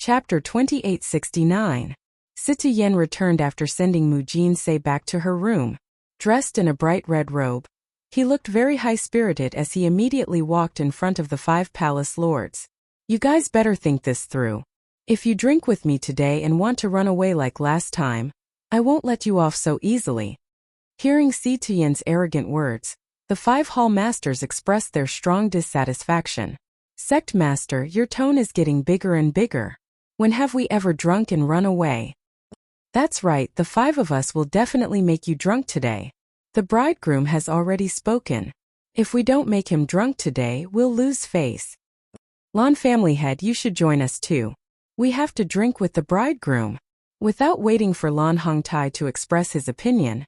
Chapter 2869. Situ Yen returned after sending Mu Jinsei back to her room. Dressed in a bright red robe, he looked very high-spirited as he immediately walked in front of the 5 palace lords. You guys better think this through. If you drink with me today and want to run away like last time, I won't let you off so easily. Hearing Situ Yen's arrogant words, the 5 hall masters expressed their strong dissatisfaction. Sect master, your tone is getting bigger and bigger. When have we ever drunk and run away? That's right, the 5 of us will definitely make you drunk today. The bridegroom has already spoken. If we don't make him drunk today, we'll lose face. Lan family head, you should join us too. We have to drink with the bridegroom. Without waiting for Lan Hongtai to express his opinion,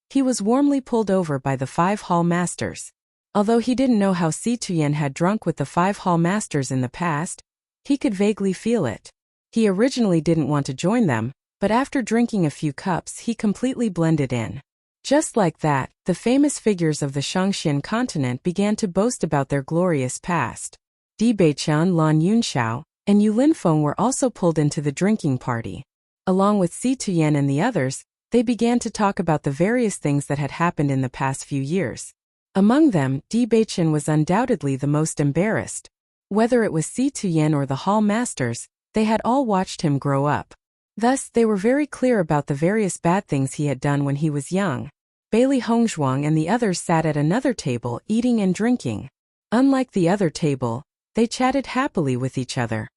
he was warmly pulled over by the 5 hall masters. Although he didn't know how Situ Yen had drunk with the 5 hall masters in the past, he could vaguely feel it. He originally didn't want to join them, but after drinking a few cups he completely blended in. Just like that, the famous figures of the Shangxian continent began to boast about their glorious past. Di Beiqian, Lan Yunxiao, and Yu Linfeng were also pulled into the drinking party. Along with Situ Yen and the others, they began to talk about the various things that had happened in the past few years. Among them, Di Beiqian was undoubtedly the most embarrassed. Whether it was Situ Yen or the hall masters, they had all watched him grow up. Thus, they were very clear about the various bad things he had done when he was young. Bailey Hongzhuang and the others sat at another table eating and drinking. Unlike the other table, they chatted happily with each other.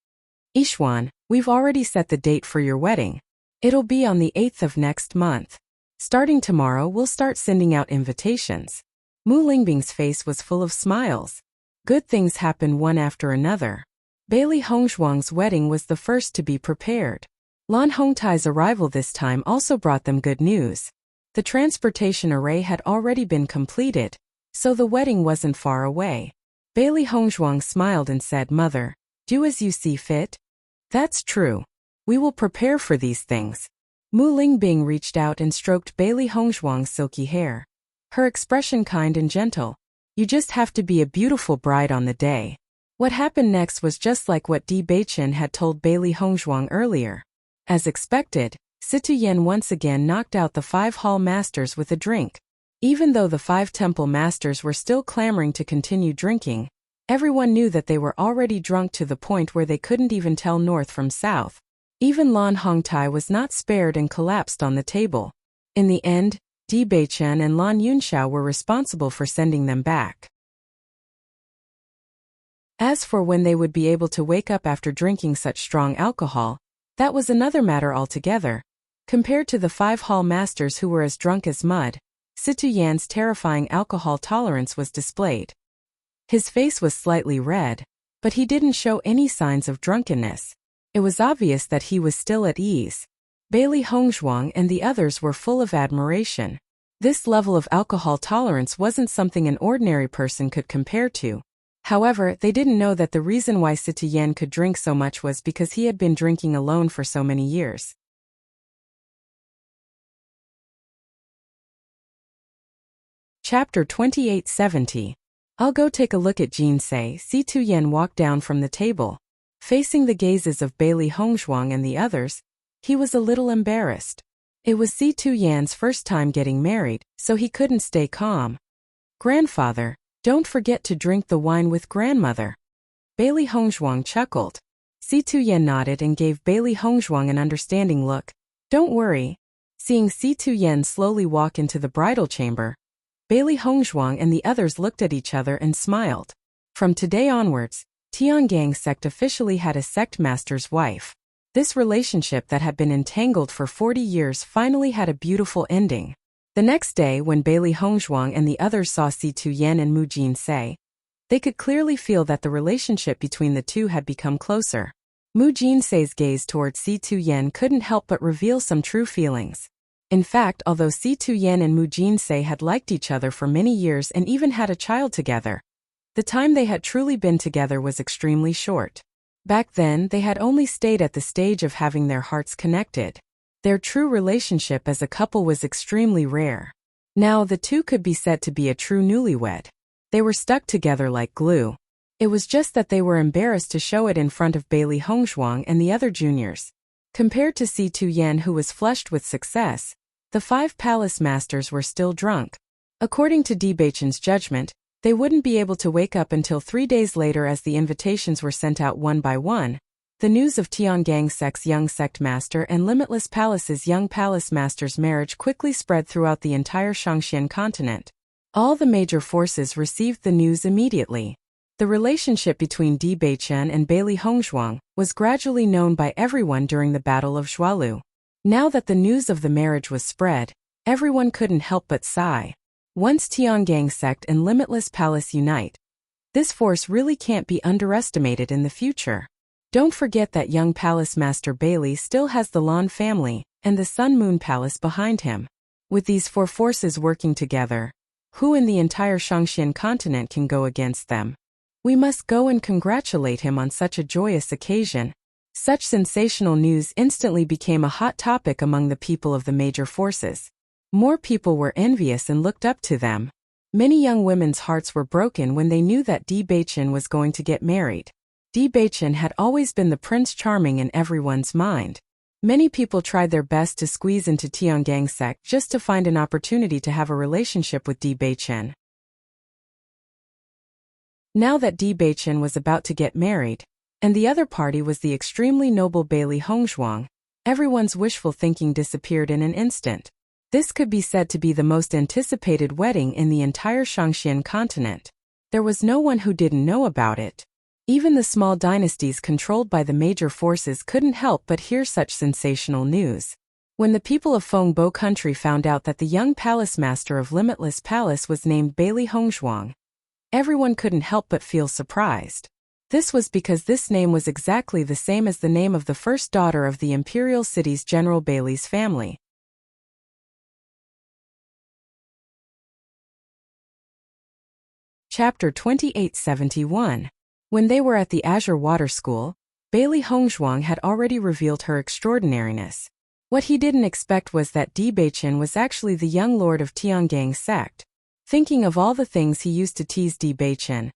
Yixuan, we've already set the date for your wedding. It'll be on the 8th of next month. Starting tomorrow, we'll start sending out invitations. Mu Lingbing's face was full of smiles. Good things happened one after another. Bailey Hongzhuang's wedding was the first to be prepared. Lan Hongtai's arrival this time also brought them good news. The transportation array had already been completed, so the wedding wasn't far away. Bailey Hongzhuang smiled and said, Mother, do as you see fit. That's true. We will prepare for these things. Mu Lingbing reached out and stroked Bailey Hongzhuang's silky hair. Her expression kind and gentle. You just have to be a beautiful bride on the day. What happened next was just like what Di Beiqian had told Bailey Hongzhuang earlier. As expected, Situ Yen once again knocked out the 5 hall masters with a drink. Even though the 5 temple masters were still clamoring to continue drinking, everyone knew that they were already drunk to the point where they couldn't even tell north from south. Even Lan Hongtai was not spared and collapsed on the table. In the end, Di Beiqian and Lan Yunxiao were responsible for sending them back. As for when they would be able to wake up after drinking such strong alcohol, that was another matter altogether. Compared to the 5 hall masters who were as drunk as mud, Situ Yan's terrifying alcohol tolerance was displayed. His face was slightly red, but he didn't show any signs of drunkenness. It was obvious that he was still at ease. Bailey Hongzhuang and the others were full of admiration. This level of alcohol tolerance wasn't something an ordinary person could compare to. However, they didn't know that the reason why Situ Yen could drink so much was because he had been drinking alone for so many years. Chapter 2870. I'll go take a look at Jinsei. Situ Yen walked down from the table. Facing the gazes of Bailey Hongzhuang and the others, he was a little embarrassed. It was Situ Yan's first time getting married, so he couldn't stay calm. Grandfather, don't forget to drink the wine with grandmother. Bailey Hongzhuang chuckled. Situ Yen nodded and gave Bailey Hongzhuang an understanding look. Don't worry. Seeing Situ Yen slowly walk into the bridal chamber, Bailey Hongzhuang and the others looked at each other and smiled. From today onwards, Tiangang sect officially had a sect master's wife. This relationship that had been entangled for 40 years finally had a beautiful ending. The next day, when Bailey Hongzhuang and the others saw Situ Yen and Mu Jinsei, they could clearly feel that the relationship between the two had become closer. Mu Jinsei's gaze towards Situ Yen couldn't help but reveal some true feelings. In fact, although Situ Yen and Mu Jinsei had liked each other for many years and even had a child together, the time they had truly been together was extremely short. Back then, they had only stayed at the stage of having their hearts connected. Their true relationship as a couple was extremely rare. Now the two could be said to be a true newlywed. They were stuck together like glue. It was just that they were embarrassed to show it in front of Bailey Hongzhuang and the other juniors. Compared to Si Tu Yen, who was flushed with success, the 5 palace masters were still drunk. According to Di Beichen's judgment, they wouldn't be able to wake up until 3 days later as the invitations were sent out one by one. The news of Tiangong Sect's young sect master and Limitless Palace's young palace master's marriage quickly spread throughout the entire Shangxian continent. All the major forces received the news immediately. The relationship between Di Beichen and Bailey Hongzhuang was gradually known by everyone during the Battle of Zhualu. Now that the news of the marriage was spread, everyone couldn't help but sigh. Once Tiangong Sect and Limitless Palace unite, this force really can't be underestimated in the future. Don't forget that young Palace Master Bailey still has the Lan family and the Sun Moon Palace behind him. With these 4 forces working together, who in the entire Shangxian continent can go against them? We must go and congratulate him on such a joyous occasion. Such sensational news instantly became a hot topic among the people of the major forces. More people were envious and looked up to them. Many young women's hearts were broken when they knew that Di Beichen was going to get married. Di Beichen had always been the Prince Charming in everyone's mind. Many people tried their best to squeeze into Tiangong Sect just to find an opportunity to have a relationship with Di Beichen. Now that Di Beichen was about to get married, and the other party was the extremely noble Bailey Hongzhuang, everyone's wishful thinking disappeared in an instant. This could be said to be the most anticipated wedding in the entire Shangxian continent. There was no one who didn't know about it. Even the small dynasties controlled by the major forces couldn't help but hear such sensational news. When the people of Fengbo country found out that the young palace master of Limitless Palace was named Bailey Hongzhuang, everyone couldn't help but feel surprised. This was because this name was exactly the same as the name of the first daughter of the imperial city's General Bailey's family. Chapter 2871. When they were at the Azure Water School, Bailey Hongzhuang had already revealed her extraordinariness. What he didn't expect was that Di Beichen was actually the young lord of Tiangong Sect. Thinking of all the things he used to tease Di Beichen,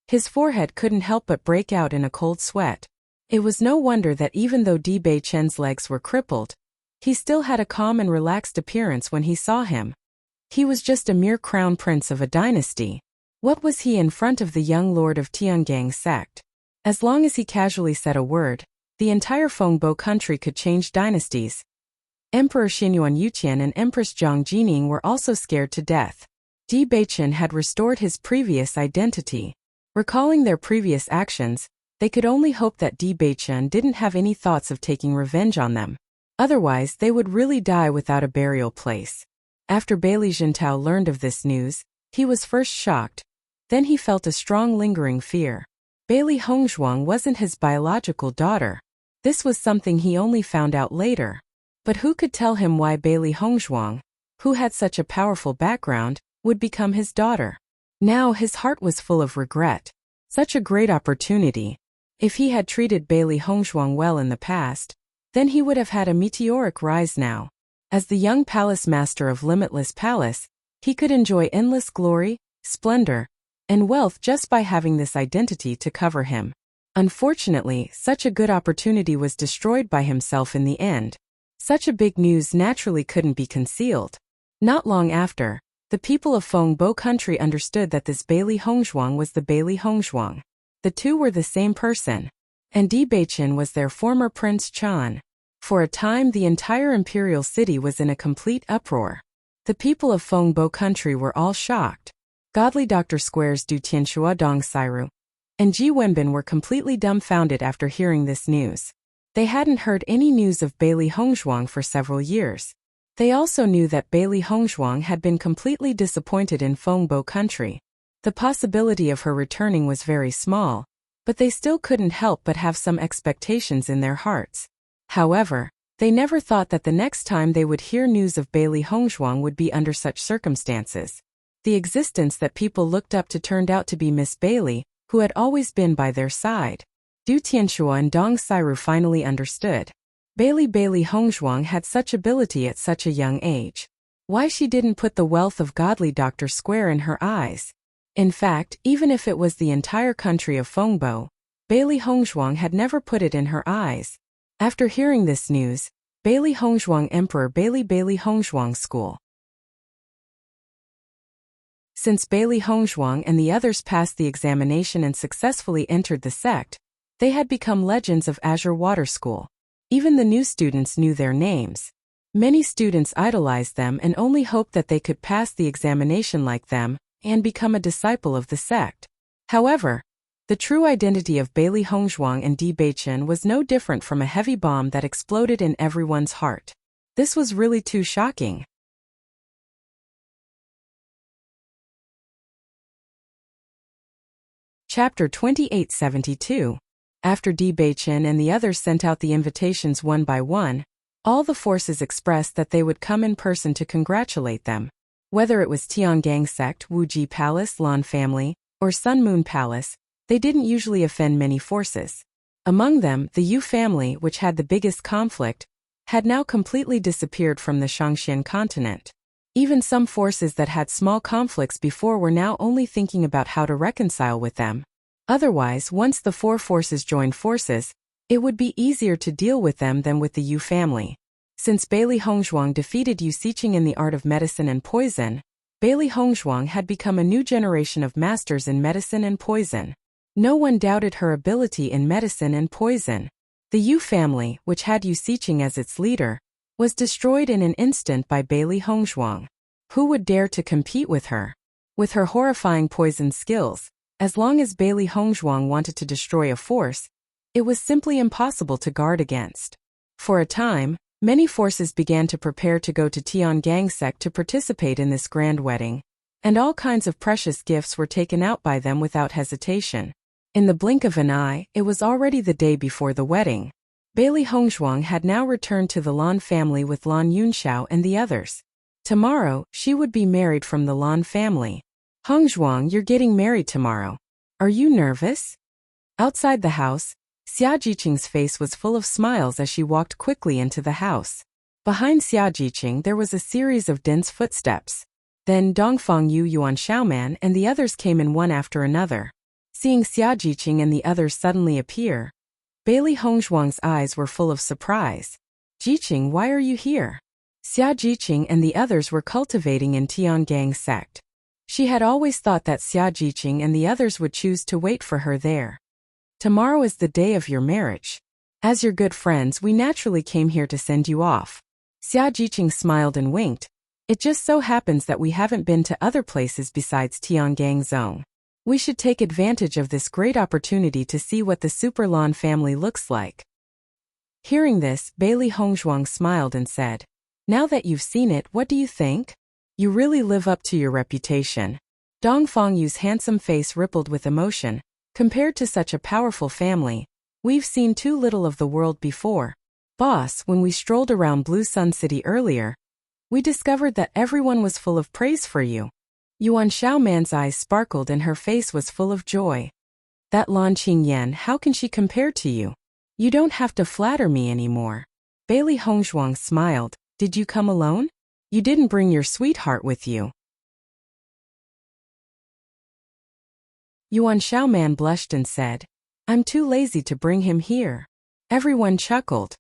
his forehead couldn't help but break out in a cold sweat. It was no wonder that even though Di Beichen's legs were crippled, he still had a calm and relaxed appearance when he saw him. He was just a mere crown prince of a dynasty. What was he in front of the young lord of Tiangong Sect? As long as he casually said a word, the entire Fengbo country could change dynasties. Emperor Xinyuan Yuqian and Empress Zhang Jining were also scared to death. Di Beichen had restored his previous identity. Recalling their previous actions, they could only hope that Di Beichen didn't have any thoughts of taking revenge on them. Otherwise, they would really die without a burial place. After Bailey Jintao learned of this news, he was first shocked. Then he felt a strong lingering fear. Bailey Hongzhuang wasn't his biological daughter. This was something he only found out later. But who could tell him why Bailey Hongzhuang, who had such a powerful background, would become his daughter? Now his heart was full of regret. Such a great opportunity. If he had treated Bailey Hongzhuang well in the past, then he would have had a meteoric rise now. As the young palace master of Limitless Palace, he could enjoy endless glory, splendor, and wealth just by having this identity to cover him. Unfortunately, such a good opportunity was destroyed by himself in the end. Such a big news naturally couldn't be concealed. Not long after, the people of Fengbo country understood that this Bailey Hongzhuang was the Bailey Hongzhuang. The two were the same person. And Di Beichen was their former Prince Chan. For a time the entire imperial city was in a complete uproar. The people of Fengbo country were all shocked. Godly Dr. Squares Du Tianxua Dong Sairu and Ji Wenbin were completely dumbfounded after hearing this news. They hadn't heard any news of Bailey Hongzhuang for several years. They also knew that Bailey Hongzhuang had been completely disappointed in Fengbo country. The possibility of her returning was very small, but they still couldn't help but have some expectations in their hearts. However, they never thought that the next time they would hear news of Bailey Hongzhuang would be under such circumstances. The existence that people looked up to turned out to be Miss Bailey, who had always been by their side. Du Tianxua and Dong Sairu finally understood. Bailey Hongzhuang had such ability at such a young age. Why she didn't put the wealth of godly Dr. Square in her eyes? In fact, even if it was the entire country of Fengbo, Bailey Hongzhuang had never put it in her eyes. After hearing this news, Bailey Hongzhuang Emperor Bailey Hongzhuang School. Since Bailey Hongzhuang and the others passed the examination and successfully entered the sect, they had become legends of Azure Water School. Even the new students knew their names. Many students idolized them and only hoped that they could pass the examination like them and become a disciple of the sect. However, the true identity of Bailey Hongzhuang and Di Beichen was no different from a heavy bomb that exploded in everyone's heart. This was really too shocking. Chapter 2872. After Di Beichen and the others sent out the invitations one by one, all the forces expressed that they would come in person to congratulate them. Whether it was Tiangang Sect, Wuji Palace, Lan Family, or Sun Moon Palace, they didn't usually offend many forces. Among them, the Yu family, which had the biggest conflict, had now completely disappeared from the Shangxian continent. Even some forces that had small conflicts before were now only thinking about how to reconcile with them. Otherwise, once the four forces joined forces, it would be easier to deal with them than with the Yu family. Since Bailey Hongzhuang defeated Yu Xiqing in the art of medicine and poison, Bailey Hongzhuang had become a new generation of masters in medicine and poison. No one doubted her ability in medicine and poison. The Yu family, which had Yu Xiqing as its leader, was destroyed in an instant by Bailey Hongzhuang. Who would dare to compete with her? With her horrifying poison skills, as long as Bailey Hongzhuang wanted to destroy a force, it was simply impossible to guard against. For a time, many forces began to prepare to go to Tiangang Sect to participate in this grand wedding, and all kinds of precious gifts were taken out by them without hesitation. In the blink of an eye, it was already the day before the wedding. Bailey Hongzhuang had now returned to the Lan family with Lan Yunxiao and the others. Tomorrow, she would be married from the Lan family. Hongzhuang, you're getting married tomorrow. Are you nervous? Outside the house, Xia Jiqing's face was full of smiles as she walked quickly into the house. Behind Xia Jiqing there was a series of dense footsteps. Then Dongfang Yu Yuan Xiaoman and the others came in one after another. Seeing Xia Jiqing and the others suddenly appear, Bailey Hongzhuang's eyes were full of surprise. Jiqing, why are you here? Xia Jiqing and the others were cultivating in Tiangang Sect. She had always thought that Xia Jiqing and the others would choose to wait for her there. Tomorrow is the day of your marriage. As your good friends, we naturally came here to send you off. Xia Jiqing smiled and winked. It just so happens that we haven't been to other places besides Tiangang Zone. We should take advantage of this great opportunity to see what the Super Lan family looks like. Hearing this, Bailey Hongzhuang smiled and said, now that you've seen it, what do you think? You really live up to your reputation. Dongfang Yu's handsome face rippled with emotion. Compared to such a powerful family, we've seen too little of the world before. Boss, when we strolled around Blue Sun City earlier, we discovered that everyone was full of praise for you. Yuan Xiaoman's eyes sparkled and her face was full of joy. That Lan Qingyan, how can she compare to you? You don't have to flatter me anymore. Bailey Hongzhuang smiled. Did you come alone? You didn't bring your sweetheart with you. Yuan Xiaoman blushed and said, I'm too lazy to bring him here. Everyone chuckled.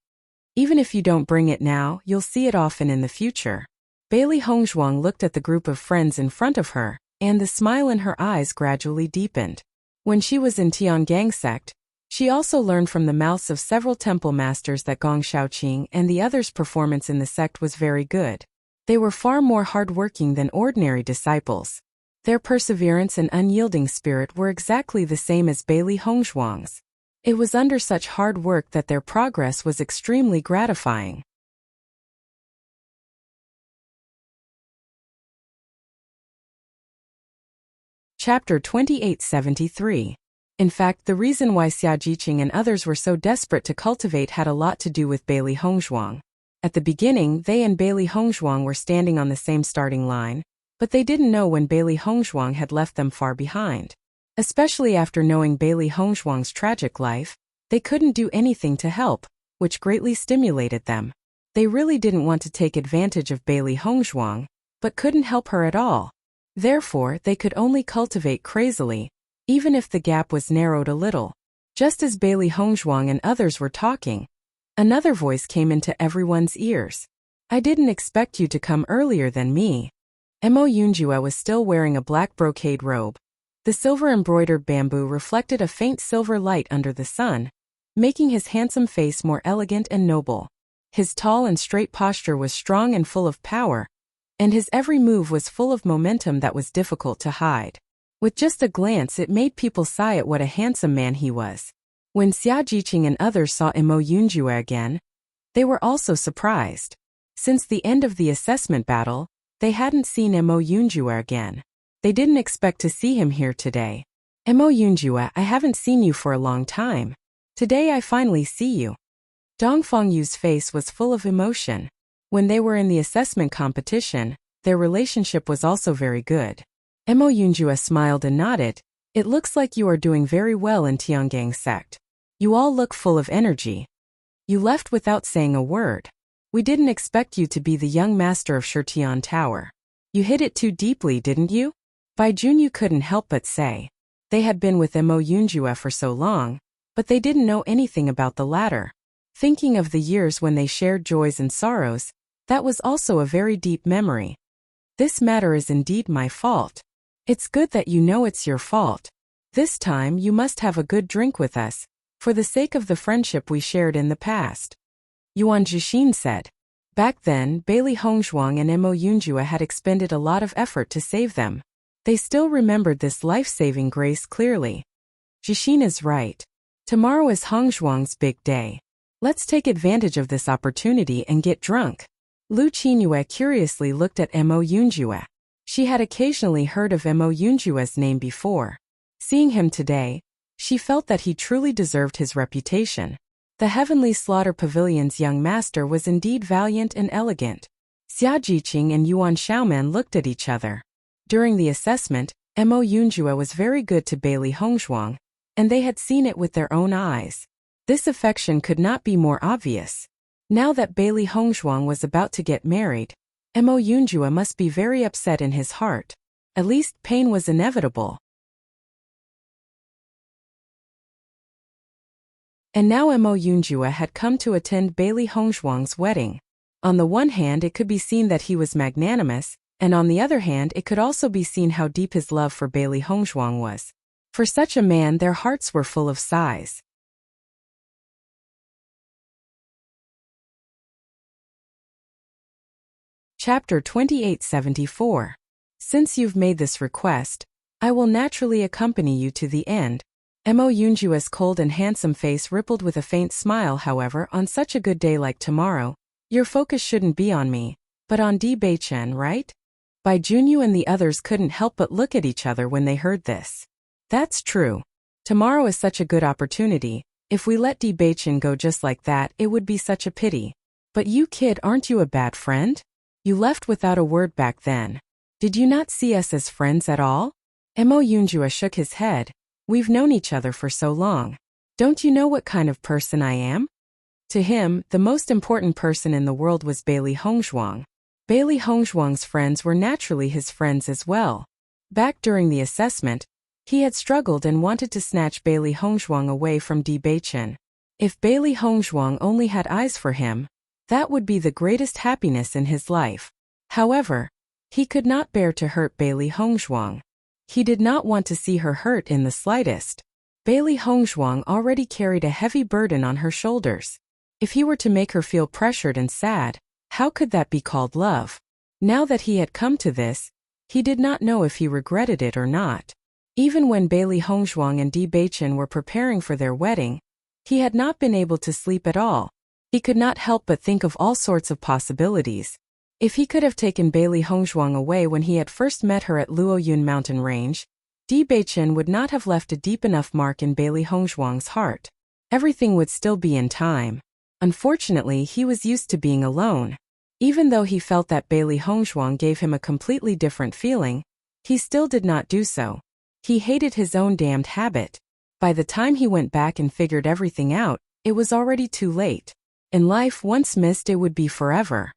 Even if you don't bring it now, you'll see it often in the future. Bailey Hongzhuang looked at the group of friends in front of her, and the smile in her eyes gradually deepened. When she was in Tiangang Sect, she also learned from the mouths of several temple masters that Gong Shaoqing and the others' performance in the sect was very good. They were far more hard-working than ordinary disciples. Their perseverance and unyielding spirit were exactly the same as Bailey Hongzhuang's. It was under such hard work that their progress was extremely gratifying. Chapter 2873. In fact, the reason why Xia Jiqing and others were so desperate to cultivate had a lot to do with Bailey Hongzhuang. At the beginning, they and Bailey Hongzhuang were standing on the same starting line, but they didn't know when Bailey Hongzhuang had left them far behind. Especially after knowing Bailey Hongzhuang's tragic life, they couldn't do anything to help, which greatly stimulated them. They really didn't want to take advantage of Bailey Hongzhuang, but couldn't help her at all. Therefore, they could only cultivate crazily, even if the gap was narrowed a little. Just as Bailey Hongzhuang and others were talking, another voice came into everyone's ears. I didn't expect you to come earlier than me. Mo Yunjue was still wearing a black brocade robe. The silver-embroidered bamboo reflected a faint silver light under the sun, making his handsome face more elegant and noble. His tall and straight posture was strong and full of power, and his every move was full of momentum that was difficult to hide. With just a glance, it made people sigh at what a handsome man he was. When Xia Jiqing and others saw Mo Yunjue again, they were also surprised. Since the end of the assessment battle, they hadn't seen Mo Yunjue again. They didn't expect to see him here today. Mo Yunjue, I haven't seen you for a long time. Today I finally see you. Dong Fengyu's face was full of emotion. When they were in the assessment competition, their relationship was also very good. Mo Yunjue smiled and nodded. It looks like you are doing very well in Tiangang sect. You all look full of energy. You left without saying a word. We didn't expect you to be the young master of Shitian Tower. You hit it too deeply, didn't you? Bai Junyu couldn't help but say. They had been with Mo Yunjue for so long, but they didn't know anything about the latter. Thinking of the years when they shared joys and sorrows, that was also a very deep memory. This matter is indeed my fault. It's good that you know it's your fault. This time you must have a good drink with us, for the sake of the friendship we shared in the past. Yuan Jixin said. Back then, Bailey Hongzhuang and Mo Yunjue had expended a lot of effort to save them. They still remembered this life-saving grace clearly. Jixin is right. Tomorrow is Hongzhuang's big day. Let's take advantage of this opportunity and get drunk. Lu Qinyue curiously looked at Mo Yunjue. She had occasionally heard of Mo Yunjue's name before. Seeing him today, she felt that he truly deserved his reputation. The Heavenly Slaughter Pavilion's young master was indeed valiant and elegant. Xia Jiqing and Yuan Xiaoman looked at each other. During the assessment, Mo Yunjue was very good to Bailey Hongzhuang, and they had seen it with their own eyes. This affection could not be more obvious. Now that Bailey Hongzhuang was about to get married, Mo Yunjue must be very upset in his heart. At least pain was inevitable. And now Mo Yunjue had come to attend Bailey Hongzhuang's wedding. On the one hand, it could be seen that he was magnanimous, and on the other hand, it could also be seen how deep his love for Bailey Hongzhuang was. For such a man, their hearts were full of sighs. Chapter 2874. Since you've made this request, I will naturally accompany you to the end. Mo Yunjue's cold and handsome face rippled with a faint smile. However, on such a good day like tomorrow, your focus shouldn't be on me, but on Di Beichen, right? Bai Junyu and the others couldn't help but look at each other when they heard this. That's true. Tomorrow is such a good opportunity. If we let Di Beichen go just like that, it would be such a pity. But you kid, aren't you a bad friend? You left without a word back then. Did you not see us as friends at all? Mo Yunjue shook his head. We've known each other for so long. Don't you know what kind of person I am? To him, the most important person in the world was Bailey Hongzhuang. Bailey Hongzhuang's friends were naturally his friends as well. Back during the assessment, he had struggled and wanted to snatch Bailey Hongzhuang away from Di Beichen. If Bailey Hongzhuang only had eyes for him, that would be the greatest happiness in his life. However, he could not bear to hurt Bailey Hongzhuang. He did not want to see her hurt in the slightest. Bailey Hongzhuang already carried a heavy burden on her shoulders. If he were to make her feel pressured and sad, how could that be called love? Now that he had come to this, he did not know if he regretted it or not. Even when Bailey Hongzhuang and Di Beichen were preparing for their wedding, he had not been able to sleep at all. He could not help but think of all sorts of possibilities. If he could have taken Bailey Hongzhuang away when he had first met her at Luoyun mountain range, Di Beichen would not have left a deep enough mark in Bailey Hongzhuang's heart. Everything would still be in time. Unfortunately, he was used to being alone. Even though he felt that Bailey Hongzhuang gave him a completely different feeling, he still did not do so. He hated his own damned habit. By the time he went back and figured everything out, it was already too late. In life, once missed, it would be forever.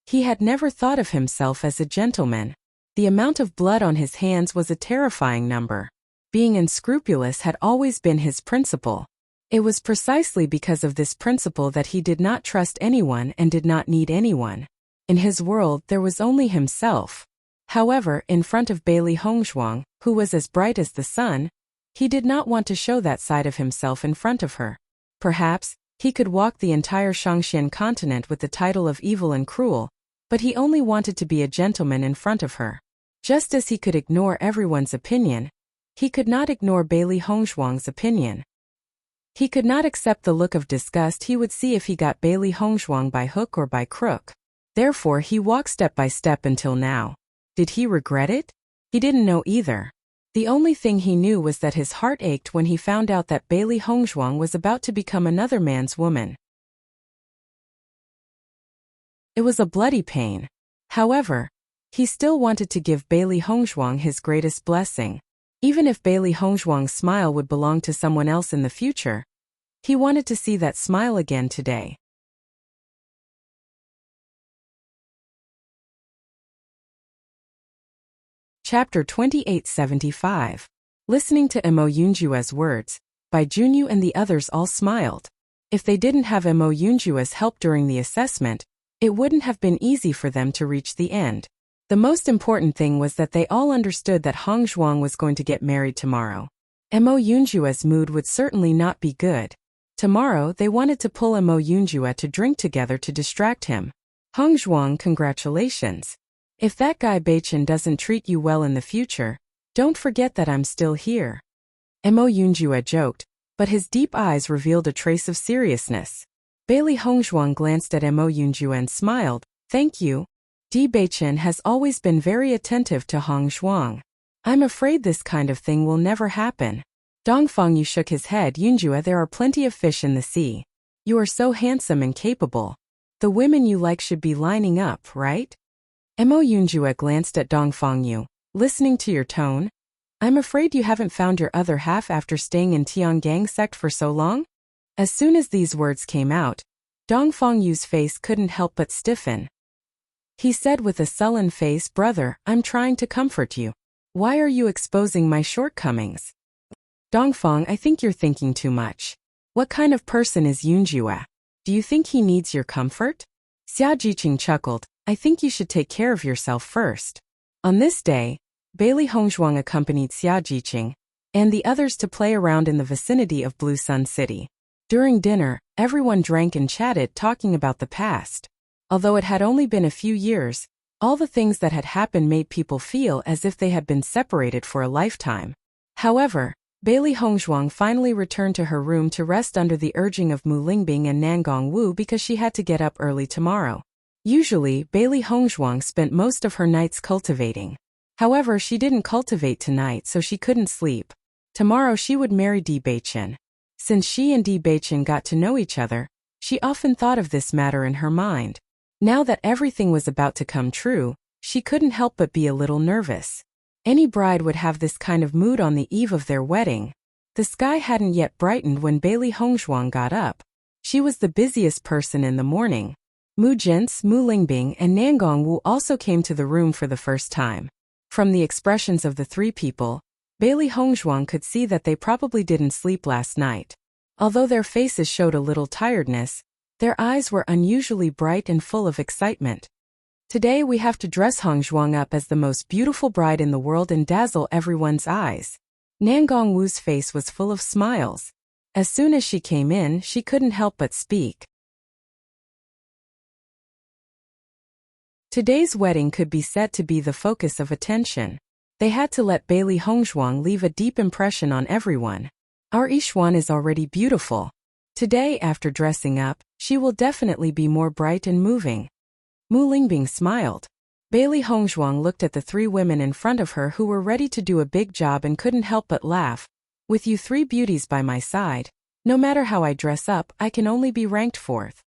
He had never thought of himself as a gentleman. The amount of blood on his hands was a terrifying number. Being unscrupulous had always been his principle. It was precisely because of this principle that he did not trust anyone and did not need anyone. In his world there was only himself. However, in front of Bailey Hongzhuang, who was as bright as the sun, he did not want to show that side of himself in front of her. Perhaps, he could walk the entire Shangxian continent with the title of evil and cruel, but he only wanted to be a gentleman in front of her. Just as he could ignore everyone's opinion, he could not ignore Bailey Hongzhuang's opinion. He could not accept the look of disgust he would see if he got Bailey Hongzhuang by hook or by crook. Therefore he walked step by step until now. Did he regret it? He didn't know either. The only thing he knew was that his heart ached when he found out that Bailey Hongzhuang was about to become another man's woman. It was a bloody pain. However, he still wanted to give Bailey Hongzhuang his greatest blessing. Even if Bailey Hongzhuang's smile would belong to someone else in the future, he wanted to see that smile again today. Chapter 2875. Listening to Mo Yunjua's words, Bai Junyu and the others all smiled. If they didn't have Mo Yunjua's help during the assessment, it wouldn't have been easy for them to reach the end. The most important thing was that they all understood that Hongzhuang was going to get married tomorrow. Mo Yunjua's mood would certainly not be good. Tomorrow they wanted to pull Mo Yunjua to drink together to distract him. Hongzhuang, congratulations. If that guy Baichen doesn't treat you well in the future, don't forget that I'm still here. Mo Yunjua joked, but his deep eyes revealed a trace of seriousness. Bailey Hongzhuang glanced at Mo Yunjua and smiled. Thank you. Di Baichen has always been very attentive to Hongzhuang. I'm afraid this kind of thing will never happen. Dongfang Yu shook his head. Yunjua, there are plenty of fish in the sea. You are so handsome and capable. The women you like should be lining up, right? Mo Yunjua glanced at Dongfang Yu. Listening to your tone, I'm afraid you haven't found your other half after staying in Tiangang sect for so long? As soon as these words came out, Dongfang Yu's face couldn't help but stiffen. He said with a sullen face, brother, I'm trying to comfort you. Why are you exposing my shortcomings? Dongfang, I think you're thinking too much. What kind of person is Yunjua? Do you think he needs your comfort? Xia Jiqing chuckled. I think you should take care of yourself first. On this day, Bailey Hongzhuang accompanied Xia Jiqing and the others to play around in the vicinity of Blue Sun City. During dinner, everyone drank and chatted, talking about the past. Although it had only been a few years, all the things that had happened made people feel as if they had been separated for a lifetime. However, Bailey Hongzhuang finally returned to her room to rest under the urging of Mu Lingbing and Nangong Wu because she had to get up early tomorrow. Usually, Bailey Hongzhuang spent most of her nights cultivating. However, she didn't cultivate tonight, so she couldn't sleep. Tomorrow she would marry Di Baichen. Since she and Di Baichen got to know each other, she often thought of this matter in her mind. Now that everything was about to come true, she couldn't help but be a little nervous. Any bride would have this kind of mood on the eve of their wedding. The sky hadn't yet brightened when Bailey Hongzhuang got up. She was the busiest person in the morning. Mu Jinsi, Mu Lingbing, and Nangong Wu also came to the room for the first time. From the expressions of the three people, Bailey Hongzhuang could see that they probably didn't sleep last night. Although their faces showed a little tiredness, their eyes were unusually bright and full of excitement. Today we have to dress Hongzhuang up as the most beautiful bride in the world and dazzle everyone's eyes. Nangong Wu's face was full of smiles. As soon as she came in, she couldn't help but speak. Today's wedding could be said to be the focus of attention. They had to let Bailey Hongzhuang leave a deep impression on everyone. Our Yixuan is already beautiful. Today, after dressing up, she will definitely be more bright and moving. Mu Lingbing smiled. Bailey Hongzhuang looked at the three women in front of her who were ready to do a big job and couldn't help but laugh. With you three beauties by my side, no matter how I dress up, I can only be ranked fourth.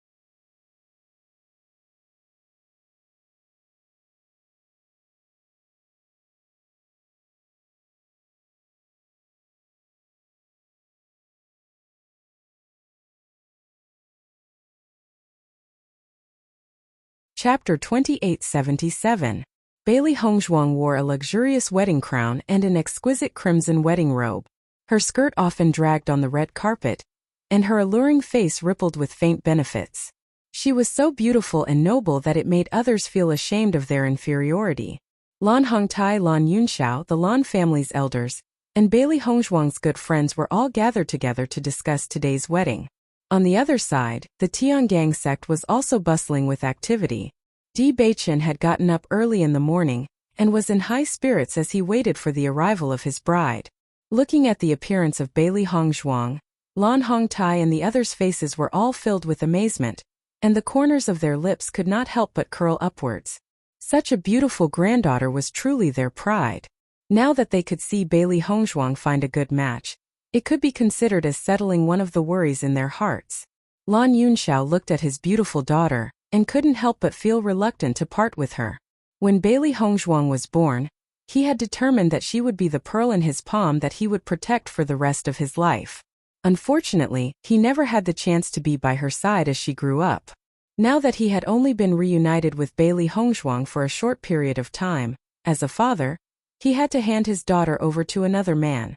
Chapter 2877. Bailey Hongzhuang wore a luxurious wedding crown and an exquisite crimson wedding robe. Her skirt often dragged on the red carpet, and her alluring face rippled with faint benefits. She was so beautiful and noble that it made others feel ashamed of their inferiority. Lan Hongtai, Lan Yunxiao, the Lan family's elders, and Bailey Hongzhuang's good friends were all gathered together to discuss today's wedding. On the other side, the Tiangang sect was also bustling with activity. Di Beichen had gotten up early in the morning and was in high spirits as he waited for the arrival of his bride. Looking at the appearance of Bailey Hongzhuang, Lan Hongtai and the others' faces were all filled with amazement, and the corners of their lips could not help but curl upwards. Such a beautiful granddaughter was truly their pride. Now that they could see Bailey Hongzhuang find a good match, it could be considered as settling one of the worries in their hearts. Lan Yunxiao looked at his beautiful daughter and couldn't help but feel reluctant to part with her. When Bailey Hongzhuang was born, he had determined that she would be the pearl in his palm that he would protect for the rest of his life. Unfortunately, he never had the chance to be by her side as she grew up. Now that he had only been reunited with Bailey Hongzhuang for a short period of time, as a father, he had to hand his daughter over to another man.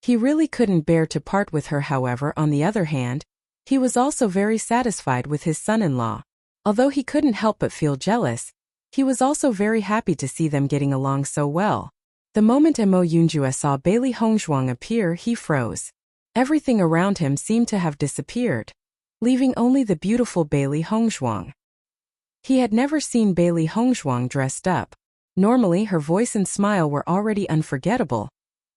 He really couldn't bear to part with her. However, on the other hand, he was also very satisfied with his son-in-law. Although he couldn't help but feel jealous, he was also very happy to see them getting along so well. The moment Mo Yunjue saw Bailey Hongzhuang appear, he froze. Everything around him seemed to have disappeared, leaving only the beautiful Bailey Hongzhuang. He had never seen Bailey Hongzhuang dressed up. Normally her voice and smile were already unforgettable,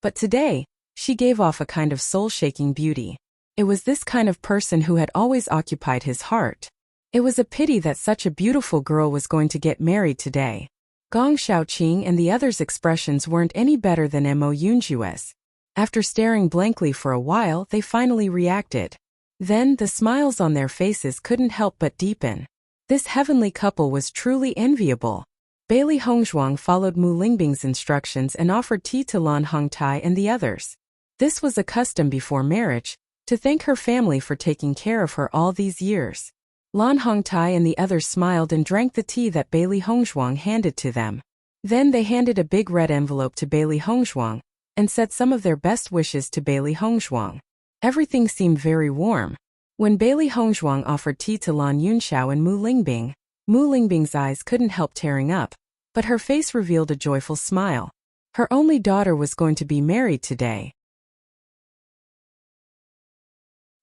but today, she gave off a kind of soul-shaking beauty. It was this kind of person who had always occupied his heart. It was a pity that such a beautiful girl was going to get married today. Gong Xiaoqing and the others' expressions weren't any better than Mo Yunjue's. After staring blankly for a while, they finally reacted. Then, the smiles on their faces couldn't help but deepen. This heavenly couple was truly enviable. Bailey Hongzhuang followed Mu Lingbing's instructions and offered tea to Lan Hongtai and the others. This was a custom before marriage, to thank her family for taking care of her all these years. Lan Hongtai and the others smiled and drank the tea that Bailey Hongzhuang handed to them. Then they handed a big red envelope to Bailey Hongzhuang and said some of their best wishes to Bailey Hongzhuang. Everything seemed very warm. When Bailey Hongzhuang offered tea to Lan Yunxiao and Mu Lingbing's eyes couldn't help tearing up, but her face revealed a joyful smile. Her only daughter was going to be married today.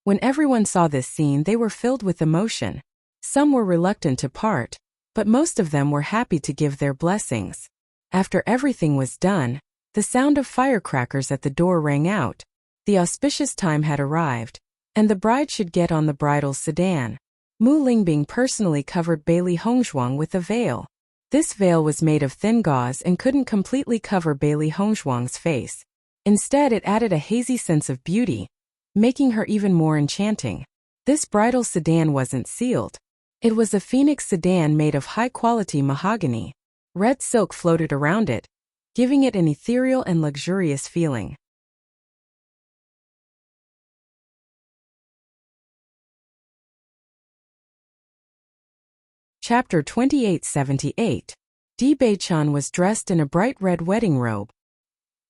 When everyone saw this scene, they were filled with emotion. Some were reluctant to part, but most of them were happy to give their blessings. After everything was done, the sound of firecrackers at the door rang out. The auspicious time had arrived, and the bride should get on the bridal sedan. Mu Lingbing personally covered Bailey Hongzhuang with a veil. This veil was made of thin gauze and couldn't completely cover Bailey Hongzhuang's face. Instead, it added a hazy sense of beauty, making her even more enchanting. This bridal sedan wasn't sealed. It was a phoenix sedan made of high-quality mahogany. Red silk floated around it, giving it an ethereal and luxurious feeling. Chapter 2878. Di Beichen was dressed in a bright red wedding robe.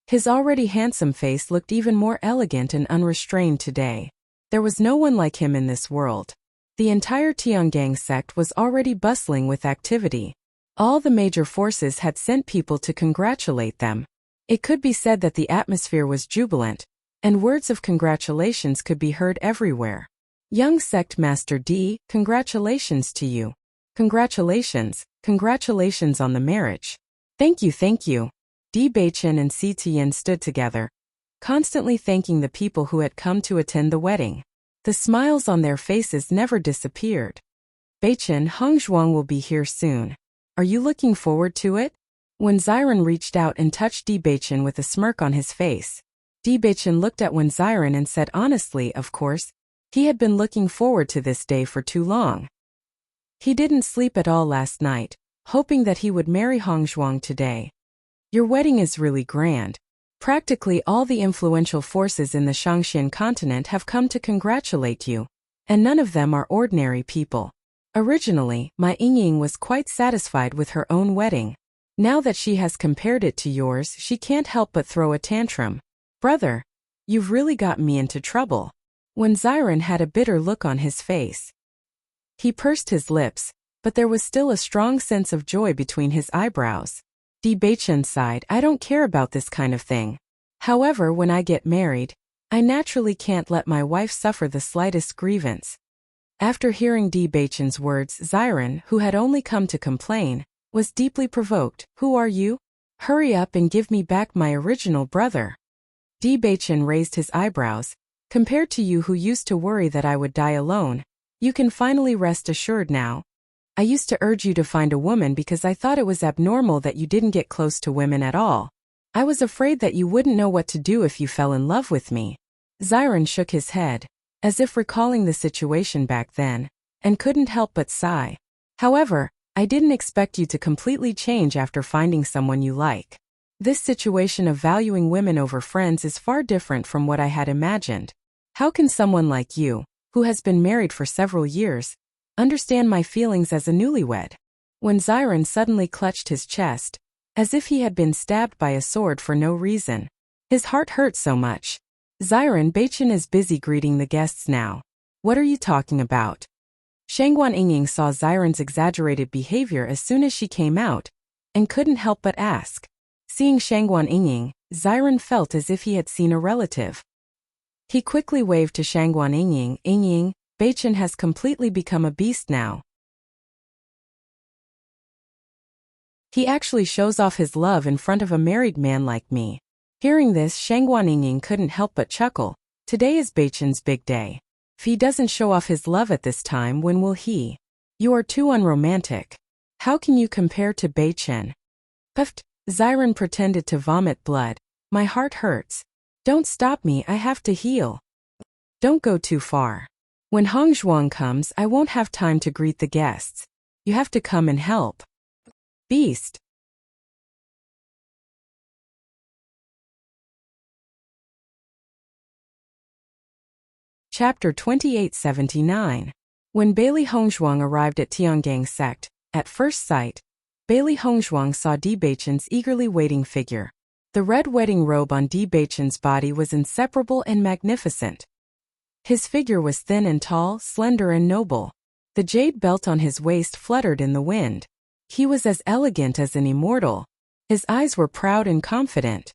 His already handsome face looked even more elegant and unrestrained today. There was no one like him in this world. The entire Tiangang sect was already bustling with activity. All the major forces had sent people to congratulate them. It could be said that the atmosphere was jubilant, and words of congratulations could be heard everywhere. Young sect master Di, congratulations to you. Congratulations on the marriage. Thank you. Di Beichen and Si Tian stood together, constantly thanking the people who had come to attend the wedding. The smiles on their faces never disappeared. Beichen, Hongzhuang will be here soon. Are you looking forward to it? Wen Ziren reached out and touched Di Beichen with a smirk on his face. Di Beichen looked at Wen Ziren and said honestly, of course, he had been looking forward to this day for too long. He didn't sleep at all last night, hoping that he would marry Hongzhuang today. Your wedding is really grand. Practically all the influential forces in the Shangxian continent have come to congratulate you, and none of them are ordinary people. Originally, my Yingying was quite satisfied with her own wedding. Now that she has compared it to yours, she can't help but throw a tantrum. Brother, you've really gotten me into trouble. When Xiren had a bitter look on his face, he pursed his lips, but there was still a strong sense of joy between his eyebrows. Beichen sighed, I don't care about this kind of thing. However, when I get married, I naturally can't let my wife suffer the slightest grievance. After hearing Beichen's words, Xiren, who had only come to complain, was deeply provoked. Who are you? Hurry up and give me back my original brother. Beichen raised his eyebrows. Compared to you who used to worry that I would die alone, you can finally rest assured now. I used to urge you to find a woman because I thought it was abnormal that you didn't get close to women at all. I was afraid that you wouldn't know what to do if you fell in love with me. Xiren shook his head, as if recalling the situation back then, and couldn't help but sigh. However, I didn't expect you to completely change after finding someone you like. This situation of valuing women over friends is far different from what I had imagined. How can someone like you, who has been married for several years, understand my feelings as a newlywed? When Xiren suddenly clutched his chest, as if he had been stabbed by a sword for no reason. His heart hurt so much. Beichen is busy greeting the guests now. What are you talking about? Shangguan Yingying saw Xiren's exaggerated behavior as soon as she came out, and couldn't help but ask. Seeing Shangguan Yingying, Xiren felt as if he had seen a relative. He quickly waved to Shangguan Yingying. Yingying, Beichen has completely become a beast now. He actually shows off his love in front of a married man like me. Hearing this, Shangguan Yingying couldn't help but chuckle. Today is Beichen's big day. If he doesn't show off his love at this time, when will he? You are too unromantic. How can you compare to Beichen? Puffed. Xiren pretended to vomit blood. My heart hurts. Don't stop me, I have to heal. Don't go too far. When Hongzhuang comes, I won't have time to greet the guests. You have to come and help. Beast. Chapter 2879. When Bailey Hongzhuang arrived at Tiangang sect, at first sight, Bailey Hongzhuang saw Beichen's eagerly waiting figure. The red wedding robe on Beichen's body was inseparable and magnificent. His figure was thin and tall, slender and noble. The jade belt on his waist fluttered in the wind. He was as elegant as an immortal. His eyes were proud and confident.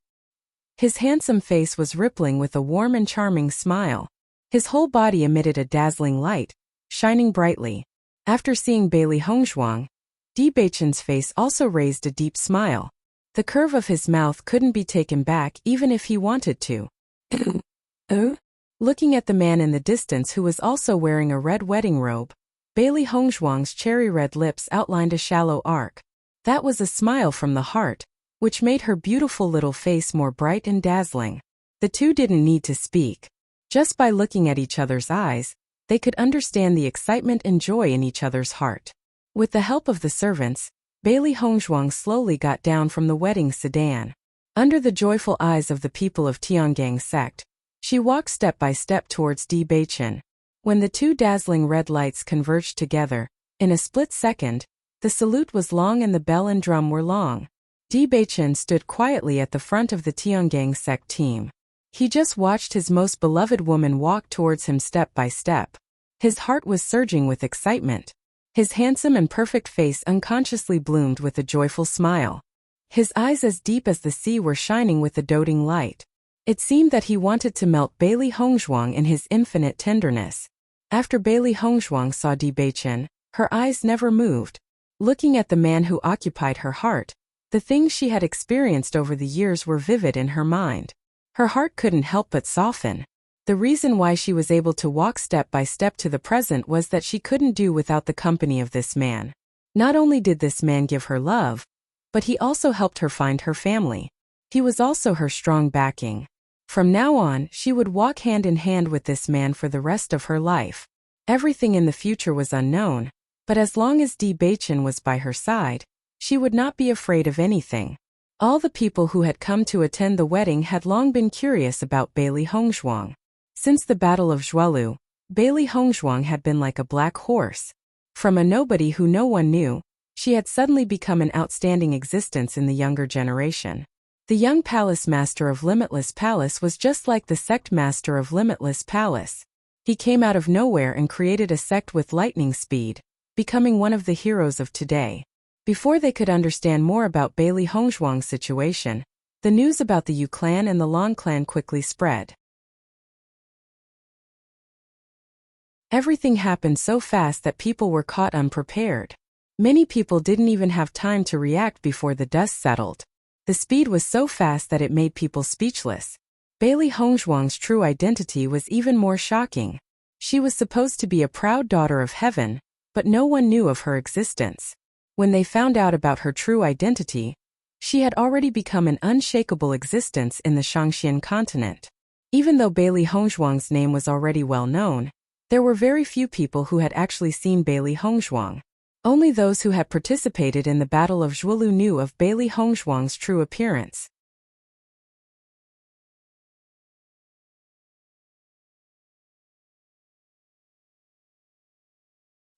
His handsome face was rippling with a warm and charming smile. His whole body emitted a dazzling light, shining brightly. After seeing Bailey Hongzhuang, Beichen's face also raised a deep smile. The curve of his mouth couldn't be taken back even if he wanted to. Looking at the man in the distance who was also wearing a red wedding robe, Bailey Hongzhuang's cherry-red lips outlined a shallow arc. That was a smile from the heart, which made her beautiful little face more bright and dazzling. The two didn't need to speak. Just by looking at each other's eyes, they could understand the excitement and joy in each other's heart. With the help of the servants, Bailey Hongzhuang slowly got down from the wedding sedan. Under the joyful eyes of the people of Tiangang sect, she walked step by step towards Beichen. When the two dazzling red lights converged together, in a split second, the salute was long and the bell and drum were long. Beichen stood quietly at the front of the Tiangang sect team. He just watched his most beloved woman walk towards him step by step. His heart was surging with excitement. His handsome and perfect face unconsciously bloomed with a joyful smile. His eyes as deep as the sea were shining with a doting light. It seemed that he wanted to melt Bailey Hongzhuang in his infinite tenderness. After Bailey Hongzhuang saw Beichen, her eyes never moved. Looking at the man who occupied her heart, the things she had experienced over the years were vivid in her mind. Her heart couldn't help but soften. The reason why she was able to walk step by step to the present was that she couldn't do without the company of this man. Not only did this man give her love, but he also helped her find her family. He was also her strong backing. From now on, she would walk hand in hand with this man for the rest of her life. Everything in the future was unknown, but as long as Beichen was by her side, she would not be afraid of anything. All the people who had come to attend the wedding had long been curious about Bailey Hongzhuang. Since the Battle of Zhualu, Bailey Hongzhuang had been like a black horse. From a nobody who no one knew, She had suddenly become an outstanding existence in the younger generation. The young palace master of Limitless Palace was just like the sect master of Limitless Palace. He came out of nowhere and created a sect with lightning speed, becoming one of the heroes of today. Before they could understand more about Bailey Hongzhuang's situation, the news about the Yu clan and the Long clan quickly spread. Everything happened so fast that people were caught unprepared. Many people didn't even have time to react before the dust settled. The speed was so fast that it made people speechless. Bailey Hongzhuang's true identity was even more shocking. She was supposed to be a proud daughter of heaven, but no one knew of her existence. When they found out about her true identity, she had already become an unshakable existence in the Shangxian continent. Even though Bailey Hongzhuang's name was already well known, there were very few people who had actually seen Bailey Hongzhuang. Only those who had participated in the Battle of Zhuolu knew of Bailey Hongzhuang's true appearance.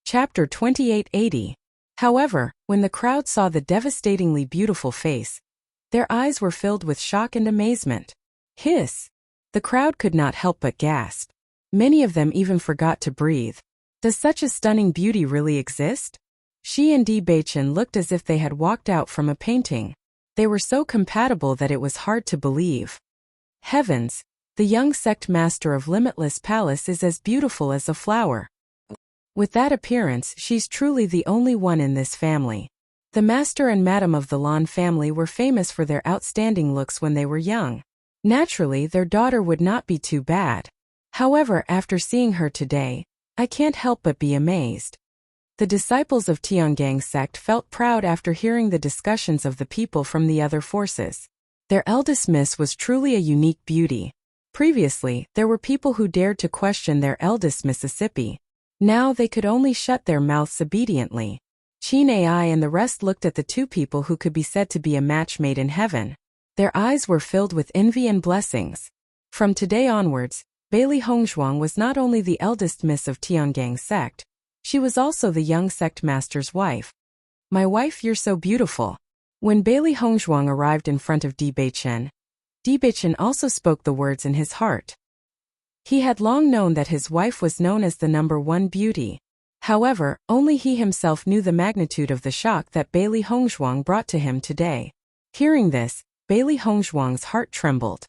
Chapter 2880. However, when the crowd saw the devastatingly beautiful face, their eyes were filled with shock and amazement. Hiss! The crowd could not help but gasp. Many of them even forgot to breathe. Does such a stunning beauty really exist? She and Di Beichen looked as if they had walked out from a painting. They were so compatible that it was hard to believe. Heavens! The young sect master of Limitless Palace is as beautiful as a flower. With that appearance, she's truly the only one in this family. The master and madam of the Lan family were famous for their outstanding looks when they were young. Naturally, their daughter would not be too bad. However, after seeing her today, I can't help but be amazed. The disciples of Tiangang's sect felt proud after hearing the discussions of the people from the other forces. Their eldest miss was truly a unique beauty. Previously, there were people who dared to question their eldest Mississippi. Now they could only shut their mouths obediently. Qin Ai and the rest looked at the two people who could be said to be a match made in heaven. Their eyes were filled with envy and blessings. From today onwards, Bailey Hongzhuang was not only the eldest miss of Tiangang's sect, she was also the young sect master's wife. My wife, you're so beautiful. When Bailey Hongzhuang arrived in front of Di Beichen also spoke the words in his heart. He had long known that his wife was known as the #1 beauty. However, only he himself knew the magnitude of the shock that Bailey Hongzhuang brought to him today. Hearing this, Bailey Hongzhuang's heart trembled.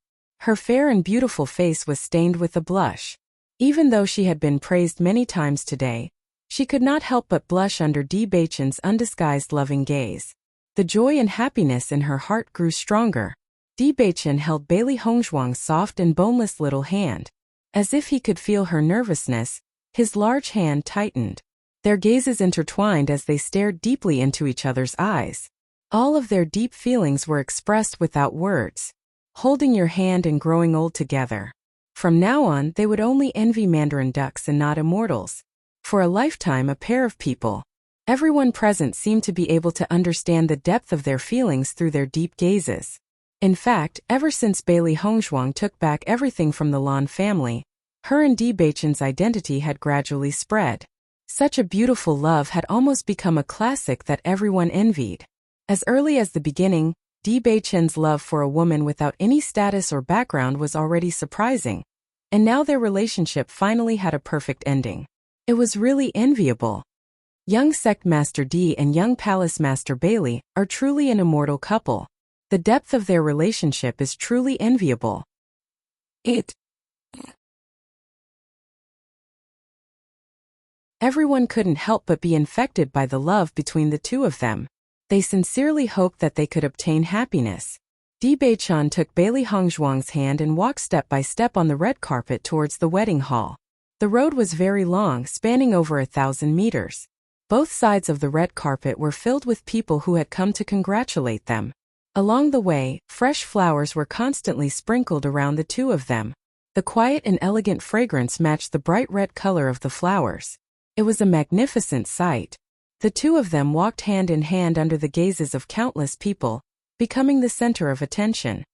Her fair and beautiful face was stained with a blush. Even though she had been praised many times today, she could not help but blush under Di Beichen's undisguised loving gaze. The joy and happiness in her heart grew stronger. Di Beichen held Bailey Hongzhuang's soft and boneless little hand. As if he could feel her nervousness, his large hand tightened. Their gazes intertwined as they stared deeply into each other's eyes. All of their deep feelings were expressed without words. Holding your hand and growing old together. From now on, they would only envy Mandarin ducks and not immortals. For a lifetime, a pair of people. Everyone present seemed to be able to understand the depth of their feelings through their deep gazes. In fact, ever since Bailey Hongzhuang took back everything from the Lan family, her and Di Beichen's identity had gradually spread. Such a beautiful love had almost become a classic that everyone envied. As early as the beginning, Di Beichen's love for a woman without any status or background was already surprising. And now their relationship finally had a perfect ending. It was really enviable. Young Sect Master Di and young Palace Master Bailey are truly an immortal couple. The depth of their relationship is truly enviable. Everyone couldn't help but be infected by the love between the two of them. They sincerely hoped that they could obtain happiness. Di Beichen took Bailey Hongzhuang's hand and walked step by step on the red carpet towards the wedding hall. The road was very long, spanning over 1,000 meters. Both sides of the red carpet were filled with people who had come to congratulate them. Along the way, fresh flowers were constantly sprinkled around the two of them. The quiet and elegant fragrance matched the bright red color of the flowers. It was a magnificent sight. The two of them walked hand in hand under the gazes of countless people, becoming the center of attention.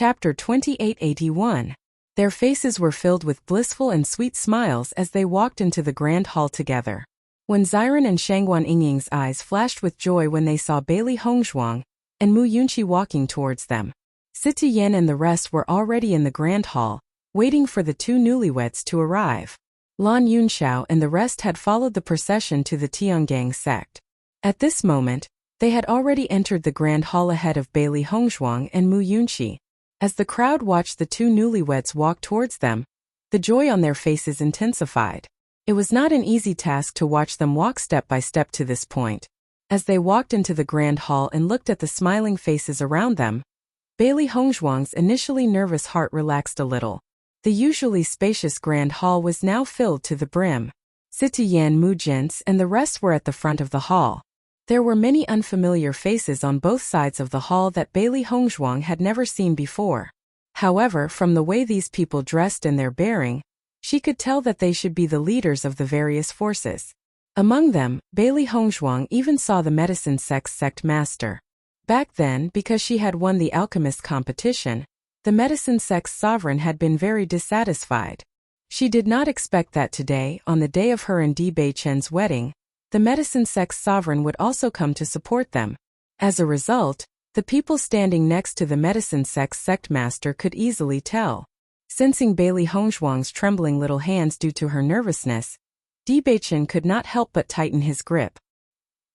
Chapter 2881. Their faces were filled with blissful and sweet smiles as they walked into the grand hall together. When Xiren and Shangguan Yingying's eyes flashed with joy when they saw Bailey Hongzhuang and Mu Yunqi walking towards them, Sita Yan and the rest were already in the grand hall, waiting for the two newlyweds to arrive. Lan Yunxiao and the rest had followed the procession to the Tiangang sect. At this moment, they had already entered the grand hall ahead of Bailey Hongzhuang and Mu Yunqi. As the crowd watched the two newlyweds walk towards them, the joy on their faces intensified. It was not an easy task to watch them walk step by step to this point. As they walked into the grand hall and looked at the smiling faces around them, Bailey Hongzhuang's initially nervous heart relaxed a little. The usually spacious grand hall was now filled to the brim. Sita Yan, Mu Jinsi, and the rest were at the front of the hall. There were many unfamiliar faces on both sides of the hall that Bailey Hongzhuang had never seen before. However, from the way these people dressed and their bearing, she could tell that they should be the leaders of the various forces. Among them, Bailey Hongzhuang even saw the medicine sect master. Back then, because she had won the alchemist competition, the medicine sect's sovereign had been very dissatisfied. She did not expect that today, on the day of her and Di Beichen's wedding, the medicine sect's sovereign would also come to support them. As a result, the people standing next to the medicine sect's master could easily tell. Sensing Bailey Hongzhuang's trembling little hands due to her nervousness, Di Beichen could not help but tighten his grip.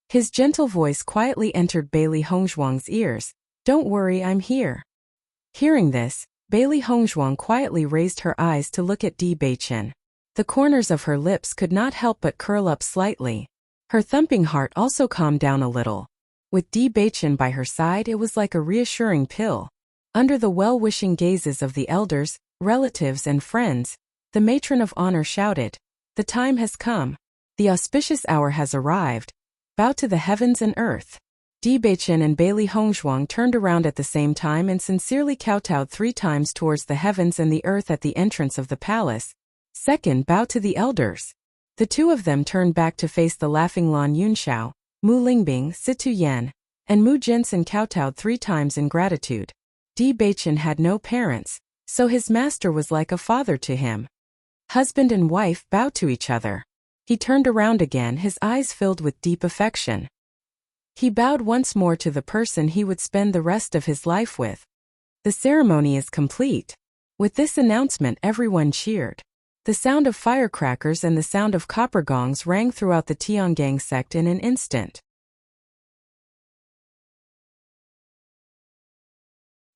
His gentle voice quietly entered Bailey Hongzhuang's ears. "Don't worry, I'm here." Hearing this, Bailey Hongzhuang quietly raised her eyes to look at Di Beichen. The corners of her lips could not help but curl up slightly. Her thumping heart also calmed down a little. With Di Beichen by her side, it was like a reassuring pill. Under the well-wishing gazes of the elders, relatives and friends, the matron of honor shouted, "The time has come. The auspicious hour has arrived. Bow to the heavens and earth." Di Beichen and Bailey Hongzhuang turned around at the same time and sincerely kowtowed 3 times towards the heavens and the earth at the entrance of the palace. Second, bow to the elders. The two of them turned back to face the laughing Lan Yunxiao, Mu Lingbing, Sita Yan, and Mu Jinsi and kowtowed 3 times in gratitude. Di Beichen had no parents, so his master was like a father to him. Husband and wife bowed to each other. He turned around again, his eyes filled with deep affection. He bowed once more to the person he would spend the rest of his life with. The ceremony is complete. With this announcement, everyone cheered. The sound of firecrackers and the sound of copper gongs rang throughout the Tiangang sect in an instant.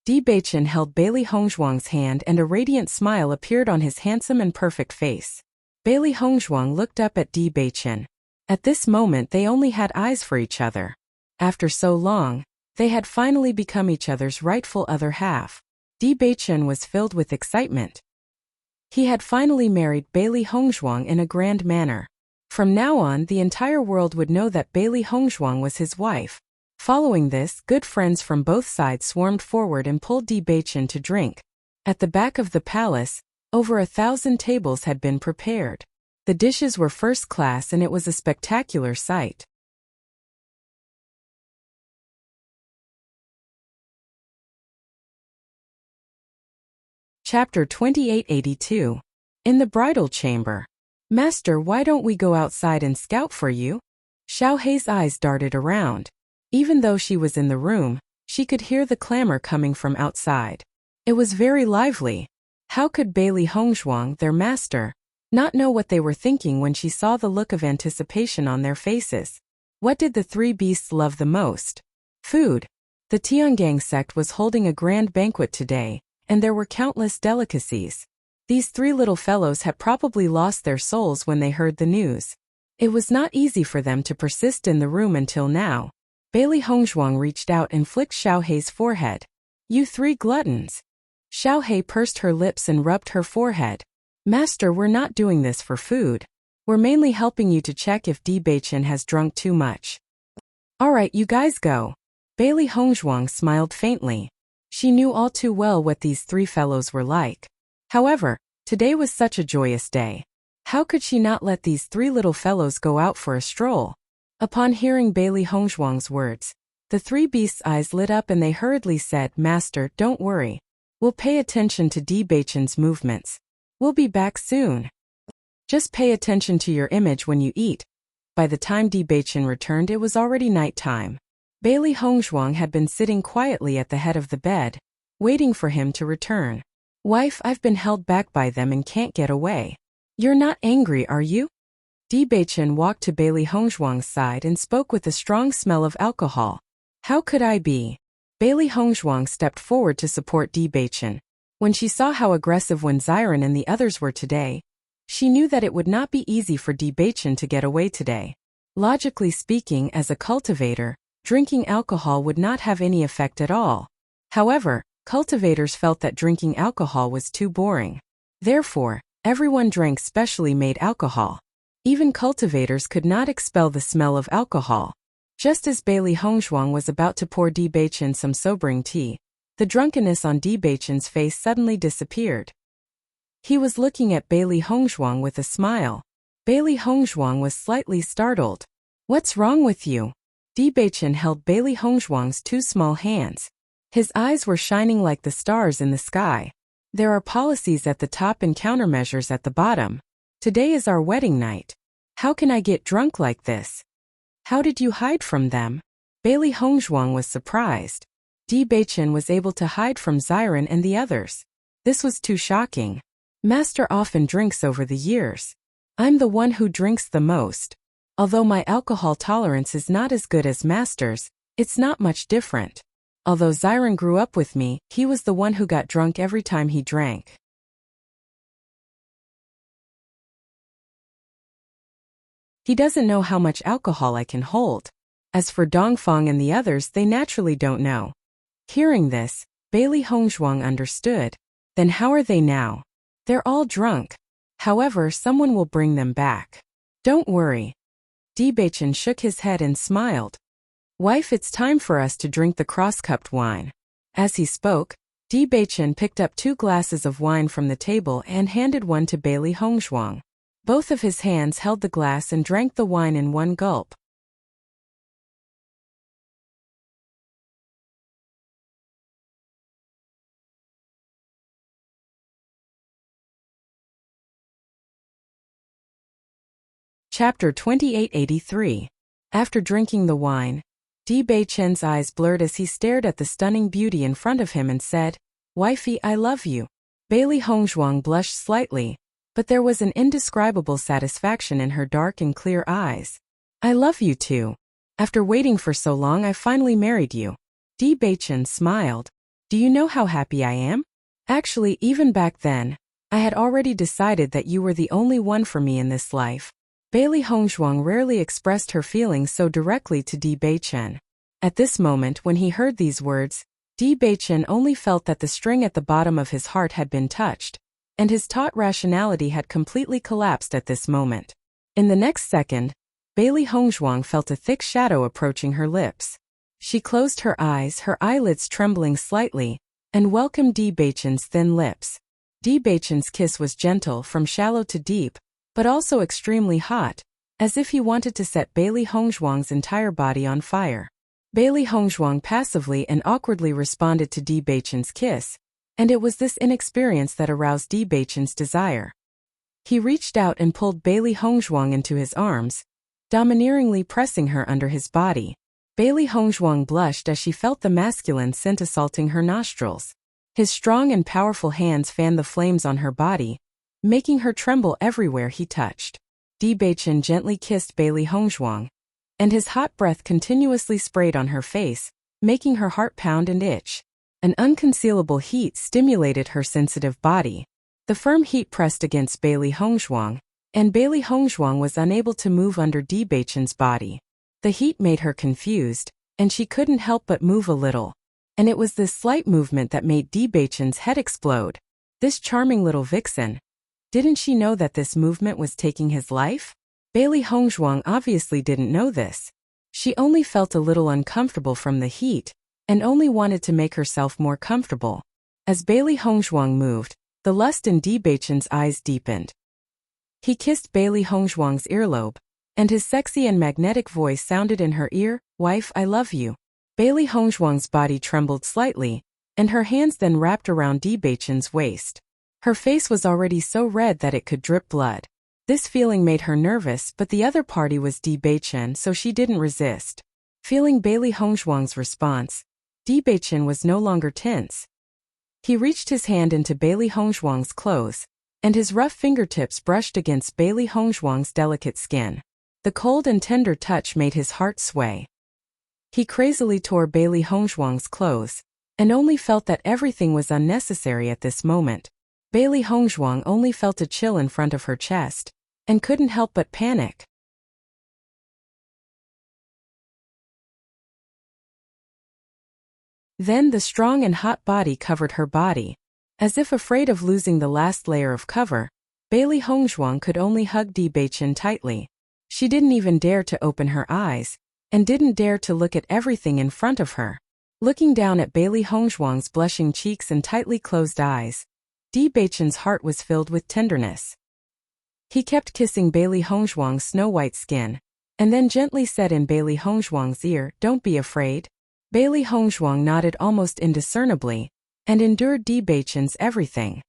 Di Beichen held Bailey Hongzhuang's hand and a radiant smile appeared on his handsome and perfect face. Bailey Hongzhuang looked up at Di Beichen. At this moment they only had eyes for each other. After so long, they had finally become each other's rightful other half. Di Beichen was filled with excitement. He had finally married Bailey Hongzhuang in a grand manner. From now on, the entire world would know that Bailey Hongzhuang was his wife. Following this, good friends from both sides swarmed forward and pulled Di Beichen to drink. At the back of the palace, over 1,000 tables had been prepared. The dishes were first class and it was a spectacular sight. Chapter 2882. In the bridal chamber. "Master, why don't we go outside and scout for you?" Xiao Hei's eyes darted around. Even though she was in the room, she could hear the clamor coming from outside. It was very lively. How could Bailey Hongzhuang, their master, not know what they were thinking when she saw the look of anticipation on their faces? What did the 3 beasts love the most? Food. The Tiangang sect was holding a grand banquet today, and there were countless delicacies. These 3 little fellows had probably lost their souls when they heard the news. It was not easy for them to persist in the room until now. Bailey Hongzhuang reached out and flicked Xiao Hei's forehead. "You 3 gluttons." Xiao Hei pursed her lips and rubbed her forehead. "Master, we're not doing this for food. We're mainly helping you to check if Di Beichen has drunk too much." "All right, you guys go." Bailey Hongzhuang smiled faintly. She knew all too well what these 3 fellows were like. However, today was such a joyous day. How could she not let these 3 little fellows go out for a stroll? Upon hearing Bailey Hongzhuang's words, the 3 beasts' eyes lit up and they hurriedly said, "Master, don't worry. We'll pay attention to Debachen's movements. We'll be back soon. Just pay attention to your image when you eat. By the time Debachen returned, it was already night time. Bailey Hongzhuang had been sitting quietly at the head of the bed, waiting for him to return. Wife, I've been held back by them and can't get away. You're not angry, are you? Debachen walked to Bailey Hongzhuang's side and spoke with a strong smell of alcohol. How could I be? Bailey Hongzhuang stepped forward to support Debachen. When she saw how aggressive Wen Xiren and the others were today, she knew that it would not be easy for Debachen to get away today. Logically speaking, as a cultivator, drinking alcohol would not have any effect at all. However, cultivators felt that drinking alcohol was too boring. Therefore, everyone drank specially made alcohol. Even cultivators could not expel the smell of alcohol. Just as Bailey Hongzhuang was about to pour Debachen some sobering tea, the drunkenness on Debachen's face suddenly disappeared. He was looking at Bailey Hongzhuang with a smile. Bailey Hongzhuang was slightly startled. What's wrong with you? Debachen held Bailey Hongzhuang's two small hands. His eyes were shining like the stars in the sky. There are policies at the top and countermeasures at the bottom. Today is our wedding night. How can I get drunk like this? How did you hide from them? Bailey Hongzhuang was surprised. Debachen was able to hide from Xiren and the others. This was too shocking. Master often drinks over the years. I'm the one who drinks the most. Although my alcohol tolerance is not as good as Master's, it's not much different. Although Xiren grew up with me, he was the one who got drunk every time he drank. He doesn't know how much alcohol I can hold. As for Dongfang and the others, they naturally don't know. Hearing this, Bailey Hongzhuang understood. Then how are they now? They're all drunk. However, someone will bring them back. Don't worry. Debachen shook his head and smiled. Wife, it's time for us to drink the cross-cupped wine. As he spoke, Debachen picked up 2 glasses of wine from the table and handed one to Bailey Hongzhuang. Both of his hands held the glass and drank the wine in one gulp. Chapter 2883. After drinking the wine, Debachen's eyes blurred as he stared at the stunning beauty in front of him and said, Wifey, I love you. Bailey Hongzhuang blushed slightly, but there was an indescribable satisfaction in her dark and clear eyes. I love you too. After waiting for so long, I finally married you. Debachen smiled. Do you know how happy I am? Actually, even back then, I had already decided that you were the only one for me in this life. Bailey Hongzhuang rarely expressed her feelings so directly to Debachen. At this moment, when he heard these words, Debachen only felt that the string at the bottom of his heart had been touched, and his taut rationality had completely collapsed at this moment. In the next second, Bailey Hongzhuang felt a thick shadow approaching her lips. She closed her eyes, her eyelids trembling slightly, and welcomed Debachen's thin lips. Debachen's kiss was gentle, from shallow to deep, but also extremely hot, as if he wanted to set Bailey Hongzhuang's entire body on fire. Bailey Hongzhuang passively and awkwardly responded to Debachen's kiss, and it was this inexperience that aroused Debachen's desire. He reached out and pulled Bailey Hongzhuang into his arms, domineeringly pressing her under his body. Bailey Hongzhuang blushed as she felt the masculine scent assaulting her nostrils. His strong and powerful hands fanned the flames on her body, making her tremble everywhere he touched. Debachen gently kissed Bailey Hongzhuang, and his hot breath continuously sprayed on her face, making her heart pound and itch. An unconcealable heat stimulated her sensitive body. The firm heat pressed against Bailey Hongzhuang, and Bailey Hongzhuang was unable to move under Debachen's body. The heat made her confused, and she couldn't help but move a little. And it was this slight movement that made Debachen's head explode. This charming little vixen. Didn't she know that this movement was taking his life? Bailey Hongzhuang obviously didn't know this. She only felt a little uncomfortable from the heat, and only wanted to make herself more comfortable. As Bailey Hongzhuang moved, the lust in Debachen's eyes deepened. He kissed Bailey Hongzhuang's earlobe, and his sexy and magnetic voice sounded in her ear, Wife, I love you. Bailey Hongzhuang's body trembled slightly, and her hands then wrapped around Dibachen's waist. Her face was already so red that it could drip blood. This feeling made her nervous, but the other party was Dibachen, so she didn't resist. Feeling Bailey Hongzhuang's response, Dibachen was no longer tense. He reached his hand into Bailey Hongzhuang's clothes, and his rough fingertips brushed against Bailey Hongzhuang's delicate skin. The cold and tender touch made his heart sway. He crazily tore Bailey Hongzhuang's clothes, and only felt that everything was unnecessary at this moment. Bailey Hongzhuang only felt a chill in front of her chest, and couldn't help but panic. Then the strong and hot body covered her body. As if afraid of losing the last layer of cover, Bailey Hongzhuang could only hug Dibachen tightly. She didn't even dare to open her eyes, and didn't dare to look at everything in front of her. Looking down at Bailey Hongzhuang's blushing cheeks and tightly closed eyes, Dibachen's heart was filled with tenderness. He kept kissing Bailey Hongzhuang's snow-white skin, and then gently said in Bailey Hongzhuang's ear, "Don't be afraid." Bailey Hongzhuang nodded almost indiscernibly, and endured Dibachen's everything.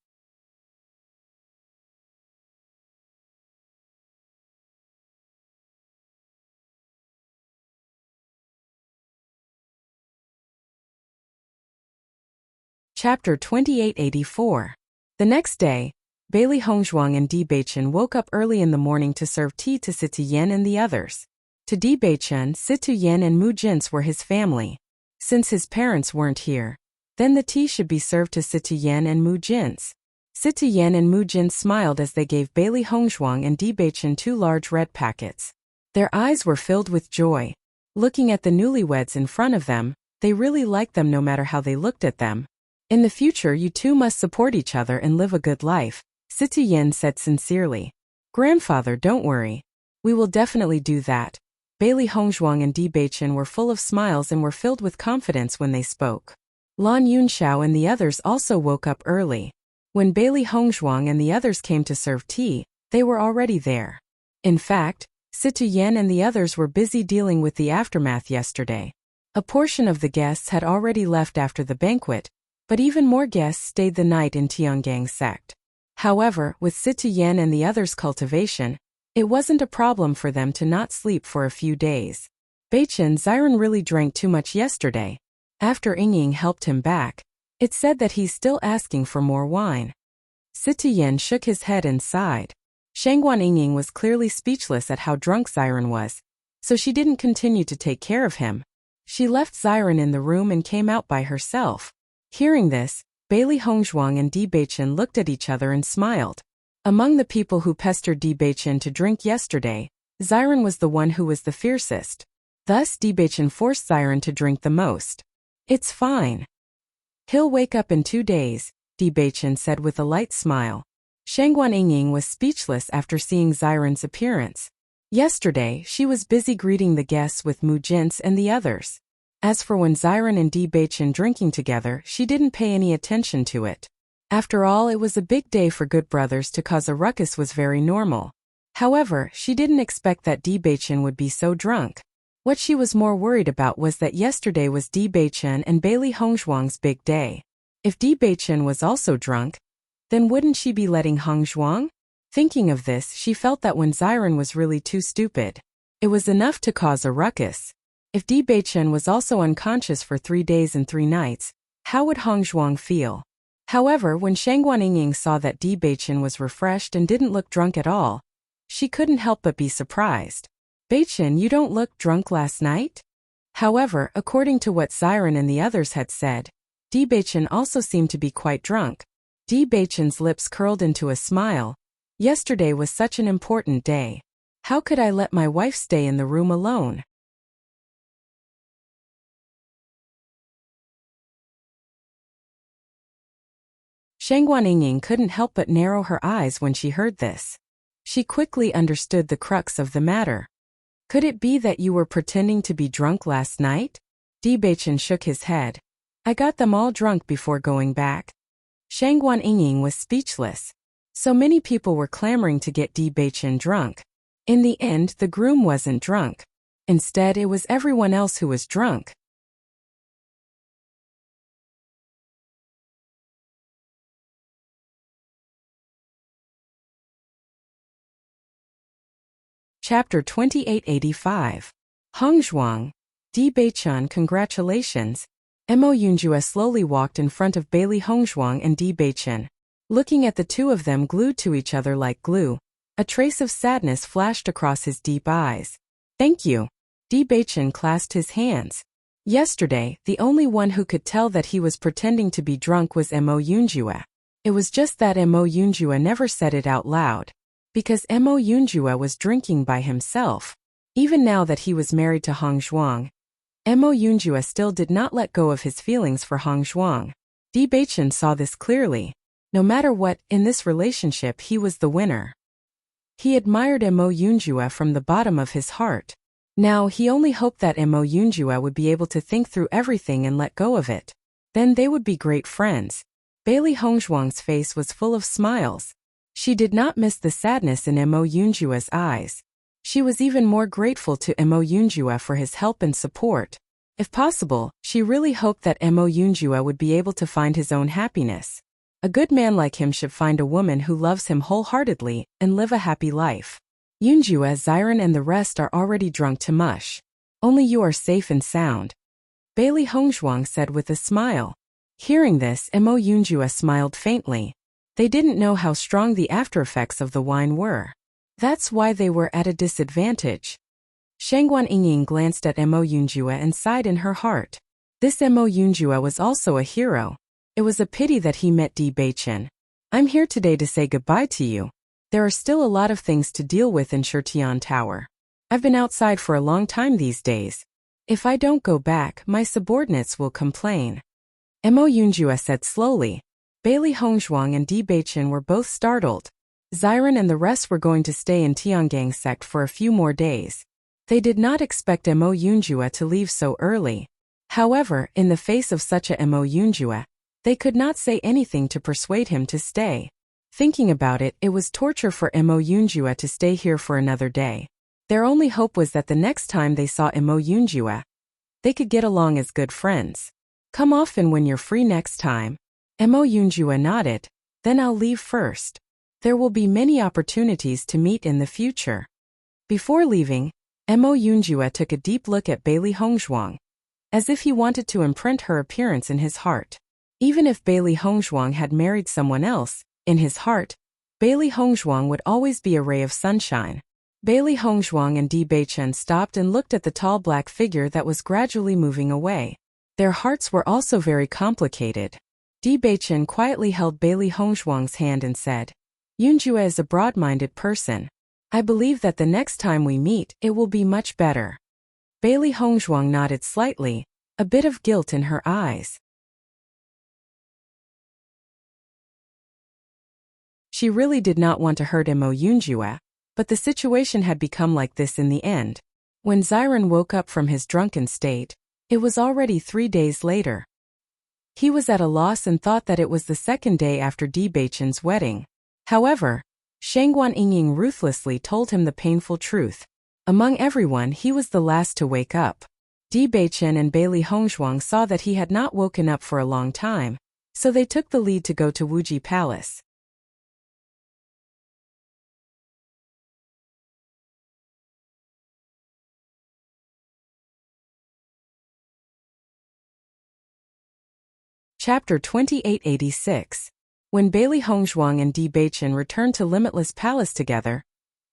Chapter 2884. The next day, Bailey Hongzhuang and Dibachen woke up early in the morning to serve tea to Situ Yan and the others. To Dibachen, Situ Yan and Mu Jins were his family. Since his parents weren't here, then the tea should be served to Situ Yan and Mu Jins. Situ Yan and Mu Jins smiled as they gave Bailey Hongzhuang and Dibachen 2 large red packets. Their eyes were filled with joy. Looking at the newlyweds in front of them, they really liked them no matter how they looked at them. "In the future you two must support each other and live a good life," Situ Yan said sincerely. "Grandfather, don't worry. We will definitely do that." Bailey Hongzhuang and Dibachen were full of smiles and were filled with confidence when they spoke. Lan Yunxiao and the others also woke up early. When Bailey Hongzhuang and the others came to serve tea, they were already there. In fact, Situ Yan and the others were busy dealing with the aftermath yesterday. A portion of the guests had already left after the banquet, but even more guests stayed the night in Tiangang's sect. However, with Situ Yan and the others' cultivation, it wasn't a problem for them to not sleep for a few days. Beichen Ziren really drank too much yesterday. After Ying helped him back, it's said that he's still asking for more wine. Situ Yan shook his head and sighed. Shangguan Ying was clearly speechless at how drunk Ziren was, so she didn't continue to take care of him. She left Ziren in the room and came out by herself. Hearing this, Bailey Hongzhuang and Dibachen looked at each other and smiled. Among the people who pestered Dibachen to drink yesterday, Ziren was the one who was the fiercest. Thus Dibachen forced Ziren to drink the most. "It's fine. He'll wake up in 2 days," Dibachen said with a light smile. Shangguan Ying was speechless after seeing Ziren's appearance. Yesterday, she was busy greeting the guests with Mu Jins and the others. As for when Ziren and Dibachen drinking together, she didn't pay any attention to it. After all, it was a big day for good brothers to cause a ruckus was very normal. However, she didn't expect that Dibachen would be so drunk. What she was more worried about was that yesterday was Dibachen and Bailey Hongzhuang's big day. If Dibachen was also drunk, then wouldn't she be letting Hongzhuang? Thinking of this, she felt that when Ziren was really too stupid, it was enough to cause a ruckus. If Dibachen was also unconscious for 3 days and 3 nights, how would Hongzhuang feel? However, when Shangguan Ying saw that Dibachen was refreshed and didn't look drunk at all, she couldn't help but be surprised. "Beichen, you don't look drunk last night?" However, according to what Ziren and the others had said, Dibachen also seemed to be quite drunk. Dibachen's lips curled into a smile. "Yesterday was such an important day. How could I let my wife stay in the room alone?" Shangguan Ying couldn't help but narrow her eyes when she heard this. She quickly understood the crux of the matter. "Could it be that you were pretending to be drunk last night?" Dibachen shook his head. "I got them all drunk before going back." Shangguan Ying was speechless. So many people were clamoring to get Dibachen drunk. In the end, the groom wasn't drunk. Instead, it was everyone else who was drunk. Chapter 2885. Hongzhuang. Di Beichun, congratulations. Mo Yunjue slowly walked in front of Bailey Hongzhuang and Di Beichun. Looking at the two of them glued to each other like glue, a trace of sadness flashed across his deep eyes. Thank you. Di Beichun clasped his hands. Yesterday, the only one who could tell that he was pretending to be drunk was Mo Yunjue. It was just that Mo Yunjue never said it out loud. Because Mo Yunjue was drinking by himself. Even now that he was married to Hongzhuang, Mo Yunjue still did not let go of his feelings for Hongzhuang. Di Beichun saw this clearly. No matter what, in this relationship he was the winner. He admired Mo Yunjue from the bottom of his heart. Now he only hoped that Mo Yunjue would be able to think through everything and let go of it. Then they would be great friends. Bailey Hongzhuang's face was full of smiles. She did not miss the sadness in Mo Yunjue's eyes. She was even more grateful to Mo Yunjue for his help and support. If possible, she really hoped that Mo Yunjue would be able to find his own happiness. A good man like him should find a woman who loves him wholeheartedly and live a happy life. Yunjue, Ziren and the rest are already drunk to mush. Only you are safe and sound. Bailey Hongzhuang said with a smile. Hearing this, Mo Yunjue smiled faintly. They didn't know how strong the aftereffects of the wine were. That's why they were at a disadvantage. Shangguan Yingying glanced at Mo Yunjue and sighed in her heart. This Mo Yunjue was also a hero. It was a pity that he met Di Beichun. I'm here today to say goodbye to you. There are still a lot of things to deal with in Shitian Tower. I've been outside for a long time these days. If I don't go back, my subordinates will complain. Mo Yunjue said slowly. Bailey Hongzhuang and Di Beichun were both startled. Ziren and the rest were going to stay in Tiangang sect for a few more days. They did not expect Mo Yunjue to leave so early. However, in the face of such a Mo Yunjue, they could not say anything to persuade him to stay. Thinking about it, it was torture for Mo Yunjue to stay here for another day. Their only hope was that the next time they saw Mo Yunjue, they could get along as good friends. Come often when you're free next time. Mo Yunjue nodded. Then I'll leave first. There will be many opportunities to meet in the future. Before leaving, Mo Yunjue took a deep look at Bailey Hongzhuang, as if he wanted to imprint her appearance in his heart. Even if Bailey Hongzhuang had married someone else, in his heart, Bailey Hongzhuang would always be a ray of sunshine. Bailey Hongzhuang and Di Beichun stopped and looked at the tall black figure that was gradually moving away. Their hearts were also very complicated. Di Beichun quietly held Bailey Hongzhuang's hand and said, Yunjue is a broad-minded person. I believe that the next time we meet, it will be much better. Bailey Hongzhuang nodded slightly, a bit of guilt in her eyes. She really did not want to hurt Mo Yunjue, but the situation had become like this in the end. When Ziren woke up from his drunken state, it was already 3 days later. He was at a loss and thought that it was the second day after Di Beichun's wedding. However, Shangguan Yingying ruthlessly told him the painful truth. Among everyone, he was the last to wake up. Di Beichun and Bailey Hongzhuang saw that he had not woken up for a long time, so they took the lead to go to Wuji Palace. Chapter 2886. When Bailey Hongzhuang and Di Beichun returned to Limitless Palace together,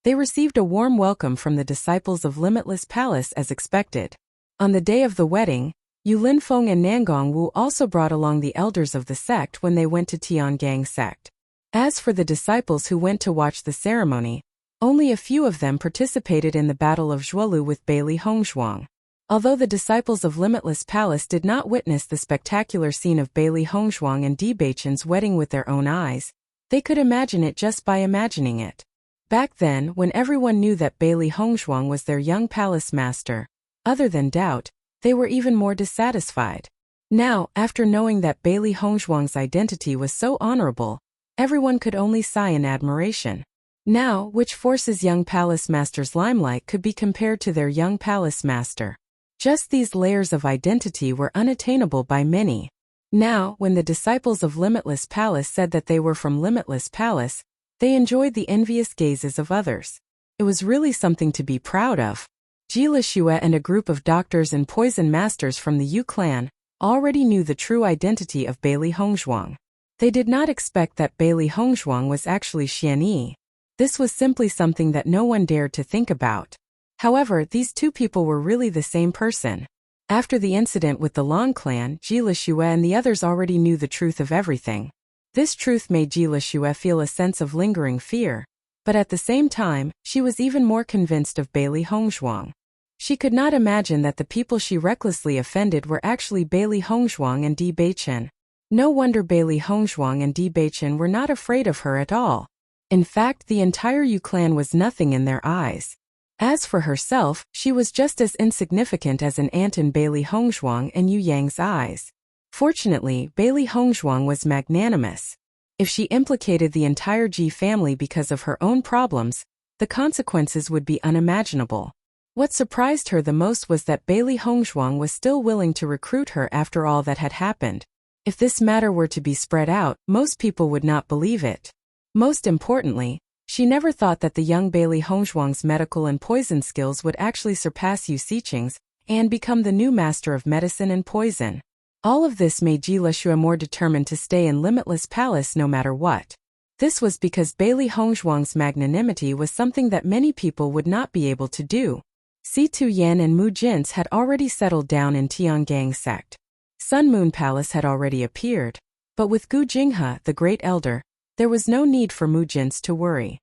they received a warm welcome from the disciples of Limitless Palace as expected. On the day of the wedding, Yu Linfeng and Nangong Wu also brought along the elders of the sect when they went to Tiangang sect. As for the disciples who went to watch the ceremony, only a few of them participated in the Battle of Zhuolu with Bailey Hongzhuang. Although the disciples of Limitless Palace did not witness the spectacular scene of Bailey Hongzhuang and Di Beichun's wedding with their own eyes, they could imagine it just by imagining it. Back then, when everyone knew that Bailey Hongzhuang was their young palace master, other than doubt, they were even more dissatisfied. Now, after knowing that Bailey Hongzhuang's identity was so honorable, everyone could only sigh in admiration. Now, which force's young palace master's limelight could be compared to their young palace master? Just these layers of identity were unattainable by many. Now, when the disciples of Limitless Palace said that they were from Limitless Palace, they enjoyed the envious gazes of others. It was really something to be proud of. Ji Lishue and a group of doctors and poison masters from the Yu clan already knew the true identity of Bailey Hongzhuang. They did not expect that Bailey Hongzhuang was actually Xian Yi. This was simply something that no one dared to think about. However, these two people were really the same person. After the incident with the Long clan, Ji Lishue and the others already knew the truth of everything. This truth made Ji Lishue feel a sense of lingering fear, but at the same time, she was even more convinced of Bailey Hongzhuang. She could not imagine that the people she recklessly offended were actually Bailey Hongzhuang and Di Beichen. No wonder Bailey Hongzhuang and Di Beichen were not afraid of her at all. In fact, the entire Yu clan was nothing in their eyes. As for herself, she was just as insignificant as an ant in Bailey Hongzhuang and Yu Yang's eyes. Fortunately, Bailey Hongzhuang was magnanimous. If she implicated the entire Ji family because of her own problems, the consequences would be unimaginable. What surprised her the most was that Bailey Hongzhuang was still willing to recruit her after all that had happened. If this matter were to be spread out, most people would not believe it. Most importantly, she never thought that the young Bailey Hongzhuang's medical and poison skills would actually surpass Yu Xiqing's and become the new master of medicine and poison. All of this made Ji Lishue more determined to stay in Limitless Palace no matter what. This was because Bailey Hongzhuang's magnanimity was something that many people would not be able to do. Si Tuyen and Mu Jin's had already settled down in Tiangang sect. Sun Moon Palace had already appeared. But with Gu Jinghe, the Great Elder, there was no need for Mu Jin's to worry.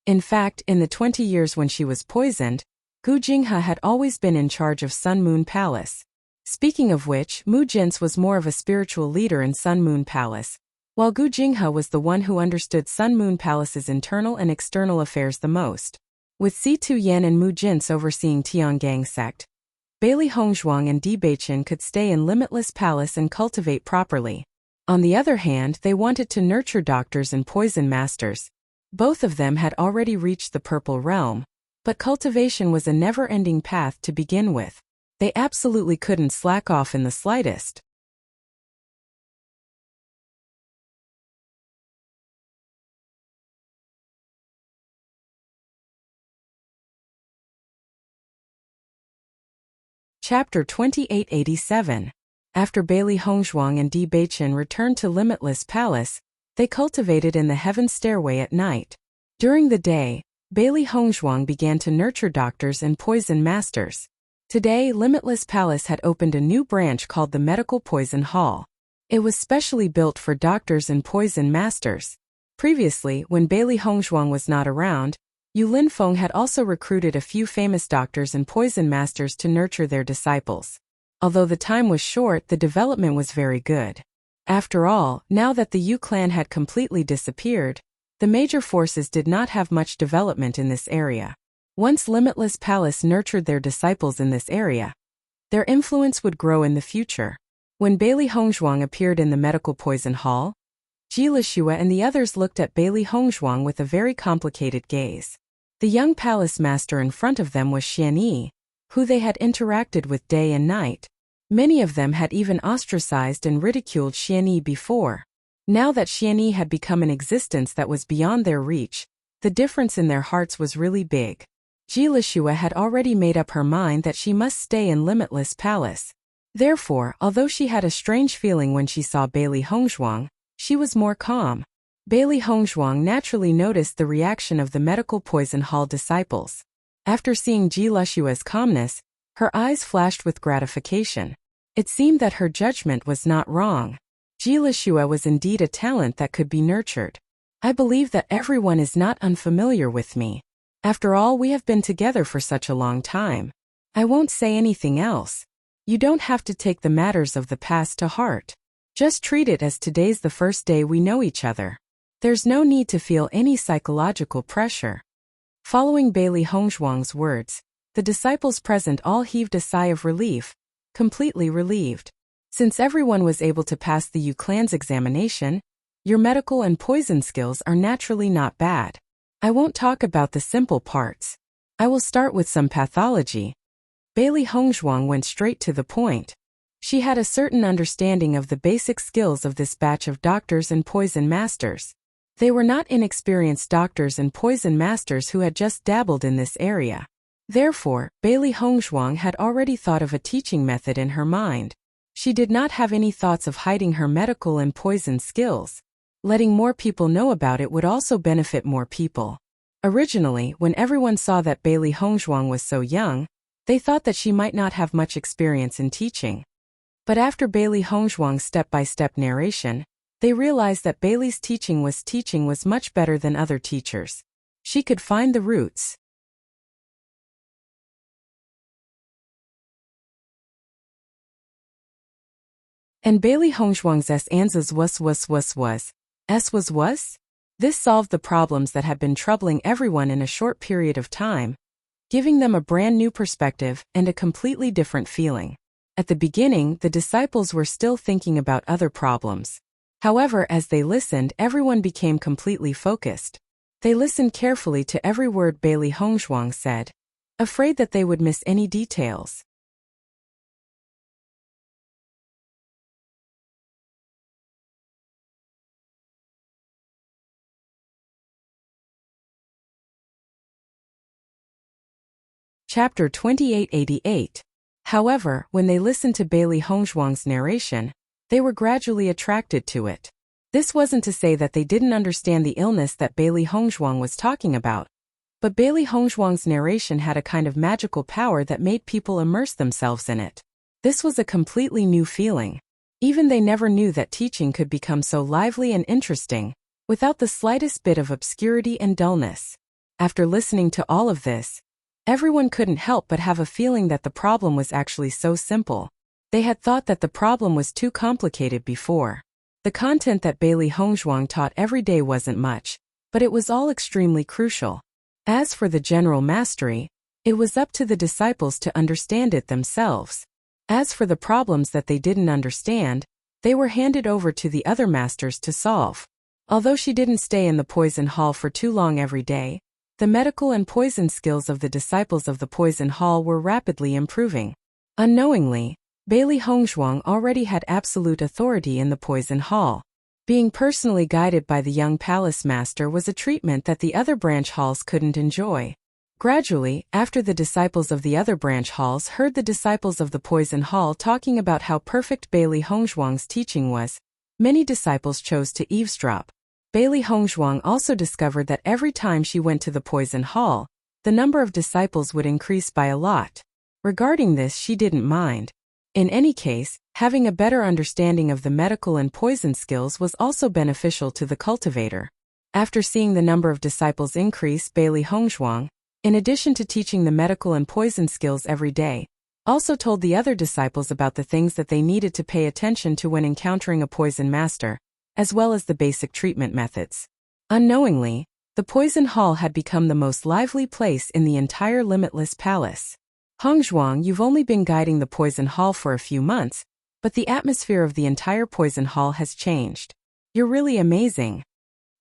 In fact, in the 20 years when she was poisoned, Gu Jinghe had always been in charge of Sun Moon Palace. Speaking of which, Mu Jin's was more of a spiritual leader in Sun Moon Palace, while Gu Jinghe was the one who understood Sun Moon Palace's internal and external affairs the most. With Si Tuyen and Mu Jin's overseeing Tiangang sect, Bailey Hongzhuang and Di Beichen could stay in Limitless Palace and cultivate properly. On the other hand, they wanted to nurture doctors and poison masters. Both of them had already reached the Purple Realm, but cultivation was a never-ending path to begin with. They absolutely couldn't slack off in the slightest. Chapter 2887. After Bailey Hongzhuang and Di Beichen returned to Limitless Palace, they cultivated in the Heaven Stairway at night. During the day, Bailey Hongzhuang began to nurture doctors and poison masters. Today, Limitless Palace had opened a new branch called the Medical Poison Hall. It was specially built for doctors and poison masters. Previously, when Bailey Hongzhuang was not around, Yu Linfeng had also recruited a few famous doctors and poison masters to nurture their disciples. Although the time was short, the development was very good. After all, now that the Yu clan had completely disappeared, the major forces did not have much development in this area. Once Limitless Palace nurtured their disciples in this area, their influence would grow in the future. When Bailey Hongzhuang appeared in the Medical Poison Hall, Ji Lishue and the others looked at Bailey Hongzhuang with a very complicated gaze. The young palace master in front of them was Xian Yi, who they had interacted with day and night. Many of them had even ostracized and ridiculed Xian Yi before. Now that Xian Yi had become an existence that was beyond their reach, the difference in their hearts was really big. Ji Lishue had already made up her mind that she must stay in Limitless Palace. Therefore, although she had a strange feeling when she saw Bailey Hongzhuang, she was more calm. Bailey Hongzhuang naturally noticed the reaction of the Medical Poison Hall disciples. After seeing Ji Lishue's calmness, her eyes flashed with gratification. It seemed that her judgment was not wrong. Ji Lishue was indeed a talent that could be nurtured. I believe that everyone is not unfamiliar with me. After all, we have been together for such a long time. I won't say anything else. You don't have to take the matters of the past to heart. Just treat it as today's the first day we know each other. There's no need to feel any psychological pressure. Following Bailey Hongzhuang's words, the disciples present all heaved a sigh of relief, completely relieved. Since everyone was able to pass the Yu clan's examination, your medical and poison skills are naturally not bad. I won't talk about the simple parts. I will start with some pathology. Bailey Hongzhuang went straight to the point. She had a certain understanding of the basic skills of this batch of doctors and poison masters. They were not inexperienced doctors and poison masters who had just dabbled in this area. Therefore, Bailey Hongzhuang had already thought of a teaching method in her mind. She did not have any thoughts of hiding her medical and poison skills. Letting more people know about it would also benefit more people. Originally, when everyone saw that Bailey Hongzhuang was so young, they thought that she might not have much experience in teaching. But after Bailey Hongzhuang's step-by-step narration, they realized that Bailey's teaching was much better than other teachers. She could find the roots. And Bailey Hongzhuang's answers was. This solved the problems that had been troubling everyone in a short period of time, giving them a brand new perspective and a completely different feeling. At the beginning, the disciples were still thinking about other problems. However, as they listened, everyone became completely focused. They listened carefully to every word Bailey Hongzhuang said, afraid that they would miss any details. Chapter 2888. However, when they listened to Bailey Hongzhuang's narration, they were gradually attracted to it. This wasn't to say that they didn't understand the illness that Bailey Hongzhuang was talking about, but Bailey Hongzhuang's narration had a kind of magical power that made people immerse themselves in it. This was a completely new feeling. Even they never knew that teaching could become so lively and interesting, without the slightest bit of obscurity and dullness. After listening to all of this, everyone couldn't help but have a feeling that the problem was actually so simple. They had thought that the problem was too complicated before. The content that Bailey Hongzhuang taught every day wasn't much, but it was all extremely crucial. As for the general mastery, it was up to the disciples to understand it themselves. As for the problems that they didn't understand, they were handed over to the other masters to solve. Although she didn't stay in the poison hall for too long every day, the medical and poison skills of the disciples of the poison hall were rapidly improving. Unknowingly, Bailey Hongzhuang already had absolute authority in the poison hall. Being personally guided by the young palace master was a treatment that the other branch halls couldn't enjoy. Gradually, after the disciples of the other branch halls heard the disciples of the poison hall talking about how perfect Bailey Hongzhuang's teaching was, many disciples chose to eavesdrop. Bailey Hongzhuang also discovered that every time she went to the poison hall, the number of disciples would increase by a lot. Regarding this, she didn't mind. In any case, having a better understanding of the medical and poison skills was also beneficial to the cultivator. After seeing the number of disciples increase, Bailey Hongzhuang, in addition to teaching the medical and poison skills every day, also told the other disciples about the things that they needed to pay attention to when encountering a poison master, as well as the basic treatment methods. Unknowingly, the poison hall had become the most lively place in the entire limitless palace. Hongzhuang, you've only been guiding the poison hall for a few months, but the atmosphere of the entire poison hall has changed. You're really amazing.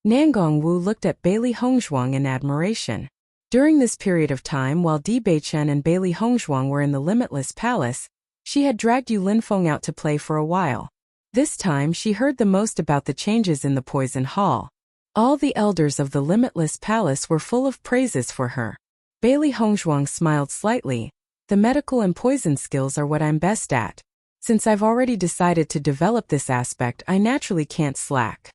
Nangong Wu looked at Bailey Hongzhuang in admiration. During this period of time while Di Beichen and Bailey Hongzhuang were in the limitless palace, she had dragged Yu Linfeng out to play for a while. This time she heard the most about the changes in the poison hall. All the elders of the limitless palace were full of praises for her. Bailey Hongzhuang smiled slightly. The medical and poison skills are what I'm best at. Since I've already decided to develop this aspect, I naturally can't slack.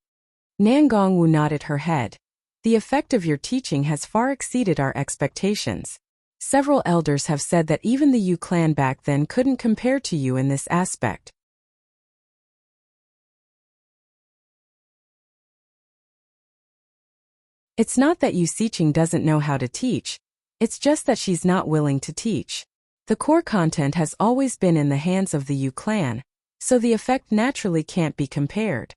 Nangong Wu nodded her head. The effect of your teaching has far exceeded our expectations. Several elders have said that even the Yu clan back then couldn't compare to you in this aspect. It's not that Yu Xiqing doesn't know how to teach, it's just that she's not willing to teach. The core content has always been in the hands of the Yu clan, so the effect naturally can't be compared.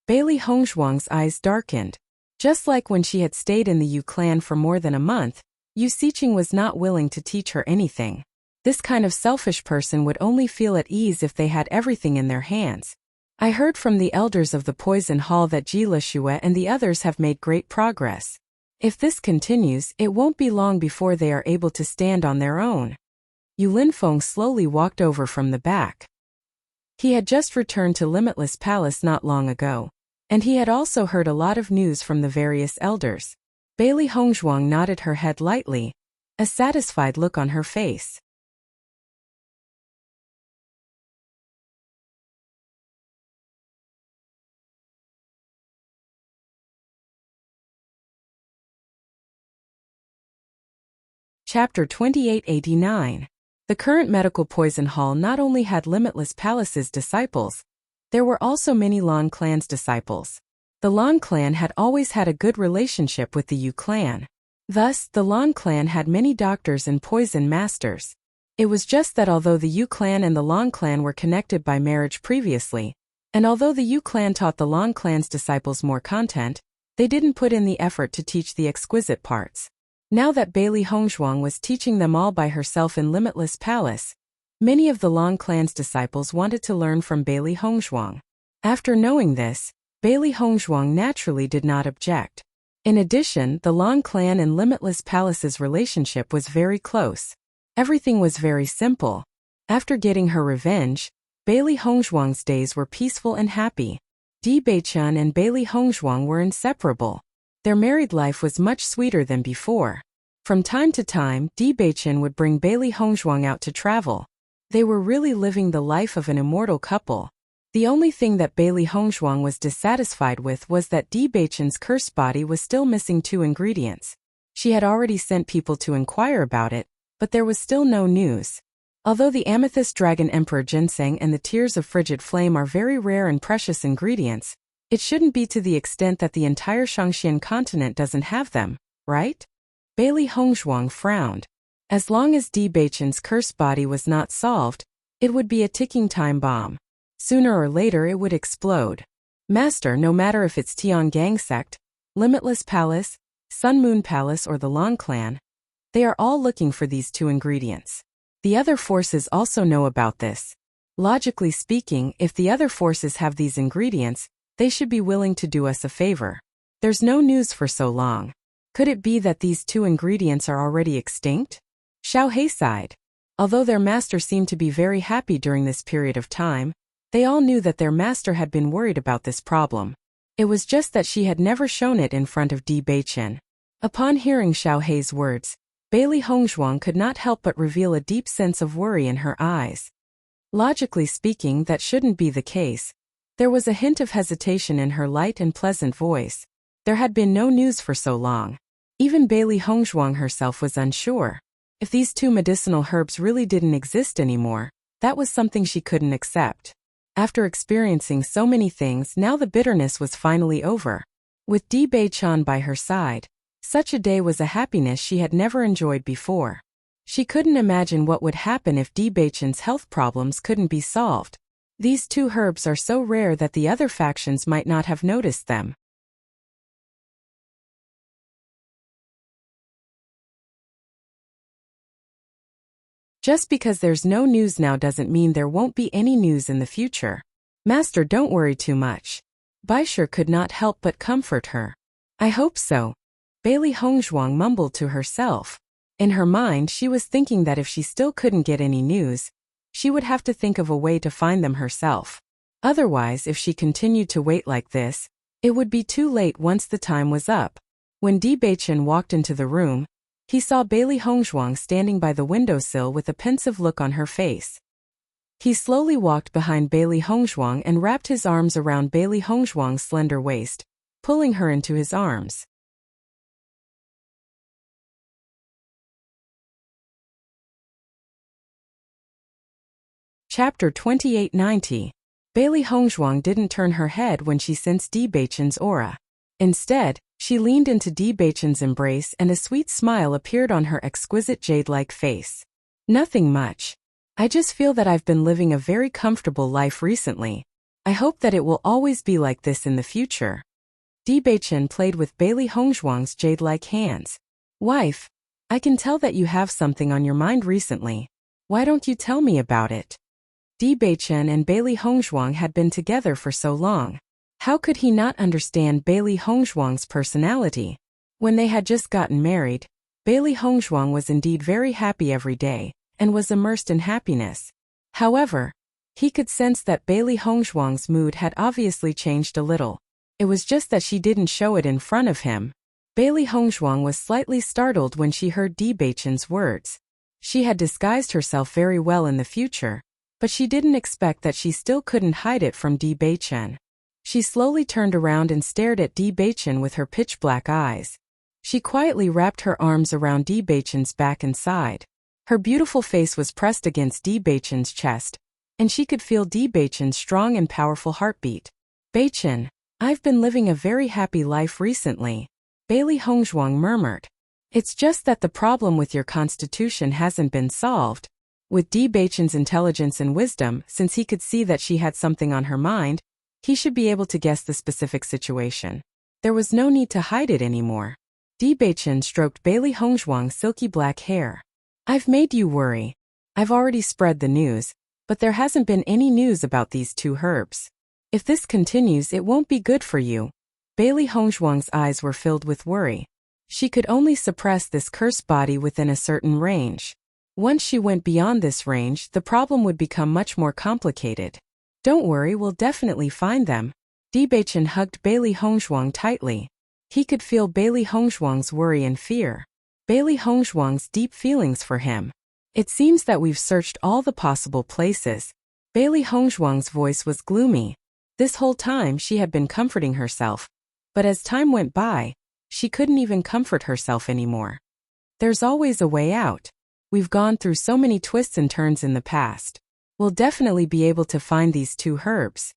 Bailey Hongzhuang's eyes darkened. Just like when she had stayed in the Yu clan for more than a month, Yu Xiqing was not willing to teach her anything. This kind of selfish person would only feel at ease if they had everything in their hands. I heard from the elders of the poison hall that Ji Lishue and the others have made great progress. If this continues, it won't be long before they are able to stand on their own. Yu Linfeng slowly walked over from the back. He had just returned to Limitless Palace not long ago, and he had also heard a lot of news from the various elders. Bailey Hongzhuang nodded her head lightly, a satisfied look on her face. Chapter 2889. The current medical poison hall not only had Limitless Palace's disciples, there were also many Lan clan's disciples. The Lan clan had always had a good relationship with the Yu clan. Thus, the Lan clan had many doctors and poison masters. It was just that although the Yu clan and the Lan clan were connected by marriage previously, and although the Yu clan taught the Lan clan's disciples more content, they didn't put in the effort to teach the exquisite parts. Now that Bailey Hongzhuang was teaching them all by herself in Limitless Palace, many of the Lan clan's disciples wanted to learn from Bailey Hongzhuang. After knowing this, Bailey Hongzhuang naturally did not object. In addition, the Lan clan and Limitless Palace's relationship was very close. Everything was very simple. After getting her revenge, Bailey Hongzhuang's days were peaceful and happy. Di Beichun and Bailey Hongzhuang were inseparable. Their married life was much sweeter than before. From time to time, Di Beichun would bring Bailey Hongzhuang out to travel. They were really living the life of an immortal couple. The only thing that Bailey Hongzhuang was dissatisfied with was that Di Beichun's cursed body was still missing 2 ingredients. She had already sent people to inquire about it, but there was still no news. Although the Amethyst Dragon Emperor Ginseng and the Tears of Frigid Flame are very rare and precious ingredients, it shouldn't be to the extent that the entire Shangxian continent doesn't have them, right? Bailey Hongzhuang frowned. As long as Di Beichun's cursed body was not solved, it would be a ticking time bomb. Sooner or later it would explode. Master, no matter if it's Tiangang Sect, Limitless Palace, Sun Moon Palace or the Lan clan, they are all looking for these 2 ingredients. The other forces also know about this. Logically speaking, if the other forces have these ingredients, they should be willing to do us a favor. There's no news for so long. Could it be that these 2 ingredients are already extinct? Xiao He sighed. Although their master seemed to be very happy during this period of time, they all knew that their master had been worried about this problem. It was just that she had never shown it in front of Di Beichun. Upon hearing Xiao He's words, Bailey Hongzhuang could not help but reveal a deep sense of worry in her eyes. Logically speaking, that shouldn't be the case. There was a hint of hesitation in her light and pleasant voice. There had been no news for so long. Even Bailey Hongzhuang herself was unsure. If these 2 medicinal herbs really didn't exist anymore, that was something she couldn't accept. After experiencing so many things, now the bitterness was finally over. With Di Beichun by her side, such a day was a happiness she had never enjoyed before. She couldn't imagine what would happen if Di Beichun's health problems couldn't be solved. These 2 herbs are so rare that the other factions might not have noticed them. Just because there's no news now doesn't mean there won't be any news in the future. Master, don't worry too much. Baisher could not help but comfort her. I hope so. Bailey Hongzhuang mumbled to herself. In her mind, she was thinking that if she still couldn't get any news, she would have to think of a way to find them herself. Otherwise, if she continued to wait like this, it would be too late once the time was up. When Di Beichun walked into the room, he saw Bailey Hongzhuang standing by the windowsill with a pensive look on her face. He slowly walked behind Bailey Hongzhuang and wrapped his arms around Bailey Hongzhuang's slender waist, pulling her into his arms. Chapter 2890. Bailey Hongzhuang didn't turn her head when she sensed Di Beichun's aura. Instead, she leaned into Di Beichun's embrace and a sweet smile appeared on her exquisite jade-like face. Nothing much. I just feel that I've been living a very comfortable life recently. I hope that it will always be like this in the future. Di Beichun played with Bailey Hongzhuang's jade-like hands. Wife, I can tell that you have something on your mind recently. Why don't you tell me about it? Di Beichun and Bailey Hongzhuang had been together for so long. How could he not understand Bailey Hongzhuang's personality? When they had just gotten married, Bailey Hongzhuang was indeed very happy every day, and was immersed in happiness. However, He could sense that Bailey Hongzhuang's mood had obviously changed a little. It was just that she didn't show it in front of him. Bailey Hongzhuang was slightly startled when she heard Di Beichen's words. She had disguised herself very well in the future, but she didn't expect that she still couldn't hide it from Di Beichen. She slowly turned around and stared at Di Beichen with her pitch-black eyes. She quietly wrapped her arms around Di Beichen's back and side. Her beautiful face was pressed against Di Beichen's chest, and she could feel Di Beichen's strong and powerful heartbeat. "Beichen, I've been living a very happy life recently," Bailey Hongzhuang murmured. "It's just that the problem with your constitution hasn't been solved." With Di Beichen's intelligence and wisdom, since he could see that she had something on her mind, he should be able to guess the specific situation. There was no need to hide it anymore. Di Beichen stroked Bailey Hongzhuang's silky black hair. "I've made you worry. I've already spread the news, but there hasn't been any news about these two herbs. If this continues, it won't be good for you." Bailey Hongzhuang's eyes were filled with worry. She could only suppress this cursed body within a certain range. Once she went beyond this range, the problem would become much more complicated. "Don't worry, we'll definitely find them." Di Beichen hugged Bailey Hongzhuang tightly. He could feel Bailey Hongzhuang's worry and fear. Bailey Hongzhuang's deep feelings for him. "It seems that we've searched all the possible places." Bailey Hongzhuang's voice was gloomy. This whole time she had been comforting herself, but as time went by, she couldn't even comfort herself anymore. "There's always a way out. We've gone through so many twists and turns in the past. We'll definitely be able to find these two herbs."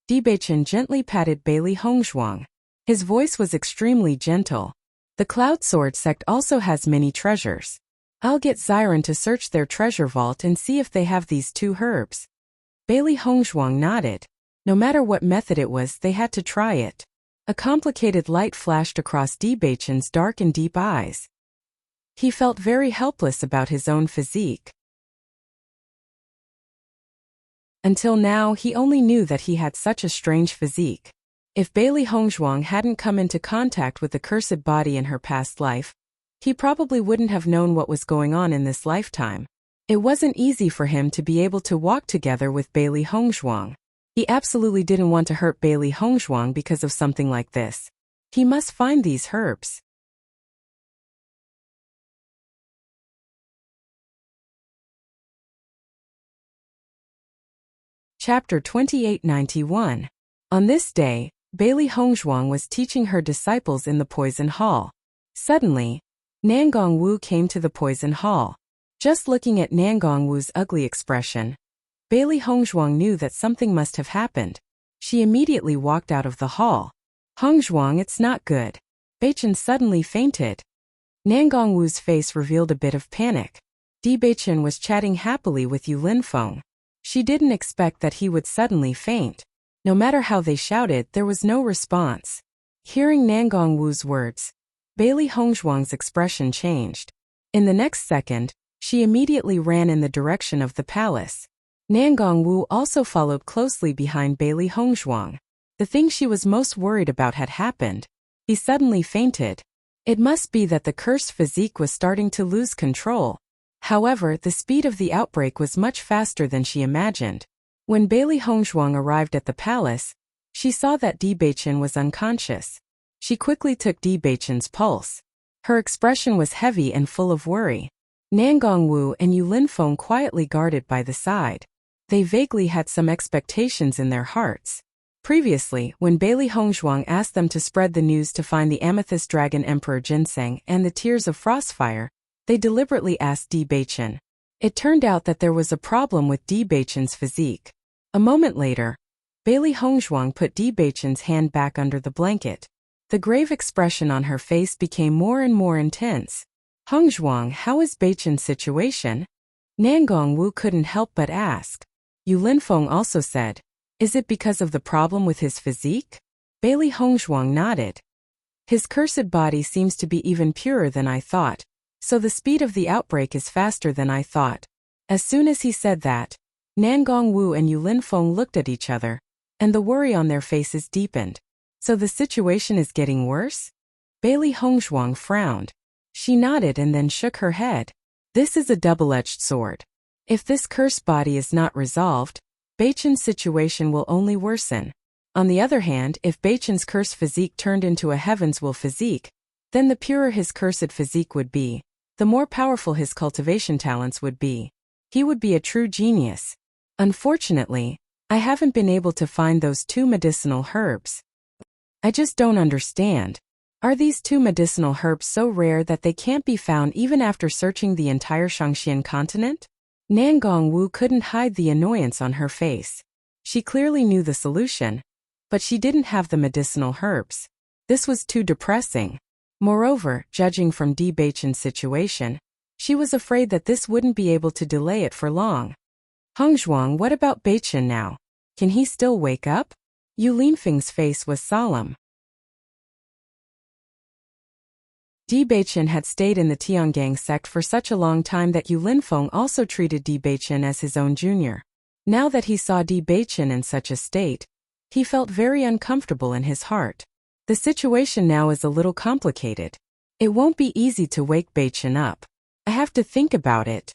Di Beichen gently patted Bailey Hongzhuang. His voice was extremely gentle. "The Cloud Sword sect also has many treasures. I'll get Xiren to search their treasure vault and see if they have these two herbs." Bailey Hongzhuang nodded. No matter what method it was, they had to try it. A complicated light flashed across Di Beichen's dark and deep eyes. He felt very helpless about his own physique. Until now, he only knew that he had such a strange physique. If Bailey Hongzhuang hadn't come into contact with the cursed body in her past life, he probably wouldn't have known what was going on in this lifetime. It wasn't easy for him to be able to walk together with Bailey Hongzhuang. He absolutely didn't want to hurt Bailey Hongzhuang because of something like this. He must find these herbs. Chapter 2891. On this day, Bailey Hongzhuang was teaching her disciples in the poison hall. Suddenly, Nangong Wu came to the poison hall. Just looking at Nangong Wu's ugly expression, Bailey Hongzhuang knew that something must have happened. She immediately walked out of the hall. "Hongzhuang, it's not good." Beichen suddenly fainted. Nangong Wu's face revealed a bit of panic. Di Beichen was chatting happily with Yu Linfeng. She didn't expect that he would suddenly faint. No matter how they shouted, there was no response. Hearing Nangong Wu's words, Bailey Hongzhuang's expression changed. In the next second, she immediately ran in the direction of the palace. Nangong Wu also followed closely behind Bailey Hongzhuang. The thing she was most worried about had happened. He suddenly fainted. It must be that the cursed physique was starting to lose control. However, the speed of the outbreak was much faster than she imagined. When Bailey Hongzhuang arrived at the palace, she saw that Di Beichen was unconscious. She quickly took Di Beichen's pulse. Her expression was heavy and full of worry. Nangong Wu and Yu Linfeng quietly guarded by the side. They vaguely had some expectations in their hearts. Previously, when Bailey Hongzhuang asked them to spread the news to find the Amethyst Dragon Emperor Ginseng and the Tears of Frostfire, they deliberately asked Di Beichen. It turned out that there was a problem with Di Beichen's physique. A moment later, Bailey Hongzhuang put Di Beichen's hand back under the blanket. The grave expression on her face became more and more intense. "Hongzhuang, how is Beichen's situation?" Nangong Wu couldn't help but ask. Yu Linfeng also said, "Is it because of the problem with his physique?" Bailey Hongzhuang nodded. "His cursed body seems to be even purer than I thought, so the speed of the outbreak is faster than I thought." As soon as he said that, Nangong Wu and Yu Linfeng looked at each other, and the worry on their faces deepened. "So the situation is getting worse?" Bailey Hongzhuang frowned. She nodded and then shook her head. "This is a double-edged sword. If this cursed body is not resolved, Beichen's situation will only worsen. On the other hand, if Beichen's cursed physique turned into a heaven's will physique, then the purer his cursed physique would be, the more powerful his cultivation talents would be. He would be a true genius. Unfortunately, I haven't been able to find those 2 medicinal herbs. I just don't understand. Are these 2 medicinal herbs so rare that they can't be found even after searching the entire Shangxian continent? Nan Gongwu couldn't hide the annoyance on her face. She clearly knew the solution, but she didn't have the medicinal herbs. This was too depressing. Moreover, judging from Di Beichen's situation, she was afraid that this wouldn't be able to delay it for long. Hongzhuang, what about Beichen now? Can he still wake up? Yu Linfeng's face was solemn. Di Beichen had stayed in the Tiangang sect for such a long time that Yu Linfeng also treated Di Beichen as his own junior. Now that he saw Di Beichen in such a state, he felt very uncomfortable in his heart. The situation now is a little complicated. It won't be easy to wake Beichen up. I have to think about it.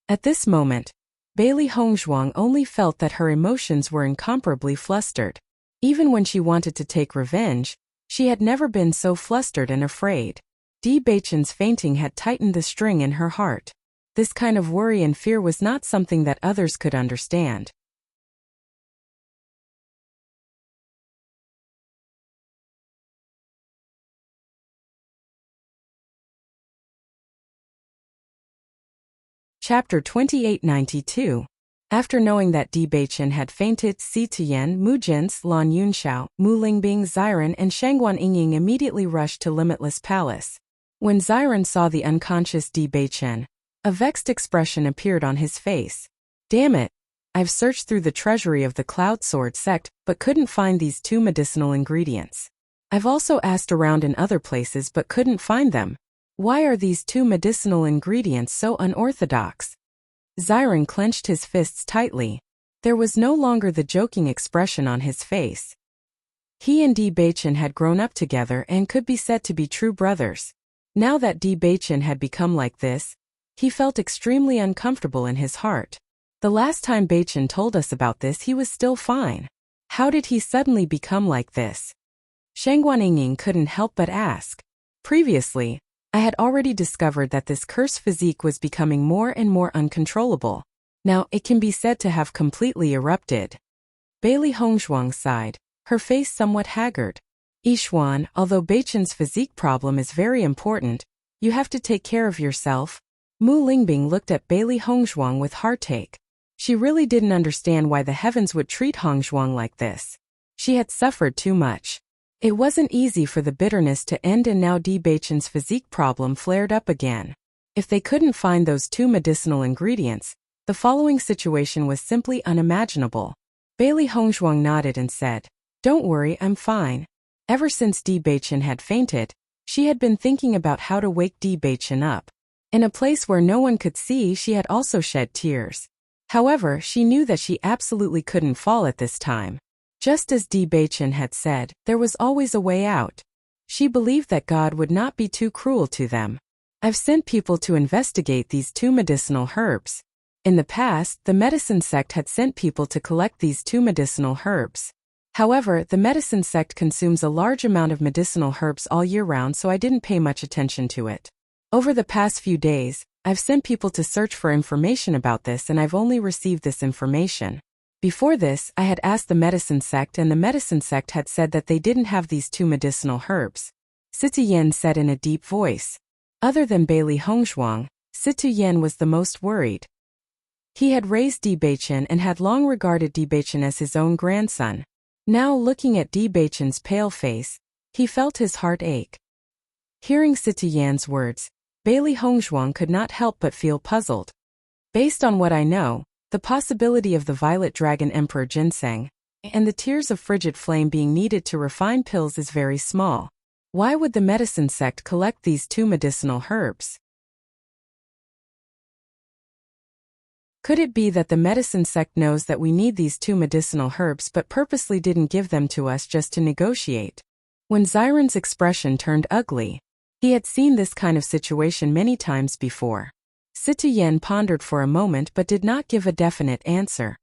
At this moment, Bailey Hongzhuang only felt that her emotions were incomparably flustered. Even when she wanted to take revenge, she had never been so flustered and afraid. Di Beichen's fainting had tightened the string in her heart. This kind of worry and fear was not something that others could understand. Chapter 2892. After knowing that Di Beichen had fainted, Si Tian, Mu Jins, Lan Yunxiao, Mu Lingbing, Xiren, and Shangguan Yingying immediately rushed to Limitless Palace. When Xiren saw the unconscious Di Beichen, a vexed expression appeared on his face. Damn it! I've searched through the treasury of the Cloud Sword sect, but couldn't find these 2 medicinal ingredients. I've also asked around in other places but couldn't find them. Why are these 2 medicinal ingredients so unorthodox? Xiren clenched his fists tightly. There was no longer the joking expression on his face. He and Di Beichen had grown up together and could be said to be true brothers. Now that Di Beichen had become like this, he felt extremely uncomfortable in his heart. The last time Beichen told us about this he was still fine. How did he suddenly become like this? Shangguan Yingying couldn't help but ask. Previously, I had already discovered that this cursed physique was becoming more and more uncontrollable. Now it can be said to have completely erupted. Bailey Hongzhuang sighed, her face somewhat haggard. Yishuan, although Beichen's physique problem is very important, you have to take care of yourself. Mu Lingbing looked at Bailey Hongzhuang with heartache. She really didn't understand why the heavens would treat Hongzhuang like this. She had suffered too much. It wasn't easy for the bitterness to end, and now Di Beichen's physique problem flared up again. If they couldn't find those 2 medicinal ingredients, the following situation was simply unimaginable. Bailey Hongzhuang nodded and said, "Don't worry, I'm fine." Ever since Di Beichen had fainted, she had been thinking about how to wake Di Beichen up. In a place where no one could see, she had also shed tears. However, she knew that she absolutely couldn't fall at this time. Just as Di Beichen had said, there was always a way out. She believed that God would not be too cruel to them. I've sent people to investigate these 2 medicinal herbs. In the past, the medicine sect had sent people to collect these 2 medicinal herbs. However, the medicine sect consumes a large amount of medicinal herbs all year round, so I didn't pay much attention to it. Over the past few days, I've sent people to search for information about this, and I've only received this information. Before this, I had asked the medicine sect, and the medicine sect had said that they didn't have these 2 medicinal herbs. Situ Yen said in a deep voice. Other than Bailey Hongzhuang, Situ Yen was the most worried. He had raised Di Beichen and had long regarded Di Beichen as his own grandson. Now, looking at Di Beichen's pale face, he felt his heart ache. Hearing Situ Yan's words, Bailey Hongzhuang could not help but feel puzzled. Based on what I know, the possibility of the Violet Dragon Emperor ginseng and the tears of frigid flame being needed to refine pills is very small. Why would the medicine sect collect these 2 medicinal herbs? Could it be that the medicine sect knows that we need these 2 medicinal herbs but purposely didn't give them to us just to negotiate? When Xiren's expression turned ugly, he had seen this kind of situation many times before. Situ Yen pondered for a moment but did not give a definite answer.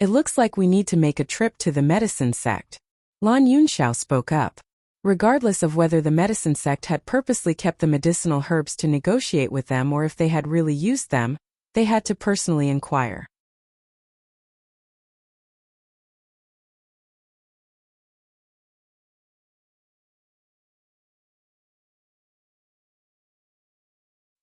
It looks like we need to make a trip to the medicine sect. Lan Yunxiao spoke up. Regardless of whether the medicine sect had purposely kept the medicinal herbs to negotiate with them or if they had really used them, they had to personally inquire.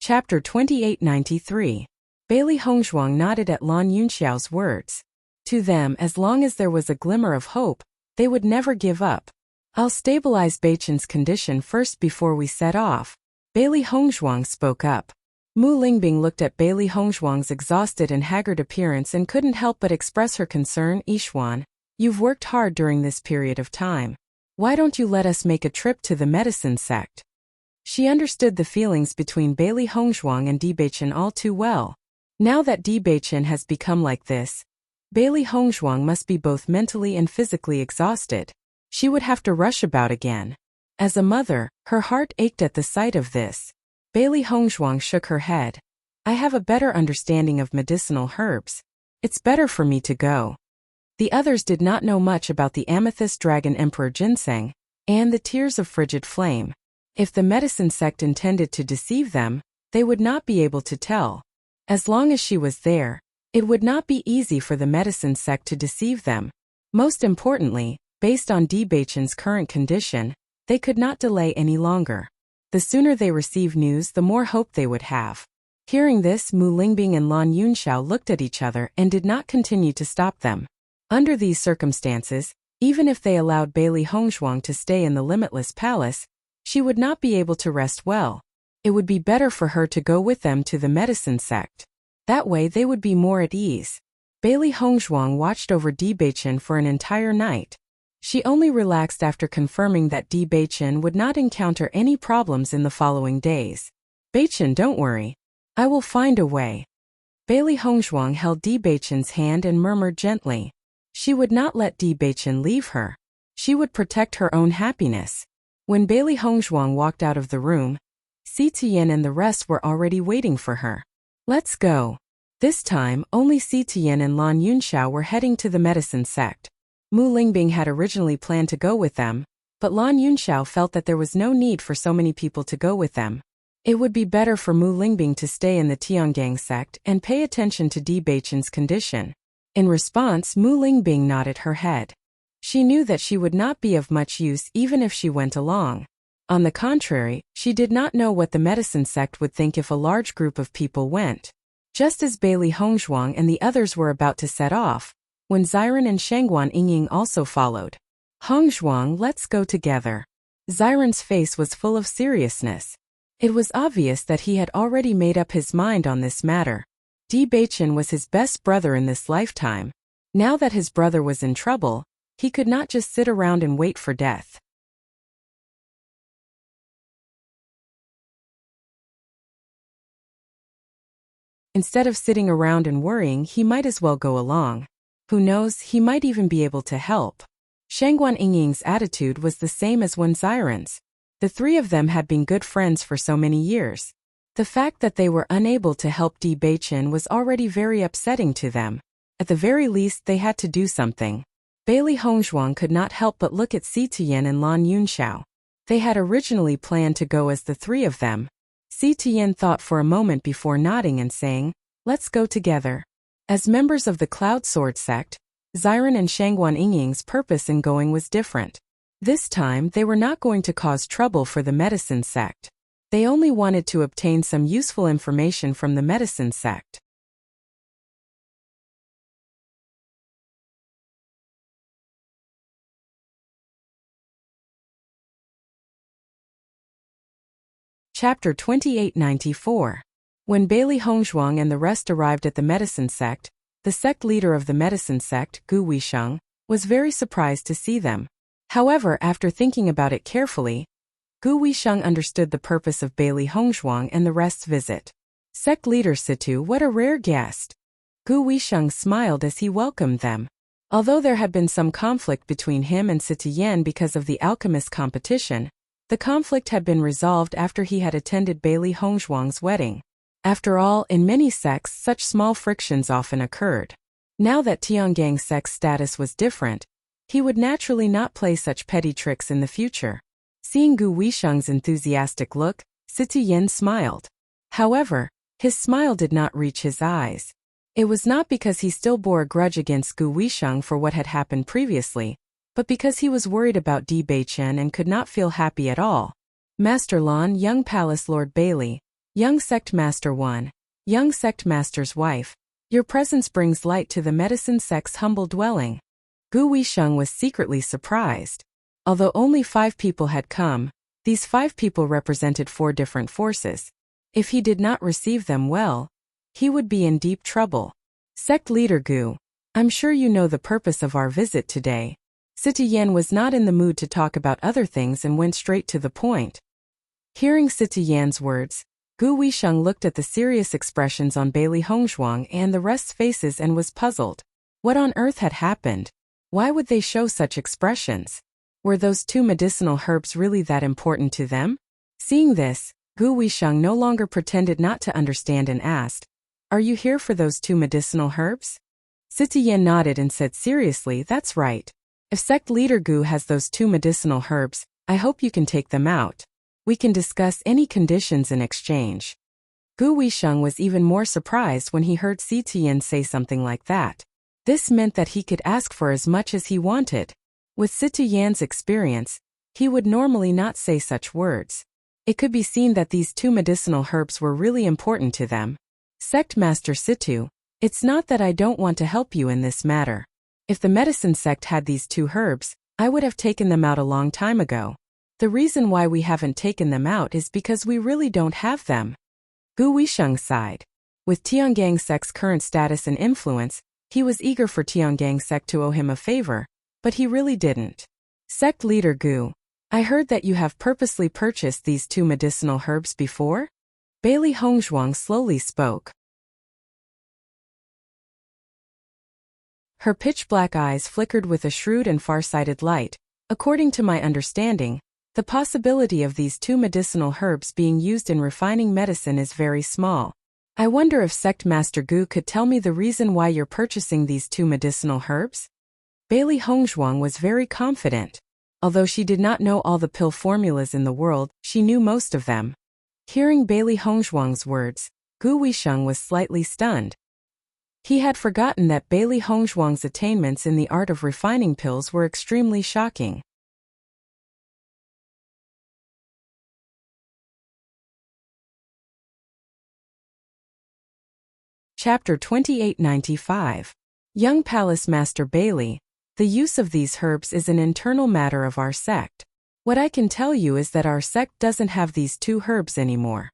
Chapter 2893. Bailey Hongzhuang nodded at Lan Yunxiao's words. To them, as long as there was a glimmer of hope, they would never give up. I'll stabilize Beichen's condition first before we set off. Bailey Hongzhuang spoke up. Mu Lingbing looked at Bailey Hongzhuang's exhausted and haggard appearance and couldn't help but express her concern. Yixuan, you've worked hard during this period of time. Why don't you let us make a trip to the medicine sect? She understood the feelings between Bailey Hongzhuang and Di Beichen all too well. Now that Di Beichen has become like this, Bailey Hongzhuang must be both mentally and physically exhausted. She would have to rush about again. As a mother, her heart ached at the sight of this. Bailey Hongzhuang shook her head. I have a better understanding of medicinal herbs. It's better for me to go. The others did not know much about the amethyst dragon emperor ginseng and the tears of frigid flame. If the medicine sect intended to deceive them, they would not be able to tell. As long as she was there, it would not be easy for the medicine sect to deceive them. Most importantly, based on Di Beichen's current condition, they could not delay any longer. The sooner they receive news, the more hope they would have. Hearing this, Mu Lingbing and Lan Yunxiao looked at each other and did not continue to stop them. Under these circumstances, even if they allowed Bailey Hongzhuang to stay in the Limitless Palace, she would not be able to rest well. It would be better for her to go with them to the medicine sect. That way they would be more at ease. Bailey Hongzhuang watched over Di Beichen for an entire night. She only relaxed after confirming that Di Beichen would not encounter any problems in the following days. Beichen, don't worry. I will find a way. Bailey Hongzhuang held Di Beichen's hand and murmured gently. She would not let Di Beichen leave her. She would protect her own happiness. When Bailey Hongzhuang walked out of the room, Si Tian and the rest were already waiting for her. Let's go. This time, only Si Tian and Lan Yunxiao were heading to the medicine sect. Mu Lingbing had originally planned to go with them, but Lan Yunxiao felt that there was no need for so many people to go with them. It would be better for Mu Lingbing to stay in the Tiangang sect and pay attention to Di Beichen's condition. In response, Mu Lingbing nodded her head. She knew that she would not be of much use even if she went along. On the contrary, she did not know what the medicine sect would think if a large group of people went. Just as Bailey Hongzhuang and the others were about to set off, when Xiren and Shangguan Yingying also followed. Hongzhuang, let's go together. Xiren's face was full of seriousness. It was obvious that he had already made up his mind on this matter. Di Beichen was his best brother in this lifetime. Now that his brother was in trouble, he could not just sit around and wait for death. Instead of sitting around and worrying, he might as well go along. Who knows, he might even be able to help. Shangguan Yingying's attitude was the same as Wen Xiren's. The three of them had been good friends for so many years. The fact that they were unable to help Di Beichen was already very upsetting to them. At the very least, they had to do something. Bailey Hongzhuang could not help but look at Si Tian and Lan Yunxiao. They had originally planned to go as the three of them. Si Tian thought for a moment before nodding and saying, let's go together. As members of the Cloud Sword sect, Xiren and Shangguan Yingying's purpose in going was different. This time, they were not going to cause trouble for the medicine sect. They only wanted to obtain some useful information from the medicine sect. Chapter 2894. When Bailey Hongzhuang and the rest arrived at the medicine sect, the sect leader of the medicine sect, Gu Weisheng, was very surprised to see them. However, after thinking about it carefully, Gu Weisheng understood the purpose of Bailey Hongzhuang and the rest's visit. Sect leader Situ, what a rare guest. Gu Weisheng smiled as he welcomed them. Although there had been some conflict between him and Sitiyen because of the alchemist competition, the conflict had been resolved after he had attended Bailey Hongzhuang's wedding. After all, in many sects such small frictions often occurred. Now that Tiangang's sex status was different, he would naturally not play such petty tricks in the future. Seeing Gu Weisheng's enthusiastic look, Siti Yan smiled. However, his smile did not reach his eyes. It was not because he still bore a grudge against Gu Weisheng for what had happened previously, but because he was worried about Di Beichen and could not feel happy at all. Master Lan, young Palace Lord Bailey, young Sect Master 1, young Sect Master's wife, your presence brings light to the medicine sect's humble dwelling. Gu Weisheng was secretly surprised. Although only 5 people had come, these 5 people represented 4 different forces. If he did not receive them well, he would be in deep trouble. Sect leader Gu, I'm sure you know the purpose of our visit today. Siti Yan was not in the mood to talk about other things and went straight to the point. Hearing Siti Yan's words, Gu Weisheng looked at the serious expressions on Bailey Hongzhuang and the rest's faces and was puzzled. What on earth had happened? Why would they show such expressions? Were those 2 medicinal herbs really that important to them? Seeing this, Gu Weisheng no longer pretended not to understand and asked, Are you here for those 2 medicinal herbs? Siti Yan nodded and said seriously, That's right. If sect leader Gu has those 2 medicinal herbs, I hope you can take them out. We can discuss any conditions in exchange. Gu Weisheng was even more surprised when he heard Siti Yan say something like that. This meant that he could ask for as much as he wanted. With Siti Yan's experience, he would normally not say such words. It could be seen that these 2 medicinal herbs were really important to them. Sect Master Situ, it's not that I don't want to help you in this matter. If the medicine sect had these 2 herbs, I would have taken them out a long time ago. The reason why we haven't taken them out is because we really don't have them. Gu Weisheng sighed. With Tiangang's sect's current status and influence, he was eager for Tiangang's sect to owe him a favor, but he really didn't. Sect leader Gu, I heard that you have purposely purchased these 2 medicinal herbs before? Bailey Hongzhuang slowly spoke. Her pitch-black eyes flickered with a shrewd and far-sighted light. According to my understanding, the possibility of these 2 medicinal herbs being used in refining medicine is very small. I wonder if Sect Master Gu could tell me the reason why you're purchasing these 2 medicinal herbs? Bailey Hongzhuang was very confident. Although she did not know all the pill formulas in the world, she knew most of them. Hearing Bailey Hongzhuang's words, Gu Weisheng was slightly stunned. He had forgotten that Bailey Hongzhuang's attainments in the art of refining pills were extremely shocking. Chapter 2895. Young Palace Master Bailey, the use of these herbs is an internal matter of our sect. What I can tell you is that our sect doesn't have these 2 herbs anymore.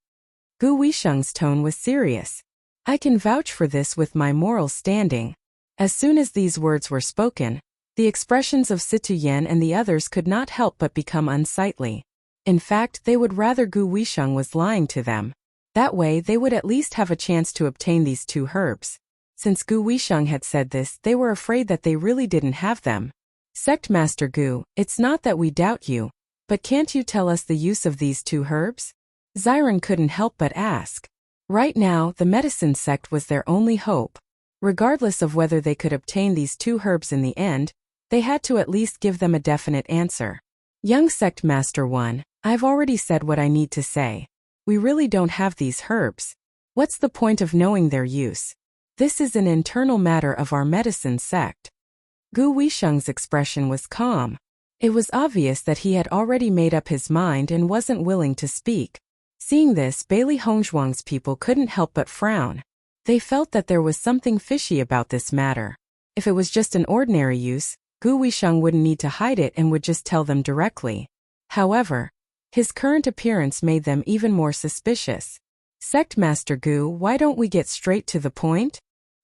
Gu Weisheng's tone was serious. I can vouch for this with my moral standing. As soon as these words were spoken, the expressions of Situ Yan and the others could not help but become unsightly. In fact, they would rather Gu Weisheng was lying to them. That way they would at least have a chance to obtain these 2 herbs. Since Gu Weisheng had said this, they were afraid that they really didn't have them. Sect Master Gu, it's not that we doubt you, but can't you tell us the use of these 2 herbs? Xiren couldn't help but ask. Right now, the medicine sect was their only hope. Regardless of whether they could obtain these 2 herbs in the end, they had to at least give them a definite answer. Young Sect Master 1, I've already said what I need to say. We really don't have these herbs. What's the point of knowing their use? This is an internal matter of our medicine sect. Gu Weisheng's expression was calm. It was obvious that he had already made up his mind and wasn't willing to speak. Seeing this, Bailey Hongzhuang's people couldn't help but frown. They felt that there was something fishy about this matter. If it was just an ordinary use, Gu Weisheng wouldn't need to hide it and would just tell them directly. However, his current appearance made them even more suspicious. Sect Master Gu, why don't we get straight to the point?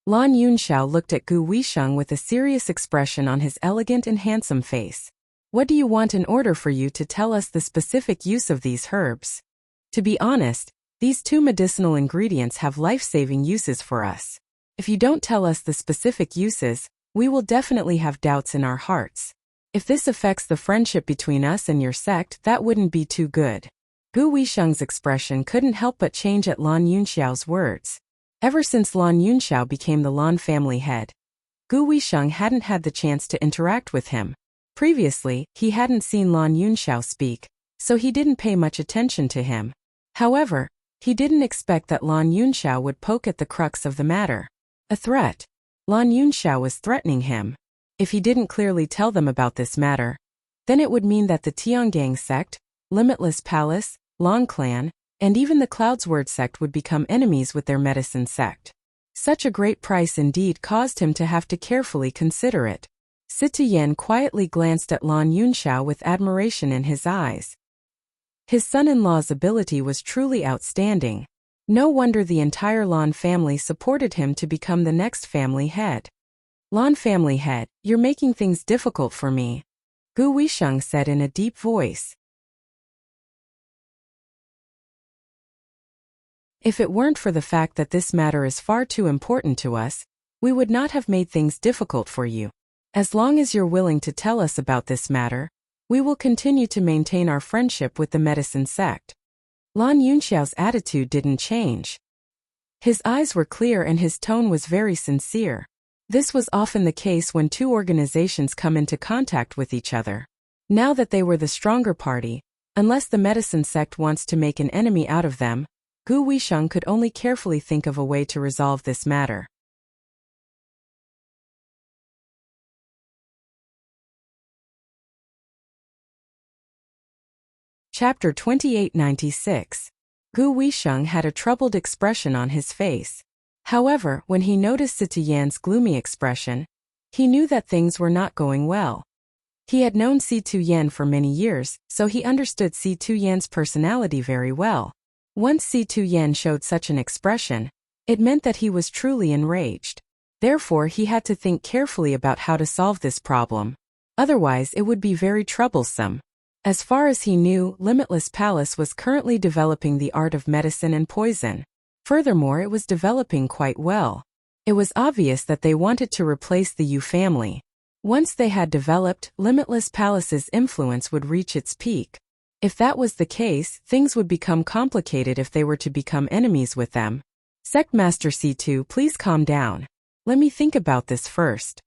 Lan Yunxiao looked at Gu Weisheng with a serious expression on his elegant and handsome face. What do you want in order for you to tell us the specific use of these herbs? To be honest, these 2 medicinal ingredients have life-saving uses for us. If you don't tell us the specific uses, we will definitely have doubts in our hearts. If this affects the friendship between us and your sect, that wouldn't be too good. Gu Weisheng's expression couldn't help but change at Lan Yunxiao's words. Ever since Lan Yunxiao became the Lan family head, Gu Weisheng hadn't had the chance to interact with him. Previously, he hadn't seen Lan Yunxiao speak, so he didn't pay much attention to him. However, he didn't expect that Lan Yunxiao would poke at the crux of the matter. A threat. Lan Yunxiao was threatening him. If he didn't clearly tell them about this matter, then it would mean that the Tiangang sect, Limitless Palace, Long Clan, and even the Cloudsword sect would become enemies with their medicine sect. Such a great price indeed caused him to have to carefully consider it. Situ Yan quietly glanced at Lan Yunxiao with admiration in his eyes. His son-in-law's ability was truly outstanding. No wonder the entire Lan family supported him to become the next family head. Lan family head, you're making things difficult for me, Gu Weisheng said in a deep voice. If it weren't for the fact that this matter is far too important to us, we would not have made things difficult for you. As long as you're willing to tell us about this matter, we will continue to maintain our friendship with the medicine sect. Lan Yunxiao's attitude didn't change. His eyes were clear and his tone was very sincere. This was often the case when two organizations come into contact with each other. Now that they were the stronger party, unless the medicine sect wants to make an enemy out of them, Gu Weisheng could only carefully think of a way to resolve this matter. Chapter 2896. Gu Weisheng had a troubled expression on his face. However, when he noticed Situ Yan's gloomy expression, he knew that things were not going well. He had known Situ Yan for many years, so he understood Situ Yan's personality very well. Once Situ Yan showed such an expression, it meant that he was truly enraged. Therefore, he had to think carefully about how to solve this problem. Otherwise, it would be very troublesome. As far as he knew, Limitless Palace was currently developing the art of medicine and poison. Furthermore, it was developing quite well. It was obvious that they wanted to replace the Yu family. Once they had developed, Limitless Palace's influence would reach its peak. If that was the case, things would become complicated if they were to become enemies with them. Sect Master C2, please calm down. Let me think about this first.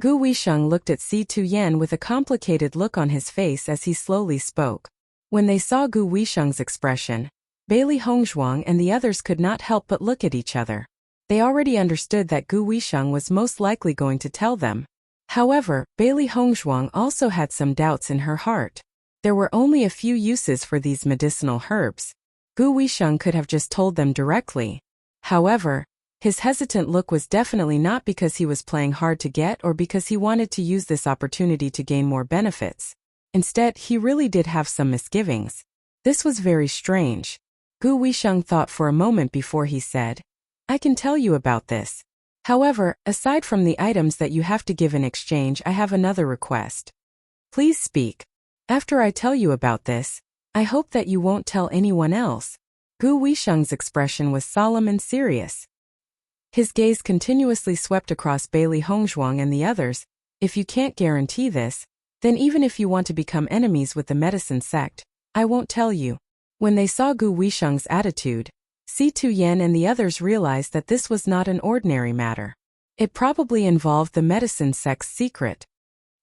Gu Weisheng looked at Situ Yan with a complicated look on his face as he slowly spoke. When they saw Gu Weisheng's expression, Bailey Hongzhuang and the others could not help but look at each other. They already understood that Gu Weisheng was most likely going to tell them. However, Bailey Hongzhuang also had some doubts in her heart. There were only a few uses for these medicinal herbs. Gu Weisheng could have just told them directly. However, his hesitant look was definitely not because he was playing hard to get or because he wanted to use this opportunity to gain more benefits. Instead, he really did have some misgivings. This was very strange. Gu Weisheng thought for a moment before he said, I can tell you about this. However, aside from the items that you have to give in exchange, I have another request. Please speak. After I tell you about this, I hope that you won't tell anyone else. Gu Weisheng's expression was solemn and serious. His gaze continuously swept across Bailey Hongzhuang and the others. If you can't guarantee this, then even if you want to become enemies with the medicine sect, I won't tell you. When they saw Gu Weisheng's attitude, Situ Yan and the others realized that this was not an ordinary matter. It probably involved the medicine sect's secret.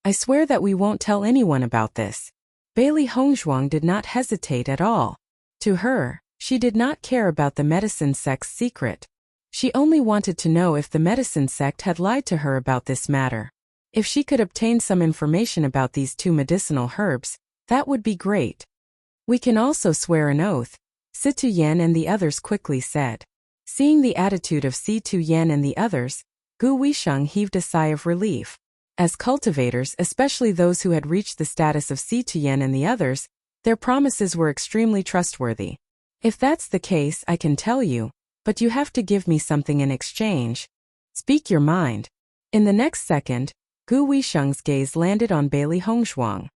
I swear that we won't tell anyone about this. Bailey Hongzhuang did not hesitate at all. To her, she did not care about the medicine sect's secret. She only wanted to know if the medicine sect had lied to her about this matter. If she could obtain some information about these two medicinal herbs, that would be great. We can also swear an oath, Situ Yan and the others quickly said. Seeing the attitude of Situ Yan and the others, Gu Weisheng heaved a sigh of relief. As cultivators, especially those who had reached the status of Situ Yan and the others, their promises were extremely trustworthy. If that's the case, I can tell you, but you have to give me something in exchange. Speak your mind. In the next second, Gu Weisheng's gaze landed on Bailey Hongzhuang.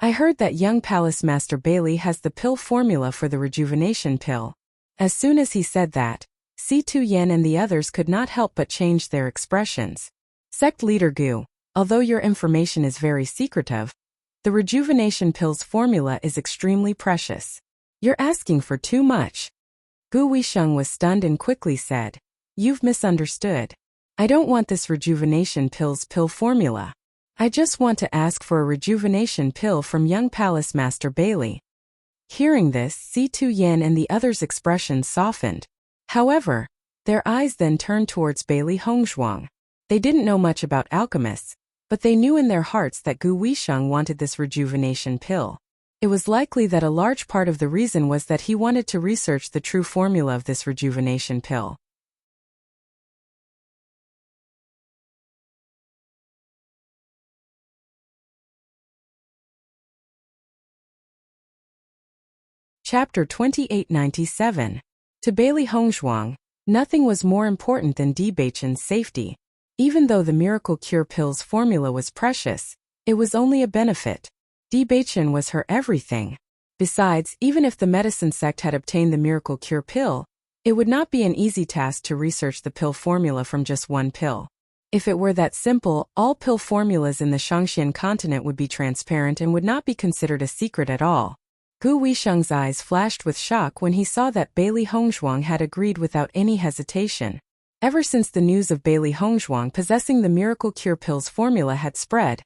I heard that young Palace Master Bailey has the pill formula for the rejuvenation pill. As soon as he said that, Situ Yan and the others could not help but change their expressions. Sect Leader Gu, although your information is very secretive, the rejuvenation pill's formula is extremely precious. You're asking for too much. Gu Weisheng was stunned and quickly said, "You've misunderstood. I don't want this rejuvenation pill's pill formula. I just want to ask for a rejuvenation pill from young Palace Master Bailey." Hearing this, Situ Yan and the others' expressions softened. However, their eyes then turned towards Bailey Hongzhuang. They didn't know much about alchemists, but they knew in their hearts that Gu Weisheng wanted this rejuvenation pill. It was likely that a large part of the reason was that he wanted to research the true formula of this rejuvenation pill. Chapter 2897. To Bailey Hongzhuang, nothing was more important than Debachen's safety. Even though the miracle cure pill's formula was precious, it was only a benefit. Debachen was her everything. Besides, even if the medicine sect had obtained the miracle cure pill, it would not be an easy task to research the pill formula from just one pill. If it were that simple, all pill formulas in the Shangxian continent would be transparent and would not be considered a secret at all. Gu Weisheng's eyes flashed with shock when he saw that Bailey Hongzhuang had agreed without any hesitation. Ever since the news of Bailey Hongzhuang possessing the miracle cure pill's formula had spread,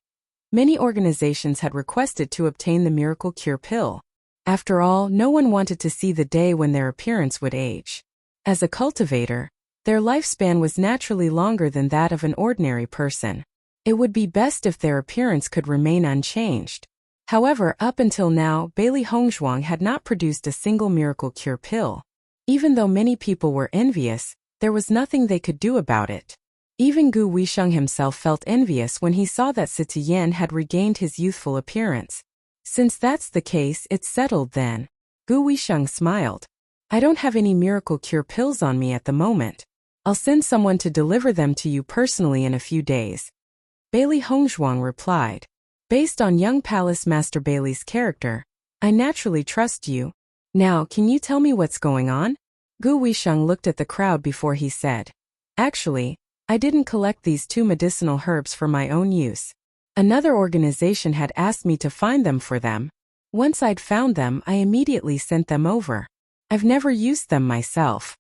many organizations had requested to obtain the miracle cure pill. After all, no one wanted to see the day when their appearance would age. As a cultivator, their lifespan was naturally longer than that of an ordinary person. It would be best if their appearance could remain unchanged. However, up until now, Bailey Hongzhuang had not produced a single miracle cure pill. Even though many people were envious, there was nothing they could do about it. Even Gu Weisheng himself felt envious when he saw that Situ Yan had regained his youthful appearance. Since that's the case, it's settled then. Gu Weisheng smiled. "I don't have any miracle cure pills on me at the moment. I'll send someone to deliver them to you personally in a few days." Bailey Hongzhuang replied, "Based on young Palace Master Bailey's character, I naturally trust you. Now, can you tell me what's going on?" Gu Weisheng looked at the crowd before he said, "Actually, I didn't collect these 2 medicinal herbs for my own use. Another organization had asked me to find them for them. Once I'd found them, I immediately sent them over. I've never used them myself."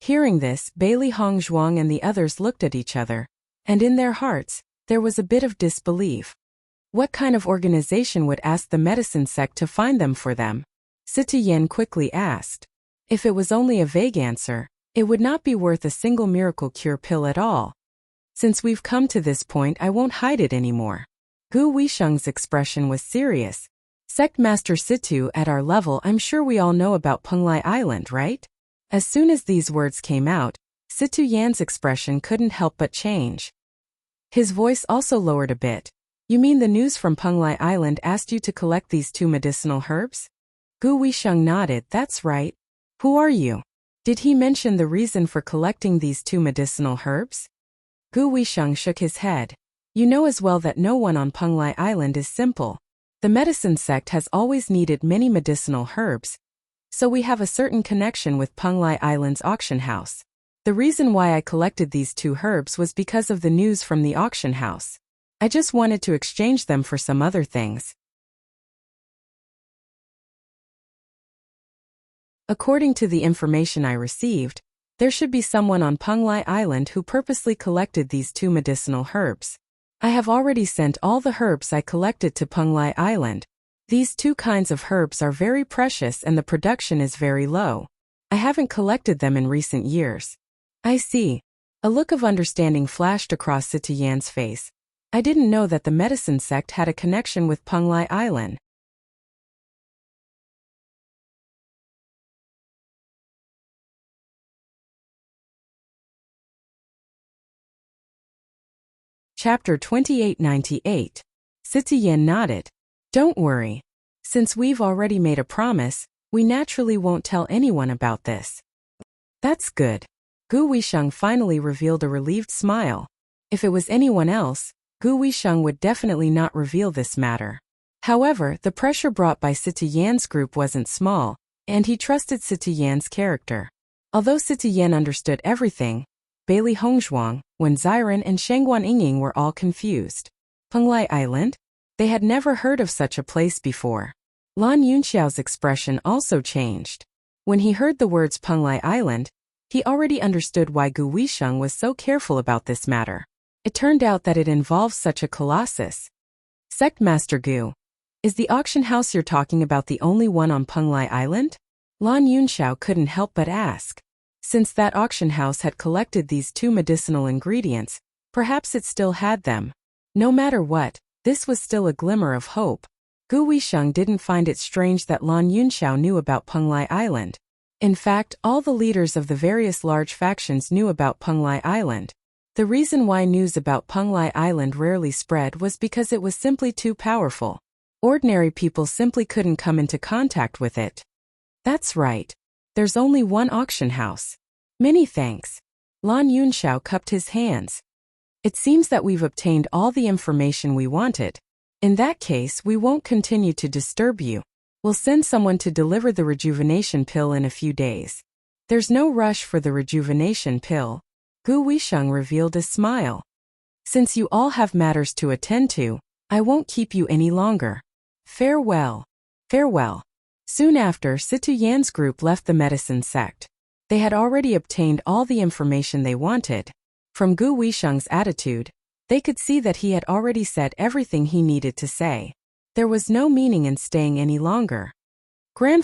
Hearing this, Bailey Hongzhuang and the others looked at each other, and in their hearts, there was a bit of disbelief. What kind of organization would ask the medicine sect to find them for them? Situ Yan quickly asked. If it was only a vague answer, it would not be worth a single miracle cure pill at all. Since we've come to this point, I won't hide it anymore. Gu Weisheng's expression was serious. "Sect Master Situ, at our level, I'm sure we all know about Penglai Island, right?" As soon as these words came out, Situ Yan's expression couldn't help but change. His voice also lowered a bit. "You mean the news from Penglai Island asked you to collect these 2 medicinal herbs?" Gu Weisheng nodded. "That's right. Who are you? Did he mention the reason for collecting these 2 medicinal herbs?" Gu Weisheng shook his head. "You know as well that no one on Penglai Island is simple. The medicine sect has always needed many medicinal herbs, so we have a certain connection with Penglai Island's auction house. The reason why I collected these 2 herbs was because of the news from the auction house. I just wanted to exchange them for some other things." According to the information I received, there should be someone on Penglai Island who purposely collected these 2 medicinal herbs. I have already sent all the herbs I collected to Penglai Island. These 2 kinds of herbs are very precious and the production is very low. I haven't collected them in recent years. "I see." A look of understanding flashed across Situ Yan's face. "I didn't know that the medicine sect had a connection with Penglai Island." Chapter 2898. Situ Yan nodded. "Don't worry. Since we've already made a promise, we naturally won't tell anyone about this." "That's good." Gu Weisheng finally revealed a relieved smile. If it was anyone else, Gu Weisheng would definitely not reveal this matter. However, the pressure brought by Situ Yan's group wasn't small, and he trusted Situ Yan's character. Although Situ Yan understood everything, Bailey Hongzhuang, Wen Ziren and Shengguan Yingying were all confused. Penglai Island? They had never heard of such a place before. Lan Yunxiao's expression also changed. When he heard the words Penglai Island, he already understood why Gu Weisheng was so careful about this matter. It turned out that it involves such a colossus. Sect Master Gu, is the auction house you're talking about the only one on Penglai Island? Lan Yunxiao couldn't help but ask. Since that auction house had collected these two medicinal ingredients, perhaps it still had them. No matter what, this was still a glimmer of hope. Gu Weisheng didn't find it strange that Lan Yunxiao knew about Penglai Island. In fact, all the leaders of the various large factions knew about Penglai Island. The reason why news about Penglai Island rarely spread was because it was simply too powerful. Ordinary people simply couldn't come into contact with it. That's right. There's only one auction house. Many thanks. Lan Yunxiao cupped his hands. It seems that we've obtained all the information we wanted. In that case, we won't continue to disturb you. We'll send someone to deliver the rejuvenation pill in a few days. There's no rush for the rejuvenation pill. Gu Weisheng revealed a smile. Since you all have matters to attend to, I won't keep you any longer. Farewell. Farewell. Soon after, Situ Yan's group left the medicine sect. They had already obtained all the information they wanted. From Gu Weisheng's attitude, they could see that he had already said everything he needed to say. There was no meaning in staying any longer.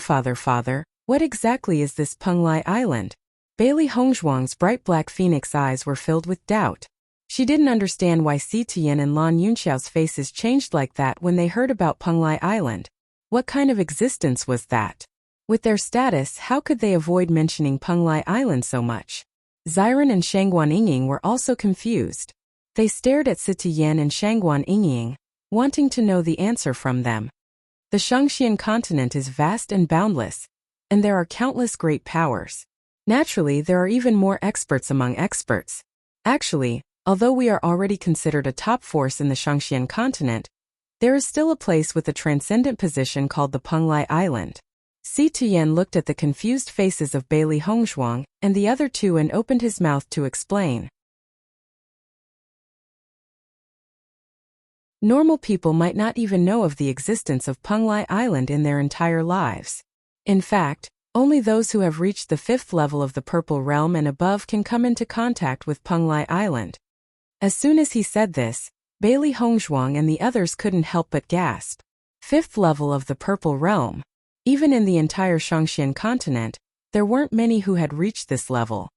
Father, what exactly is this Penglai Island? Bailey Hongzhuang's bright black phoenix eyes were filled with doubt. She didn't understand why Si Tian and Lan Yunxiao's faces changed like that when they heard about Penglai Island. What kind of existence was that? With their status, how could they avoid mentioning Penglai Island so much? Xiren and Shangguan Yingying were also confused. They stared at Si Tian and Shangguan Yingying, wanting to know the answer from them. The Shangxian continent is vast and boundless, and there are countless great powers. Naturally, there are even more experts among experts. Actually, although we are already considered a top force in the Shangxian continent, there is still a place with a transcendent position called the Penglai Island. Si Tian looked at the confused faces of Bailey Hongzhuang and the other two and opened his mouth to explain. Normal people might not even know of the existence of Penglai Island in their entire lives. In fact, only those who have reached the 5th level of the Purple Realm and above can come into contact with Penglai Island. As soon as he said this, Bailey Hongzhuang and the others couldn't help but gasp. 5th level of the Purple Realm. Even in the entire Shangxian continent, there weren't many who had reached this level.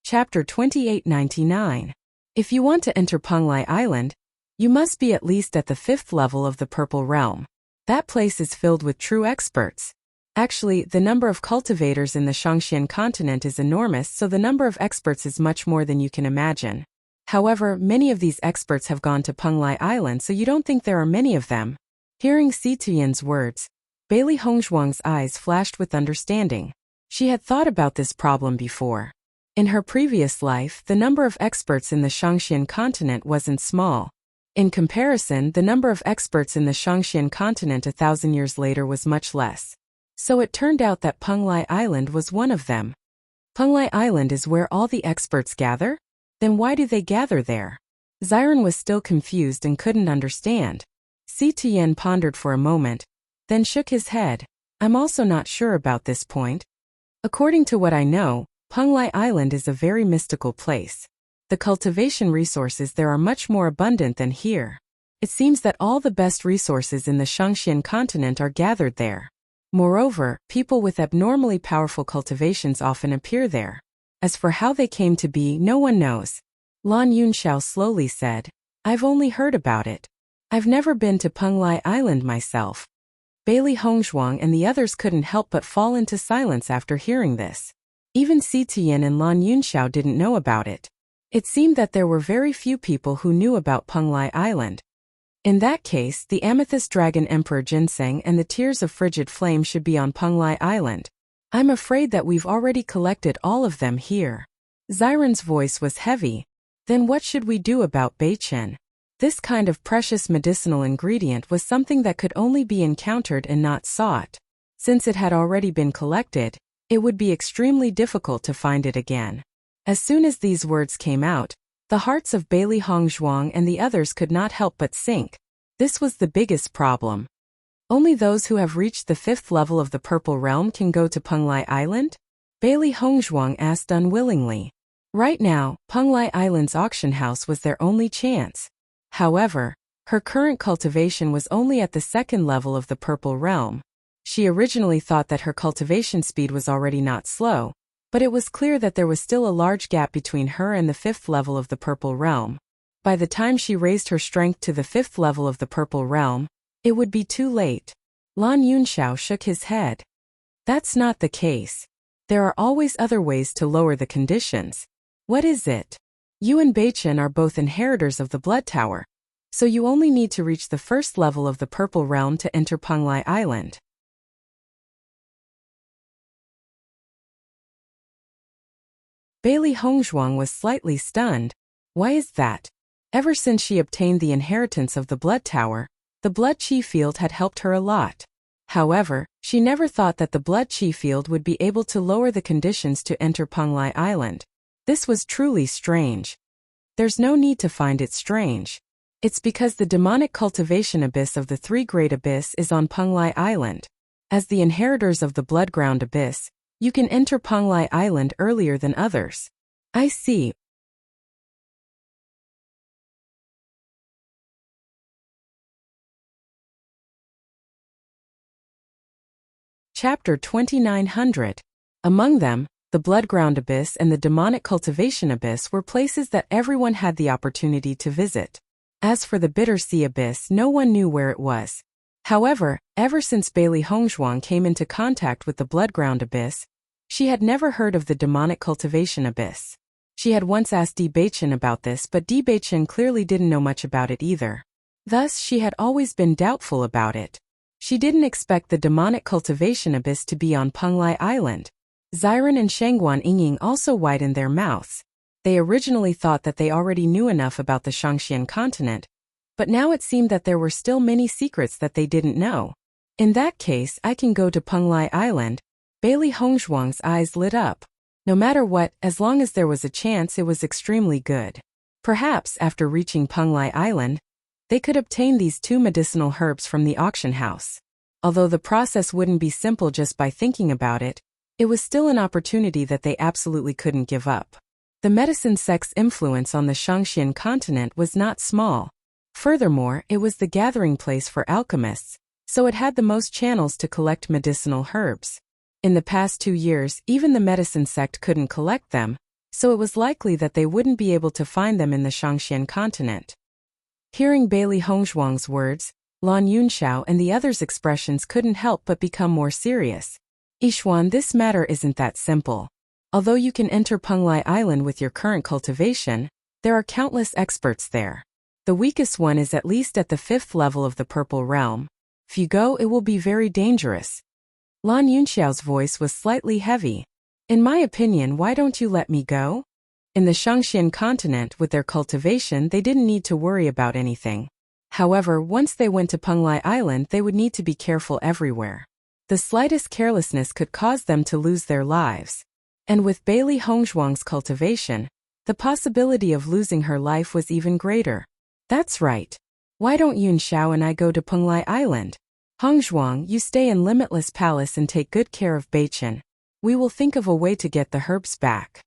Chapter 2899. If you want to enter Penglai Island, you must be at least at the 5th level of the Purple Realm. That place is filled with true experts. Actually, the number of cultivators in the Shangxian continent is enormous, so the number of experts is much more than you can imagine. However, many of these experts have gone to Penglai Island, so you don't think there are many of them. Hearing Si Tian's words, Bailey Hongzhuang's eyes flashed with understanding. She had thought about this problem before. In her previous life, the number of experts in the Shangxian continent wasn't small. In comparison, the number of experts in the Shangxian continent 1,000 years later was much less. So it turned out that Penglai Island was one of them. Penglai Island is where all the experts gather? Then why do they gather there? Xiren was still confused and couldn't understand. Si Tian pondered for a moment, then shook his head. I'm also not sure about this point. According to what I know, Penglai Island is a very mystical place. The cultivation resources there are much more abundant than here. It seems that all the best resources in the Shangxian continent are gathered there. Moreover, people with abnormally powerful cultivations often appear there. As for how they came to be, no one knows. Lan Yunxiao slowly said, I've only heard about it. I've never been to Penglai Island myself. Bailey Hongzhuang and the others couldn't help but fall into silence after hearing this. Even Si Tian and Lan Yunxiao didn't know about it. It seemed that there were very few people who knew about Penglai Island. In that case, the Amethyst Dragon Emperor Ginseng and the Tears of Frigid Flame should be on Penglai Island. I'm afraid that we've already collected all of them here. Xiren's voice was heavy. Then what should we do about Beichen? This kind of precious medicinal ingredient was something that could only be encountered and not sought. Since it had already been collected, it would be extremely difficult to find it again. As soon as these words came out, The hearts of Bailey Hongzhuang and the others could not help but sink. This was the biggest problem. Only those who have reached the 5th level of the Purple Realm can go to Penglai Island? Bailey Hongzhuang asked unwillingly. Right now, Penglai Island's auction house was their only chance. However, her current cultivation was only at the 2nd level of the Purple Realm. She originally thought that her cultivation speed was already not slow, but it was clear that there was still a large gap between her and the 5th level of the Purple Realm. By the time she raised her strength to the 5th level of the Purple Realm, it would be too late. Lan Yunxiao shook his head. That's not the case. There are always other ways to lower the conditions. What is it? You and Beichen are both inheritors of the Blood Tower, so you only need to reach the 1st level of the Purple Realm to enter Penglai Island. Bailey Hongzhuang was slightly stunned. Why is that? Ever since she obtained the inheritance of the Blood Tower, the Blood Qi Field had helped her a lot. However, she never thought that the Blood Qi Field would be able to lower the conditions to enter Penglai Island. This was truly strange. There's no need to find it strange. It's because the demonic cultivation abyss of the 3 Great Abyss is on Penglai Island. As the inheritors of the Bloodground Abyss, you can enter Penglai Island earlier than others. I see. Chapter 2900. Among them, the Bloodground Abyss and the Demonic Cultivation Abyss were places that everyone had the opportunity to visit. As for the Bitter Sea Abyss, no one knew where it was. However, ever since Bailey Hongzhuang came into contact with the Bloodground Abyss, she had never heard of the Demonic Cultivation Abyss. She had once asked Di Beichen about this, but Di Beichen clearly didn't know much about it either. Thus, she had always been doubtful about it. She didn't expect the Demonic Cultivation Abyss to be on Penglai Island. Xiren and Shangguan Yingying also widened their mouths. They originally thought that they already knew enough about the Shangxian continent, but now it seemed that there were still many secrets that they didn't know. In that case, I can go to Penglai Island. Bailey Hongzhuang's eyes lit up. No matter what, as long as there was a chance, it was extremely good. Perhaps, after reaching Penglai Island, they could obtain these 2 medicinal herbs from the auction house. Although the process wouldn't be simple just by thinking about it, it was still an opportunity that they absolutely couldn't give up. The medicine sect's influence on the Shangxian continent was not small. Furthermore, it was the gathering place for alchemists, so it had the most channels to collect medicinal herbs. In the past 2 years, even the medicine sect couldn't collect them, so it was likely that they wouldn't be able to find them in the Shangxian continent. Hearing Bailey Hongzhuang's words, Lan Yunxiao and the others' expressions couldn't help but become more serious. Yixuan, this matter isn't that simple. Although you can enter Penglai Island with your current cultivation, there are countless experts there. The weakest one is at least at the 5th level of the Purple Realm. If you go, it will be very dangerous. Lan Yunxiao's voice was slightly heavy. In my opinion, why don't you let me go? In the Shangxian continent, with their cultivation, they didn't need to worry about anything. However, once they went to Penglai Island, they would need to be careful everywhere. The slightest carelessness could cause them to lose their lives. And with Bailey Hongzhuang's cultivation, the possibility of losing her life was even greater. That's right. Why don't Yun Xiao and I go to Penglai Island? Hongzhuang, you stay in Limitless Palace and take good care of Beichen. We will think of a way to get the herbs back.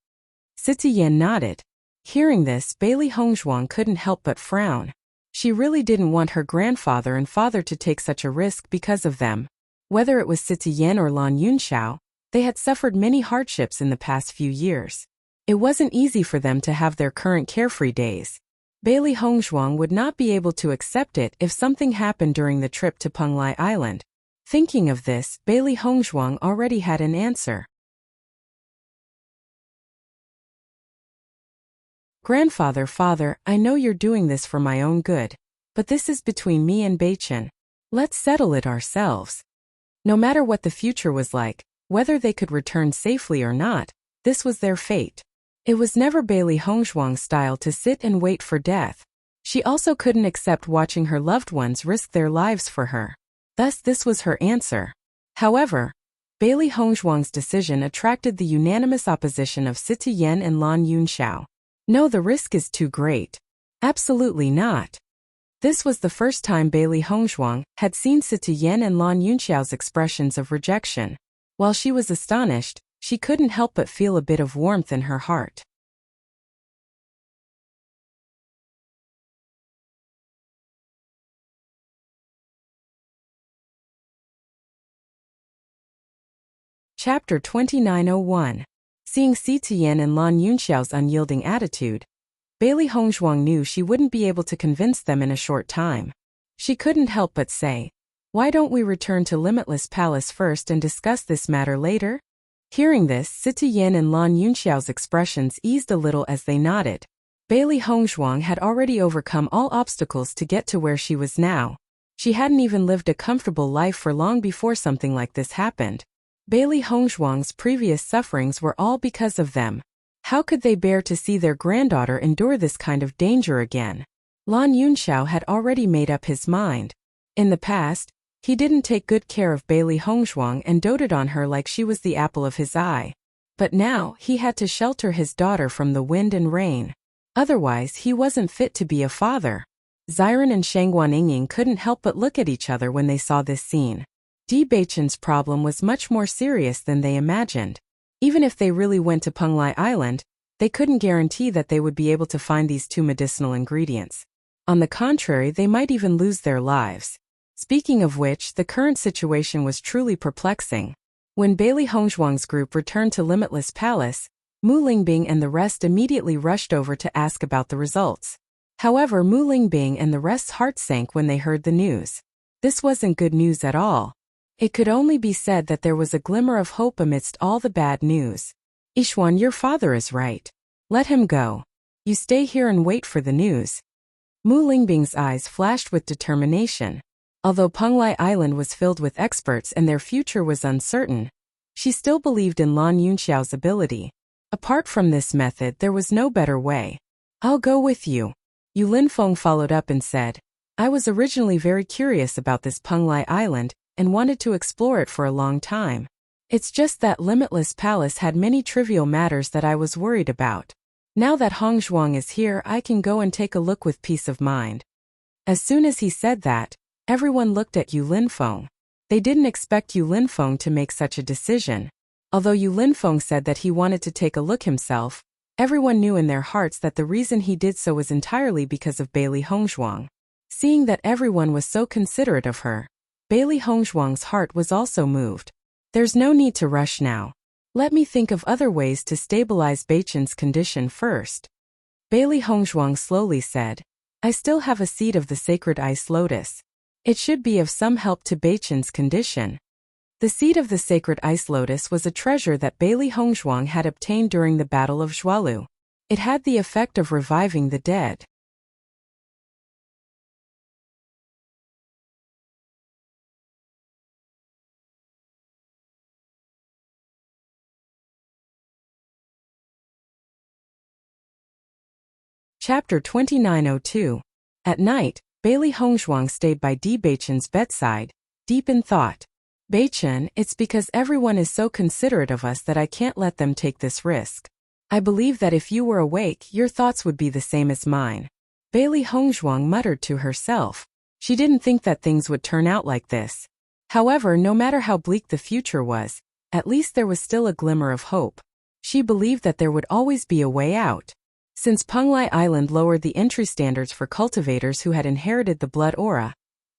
Siti Yan nodded. Hearing this, Bailey Hongzhuang couldn't help but frown. She really didn't want her grandfather and father to take such a risk because of them. Whether it was Siti Yan or Lan Yunxiao, they had suffered many hardships in the past few years. It wasn't easy for them to have their current carefree days. Bailey Hongzhuang would not be able to accept it if something happened during the trip to Penglai Island. Thinking of this, Bailey Hongzhuang already had an answer. Grandfather, father, I know you're doing this for my own good, but this is between me and Beichen. Let's settle it ourselves. No matter what the future was like, whether they could return safely or not, this was their fate. It was never Bailey Hongzhuang's style to sit and wait for death. She also couldn't accept watching her loved ones risk their lives for her. Thus, this was her answer. However, Bailey Hongzhuang's decision attracted the unanimous opposition of Siti Yan and Lan Yunxiao. No, the risk is too great. Absolutely not. This was the first time Bailey Hongzhuang had seen Sita Yan and Lan Yunxiao's expressions of rejection. While she was astonished, she couldn't help but feel a bit of warmth in her heart. Chapter 2901. Seeing Sita Yan and Lan Yunxiao's unyielding attitude, Bailey Hongzhuang knew she wouldn't be able to convince them in a short time. She couldn't help but say, "Why don't we return to Limitless Palace first and discuss this matter later?" Hearing this, Sita Yan and Lan Yunxiao's expressions eased a little as they nodded. Bailey Hongzhuang had already overcome all obstacles to get to where she was now. She hadn't even lived a comfortable life for long before something like this happened. Bailey Hongzhuang's previous sufferings were all because of them. How could they bear to see their granddaughter endure this kind of danger again? Lan Yunxiao had already made up his mind. In the past, he didn't take good care of Bailey Hongzhuang and doted on her like she was the apple of his eye. But now, he had to shelter his daughter from the wind and rain. Otherwise, he wasn't fit to be a father. Xiren and Shangguan Yingying couldn't help but look at each other when they saw this scene. Di Beichen's problem was much more serious than they imagined. Even if they really went to Penglai Island, they couldn't guarantee that they would be able to find these two medicinal ingredients. On the contrary, they might even lose their lives. Speaking of which, the current situation was truly perplexing. When Bailey Hongzhuang's group returned to Limitless Palace, Mu Lingbing and the rest immediately rushed over to ask about the results. However, Mu Lingbing and the rest's hearts sank when they heard the news. This wasn't good news at all. It could only be said that there was a glimmer of hope amidst all the bad news. "Yixuan, your father is right. Let him go. You stay here and wait for the news." Mu Lingbing's eyes flashed with determination. Although Penglai Island was filled with experts and their future was uncertain, she still believed in Lan Yunxiao's ability. Apart from this method, there was no better way. "I'll go with you." Yu Linfeng followed up and said, "I was originally very curious about this Penglai Island and wanted to explore it for a long time. It's just that Limitless Palace had many trivial matters that I was worried about. Now that Hongzhuang is here, I can go and take a look with peace of mind." As soon as he said that, everyone looked at Yu Linfeng. They didn't expect Yu Linfeng to make such a decision. Although Yu Linfeng said that he wanted to take a look himself, everyone knew in their hearts that the reason he did so was entirely because of Bailey Hongzhuang. Seeing that everyone was so considerate of her, Bailey Hongzhuang's heart was also moved. "There's no need to rush now. Let me think of other ways to stabilize Beichen's condition first." Bailey Hongzhuang slowly said, "I still have a seed of the sacred ice lotus. It should be of some help to Beichen's condition." The seed of the sacred ice lotus was a treasure that Bailey Hongzhuang had obtained during the Battle of Zhualu. It had the effect of reviving the dead. Chapter 2902. At night, Bailey Hongzhuang stayed by Di Beichen's bedside, deep in thought. "Beichen, it's because everyone is so considerate of us that I can't let them take this risk. I believe that if you were awake, your thoughts would be the same as mine." Bailey Hongzhuang muttered to herself. She didn't think that things would turn out like this. However, no matter how bleak the future was, at least there was still a glimmer of hope. She believed that there would always be a way out. Since Penglai Island lowered the entry standards for cultivators who had inherited the blood aura,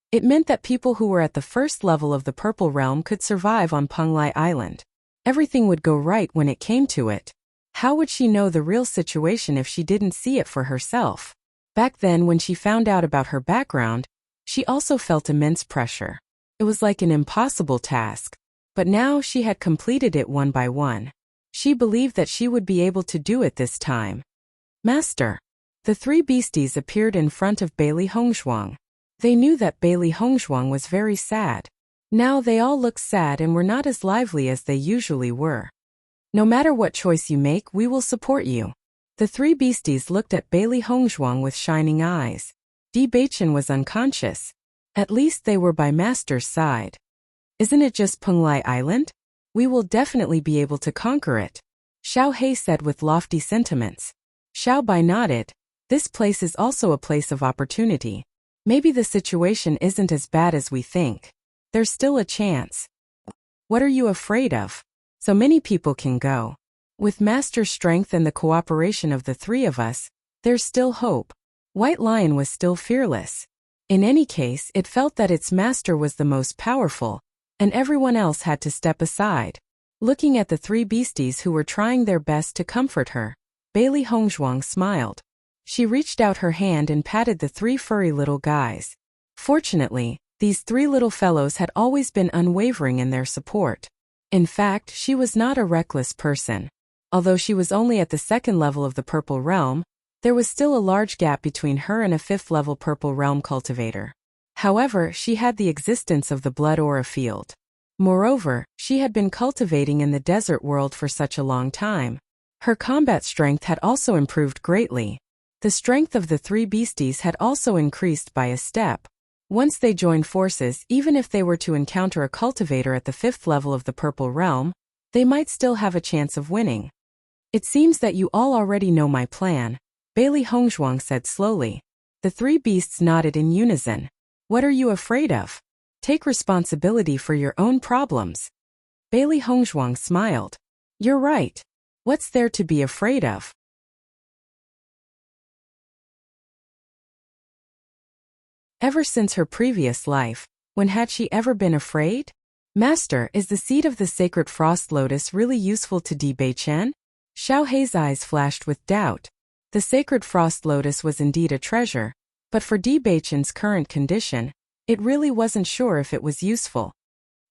it meant that people who were at the first level of the Purple Realm could survive on Penglai Island. Everything would go right when it came to it. How would she know the real situation if she didn't see it for herself? Back then, when she found out about her background, she also felt immense pressure. It was like an impossible task. But now she had completed it one by one. She believed that she would be able to do it this time. "Master." The three beasties appeared in front of Bailey Hongzhuang. They knew that Bailey Hongzhuang was very sad. Now they all looked sad and were not as lively as they usually were. "No matter what choice you make, we will support you." The three beasties looked at Bailey Hongzhuang with shining eyes. Di Beichen was unconscious. At least they were by Master's side. "Isn't it just Penglai Island? We will definitely be able to conquer it," Xiao He said with lofty sentiments. Xiaobai nodded. This place is also a place of opportunity. Maybe the situation isn't as bad as we think. There's still a chance. What are you afraid of? So many people can go. With Master's strength and the cooperation of the three of us, there's still hope. White Lion was still fearless. In any case, it felt that its master was the most powerful, and everyone else had to step aside. Looking at the three beasties who were trying their best to comfort her, Bailey Hongzhuang smiled. She reached out her hand and patted the three furry little guys. Fortunately, these three little fellows had always been unwavering in their support. In fact, she was not a reckless person. Although she was only at the second level of the Purple Realm, there was still a large gap between her and a fifth-level Purple Realm cultivator. However, she had the existence of the Blood Aura field. Moreover, she had been cultivating in the desert world for such a long time. Her combat strength had also improved greatly. The strength of the three beasties had also increased by a step. Once they joined forces, even if they were to encounter a cultivator at the fifth level of the Purple Realm, they might still have a chance of winning. It seems that you all already know my plan, Bailey Hongzhuang said slowly. The three beasts nodded in unison. What are you afraid of? Take responsibility for your own problems. Bailey Hongzhuang smiled. You're right. What's there to be afraid of? Ever since her previous life, when had she ever been afraid? Master, is the seed of the sacred frost lotus really useful to Di Beichen? Xiao Hei's eyes flashed with doubt. The sacred frost lotus was indeed a treasure, but for Di Beichen's current condition, it really wasn't sure if it was useful.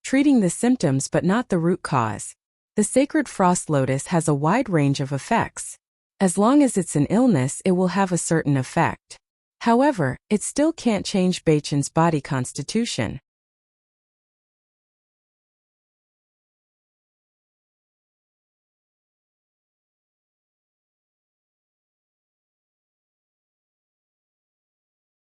Treating the symptoms but not the root cause. The sacred frost lotus has a wide range of effects. As long as it's an illness, it will have a certain effect. However, it still can't change Beichen's body constitution.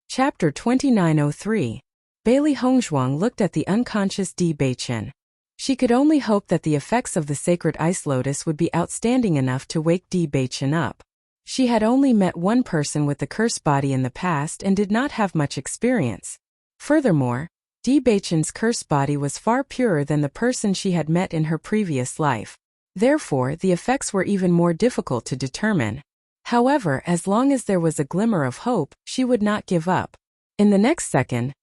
Chapter 2903. Bailey Hongzhuang looked at the unconscious Di Beichen. She could only hope that the effects of the sacred ice lotus would be outstanding enough to wake Di Beichen up. She had only met one person with the curse body in the past and did not have much experience. Furthermore, Di Beichen's curse body was far purer than the person she had met in her previous life. Therefore, the effects were even more difficult to determine. However, as long as there was a glimmer of hope, she would not give up. In the next second,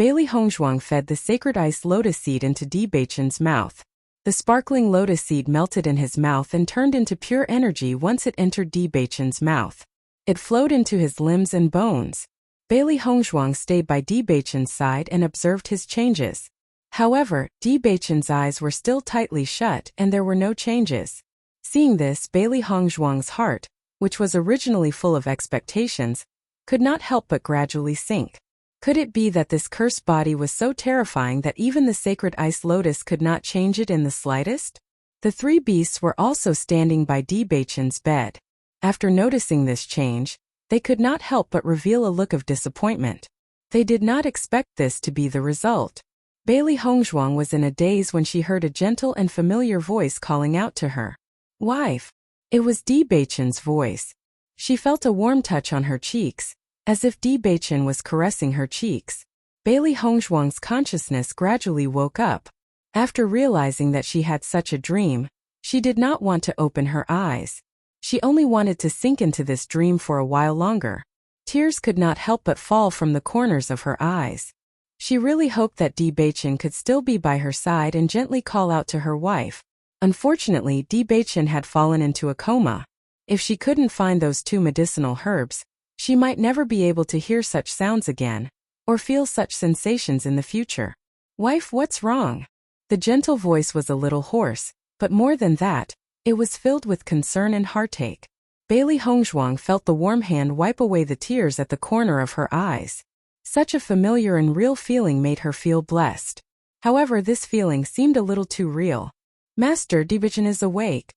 Bailey Hongzhuang fed the sacred ice lotus seed into Di Beichen's mouth. The sparkling lotus seed melted in his mouth and turned into pure energy once it entered Di Beichen's mouth. It flowed into his limbs and bones. Bailey Hongzhuang stayed by Di Beichen's side and observed his changes. However, Di Beichen's eyes were still tightly shut and there were no changes. Seeing this, Bailey Hongzhuang's heart, which was originally full of expectations, could not help but gradually sink. Could it be that this cursed body was so terrifying that even the sacred ice lotus could not change it in the slightest? The three beasts were also standing by Di Beichen's bed. After noticing this change, they could not help but reveal a look of disappointment. They did not expect this to be the result. Bailey Hongzhuang was in a daze when she heard a gentle and familiar voice calling out to her. Wife! It was Di Beichen's voice. She felt a warm touch on her cheeks, as if Di Beichen was caressing her cheeks. Bailey Hongzhuang's consciousness gradually woke up. After realizing that she had such a dream, she did not want to open her eyes. She only wanted to sink into this dream for a while longer. Tears could not help but fall from the corners of her eyes. She really hoped that Di Beichen could still be by her side and gently call out to her wife. Unfortunately, Di Beichen had fallen into a coma. If she couldn't find those two medicinal herbs, she might never be able to hear such sounds again, or feel such sensations in the future. Wife, what's wrong? The gentle voice was a little hoarse, but more than that, it was filled with concern and heartache. Bailey Hongzhuang felt the warm hand wipe away the tears at the corner of her eyes. Such a familiar and real feeling made her feel blessed. However, this feeling seemed a little too real. Master, Di Beichen is awake.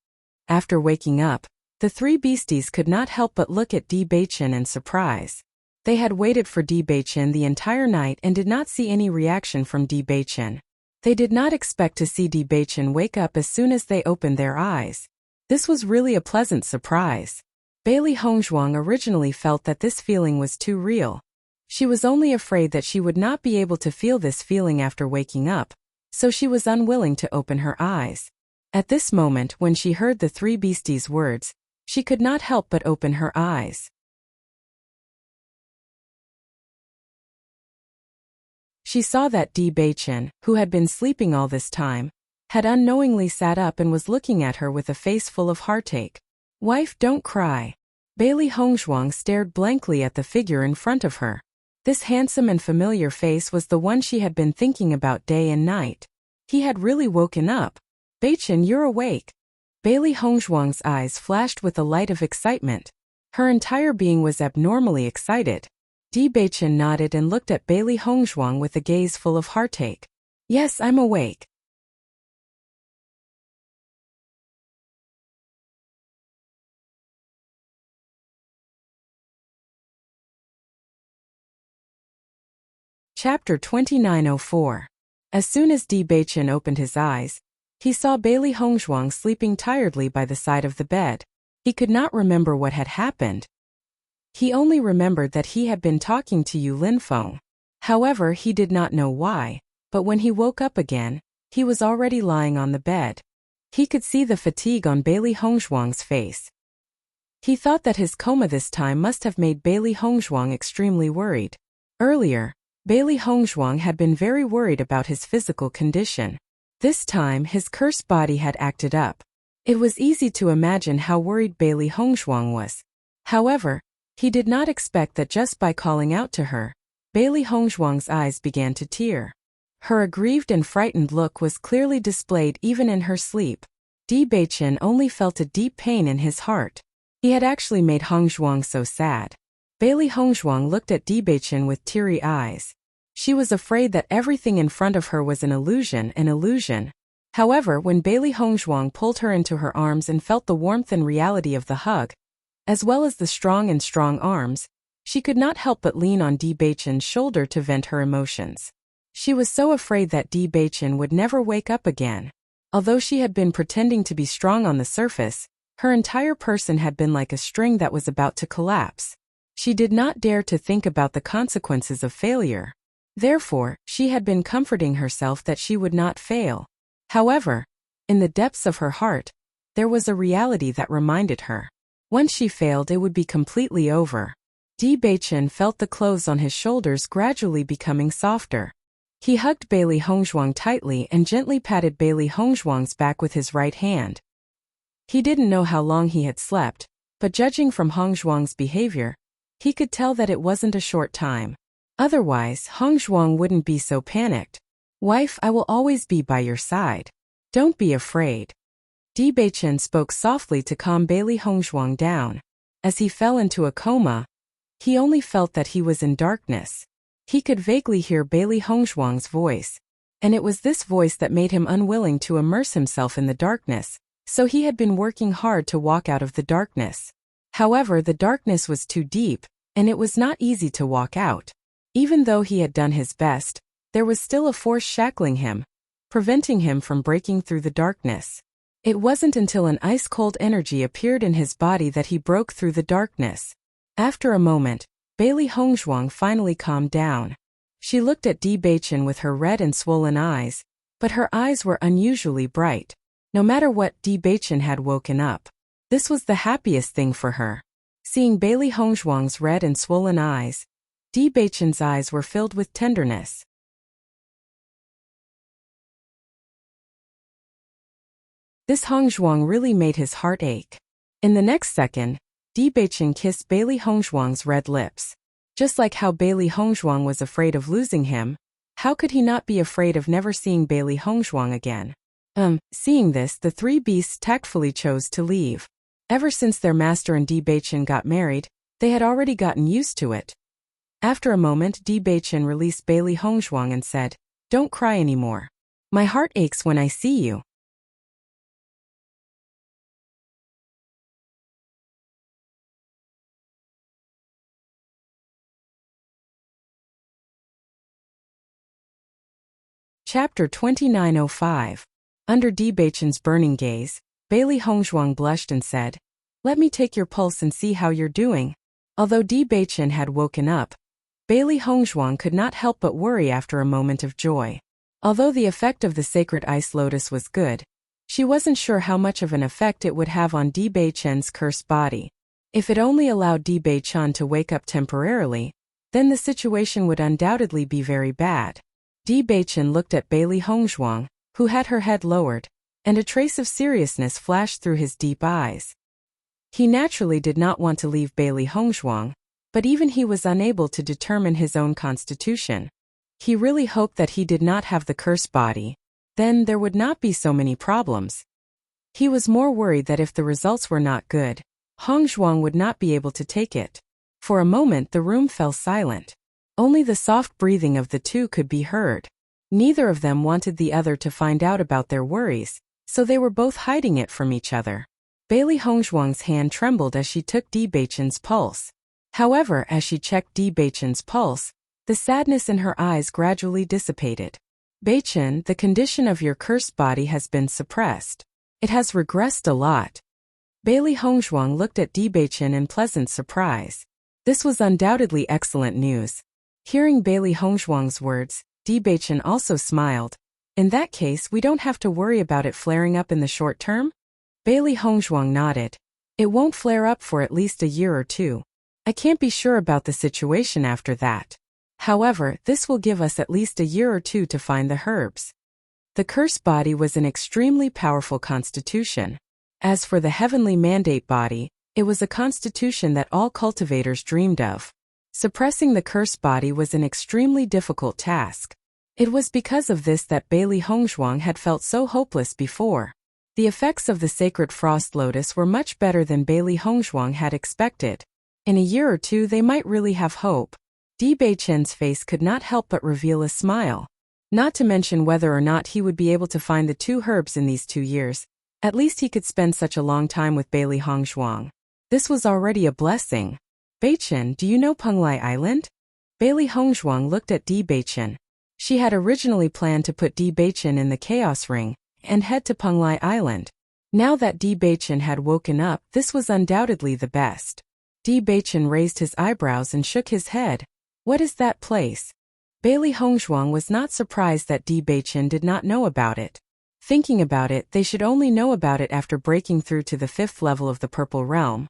After waking up, the three beasties could not help but look at Di Beichen in surprise. They had waited for Di Beichen the entire night and did not see any reaction from Di Beichen. They did not expect to see Di Beichen wake up as soon as they opened their eyes. This was really a pleasant surprise. Bailey Hongzhuang originally felt that this feeling was too real. She was only afraid that she would not be able to feel this feeling after waking up, so she was unwilling to open her eyes. At this moment, when she heard the three beasties' words, she could not help but open her eyes. She saw that Di Beichen, who had been sleeping all this time, had unknowingly sat up and was looking at her with a face full of heartache. "Wife, don't cry." Bailey Hongzhuang stared blankly at the figure in front of her. This handsome and familiar face was the one she had been thinking about day and night. He had really woken up. "Beichen, you're awake." Bailey Hongzhuang's eyes flashed with a light of excitement. Her entire being was abnormally excited. Di Beichen nodded and looked at Bailey Hongzhuang with a gaze full of heartache. "Yes, I'm awake." Chapter 2904. As soon as Di Beichen opened his eyes, he saw Bailey Hongzhuang sleeping tiredly by the side of the bed. He could not remember what had happened. He only remembered that he had been talking to Yu Linfeng. However, he did not know why, but when he woke up again, he was already lying on the bed. He could see the fatigue on Bailey Hongzhuang's face. He thought that his coma this time must have made Bailey Hongzhuang extremely worried. Earlier, Bailey Hongzhuang had been very worried about his physical condition. This time, his cursed body had acted up. It was easy to imagine how worried Bailey Hongzhuang was. However, he did not expect that just by calling out to her, Bailey Hongzhuang's eyes began to tear. Her aggrieved and frightened look was clearly displayed even in her sleep. Di Beichen only felt a deep pain in his heart. He had actually made Hongzhuang so sad. Bailey Hongzhuang looked at Di Beichen with teary eyes. She was afraid that everything in front of her was an illusion. However, when Bailey Hongzhuang pulled her into her arms and felt the warmth and reality of the hug, as well as the strong arms, she could not help but lean on Di Beichen's shoulder to vent her emotions. She was so afraid that Di Beichen would never wake up again. Although she had been pretending to be strong on the surface, her entire person had been like a string that was about to collapse. She did not dare to think about the consequences of failure. Therefore, she had been comforting herself that she would not fail. However, in the depths of her heart, there was a reality that reminded her. Once she failed, it would be completely over. Di Beichen felt the clothes on his shoulders gradually becoming softer. He hugged Bailey Hongzhuang tightly and gently patted Bailey Hongzhuang's back with his right hand. He didn't know how long he had slept, but judging from Hongzhuang's behavior, he could tell that it wasn't a short time. Otherwise, Hongzhuang wouldn't be so panicked. "Wife, I will always be by your side. Don't be afraid." Di Beichen spoke softly to calm Bailey Hongzhuang down. As he fell into a coma, he only felt that he was in darkness. He could vaguely hear Bailey Hongzhuang's voice, and it was this voice that made him unwilling to immerse himself in the darkness, so he had been working hard to walk out of the darkness. However, the darkness was too deep, and it was not easy to walk out. Even though he had done his best, there was still a force shackling him, preventing him from breaking through the darkness. It wasn't until an ice-cold energy appeared in his body that he broke through the darkness. After a moment, Bailey Hongzhuang finally calmed down. She looked at Di Beichen with her red and swollen eyes, but her eyes were unusually bright. No matter what, Di Beichen had woken up. This was the happiest thing for her. Seeing Bailey Hongzhuang's red and swollen eyes, Di Beichen's eyes were filled with tenderness. This Hongzhuang really made his heart ache. In the next second, Di Beichen kissed Bailey Hongzhuang's red lips. Just like how Bailey Hongzhuang was afraid of losing him, how could he not be afraid of never seeing Bailey Hongzhuang again? Seeing this, the three beasts tactfully chose to leave. Ever since their master and Di Beichen got married, they had already gotten used to it. After a moment, Di Beichen released Bailey Hongzhuang and said, "Don't cry anymore. My heart aches when I see you." Chapter 2905. Under Di Beichen's burning gaze, Bailey Hongzhuang blushed and said, Let me take your pulse and see how you're doing. Although Di Beichen had woken up, Bailey Hongzhuang could not help but worry after a moment of joy. Although the effect of the sacred ice lotus was good, she wasn't sure how much of an effect it would have on Di Beichen's cursed body. If it only allowed Di Beichen to wake up temporarily, then the situation would undoubtedly be very bad. Di Beichen looked at Bailey Hongzhuang, who had her head lowered, and a trace of seriousness flashed through his deep eyes. He naturally did not want to leave Bailey Hongzhuang, but even he was unable to determine his own constitution. He really hoped that he did not have the cursed body. Then there would not be so many problems. He was more worried that if the results were not good, Hongzhuang would not be able to take it. For a moment the room fell silent. Only the soft breathing of the two could be heard. Neither of them wanted the other to find out about their worries, so they were both hiding it from each other. Bailey Hongzhuang's hand trembled as she took Di Beichen's pulse. However, as she checked Di Beichen's pulse, the sadness in her eyes gradually dissipated. Beichen, the condition of your cursed body has been suppressed. It has regressed a lot. Bailey Hongzhuang looked at Di Beichen in pleasant surprise. This was undoubtedly excellent news. Hearing Bailey Hongzhuang's words, Di Beichen also smiled. In that case, we don't have to worry about it flaring up in the short term? Bailey Hongzhuang nodded. It won't flare up for at least a year or two. I can't be sure about the situation after that. However, this will give us at least a year or two to find the herbs. The cursed body was an extremely powerful constitution. As for the heavenly mandate body, it was a constitution that all cultivators dreamed of. Suppressing the cursed body was an extremely difficult task. It was because of this that Bailey Hongzhuang had felt so hopeless before. The effects of the sacred frost lotus were much better than Bailey Hongzhuang had expected. In a year or two they might really have hope. Di Beichen's face could not help but reveal a smile. Not to mention whether or not he would be able to find the two herbs in these 2 years. At least he could spend such a long time with Bailey Hongzhuang. This was already a blessing. Beichen, do you know Penglai Island? Bailey Hongzhuang looked at Di Beichen. She had originally planned to put Di Beichen in the Chaos Ring and head to Penglai Island. Now that Di Beichen had woken up, this was undoubtedly the best. Di Beichen raised his eyebrows and shook his head. What is that place? Bailey Hongzhuang was not surprised that Di Beichen did not know about it. Thinking about it, they should only know about it after breaking through to the 5th level of the Purple Realm.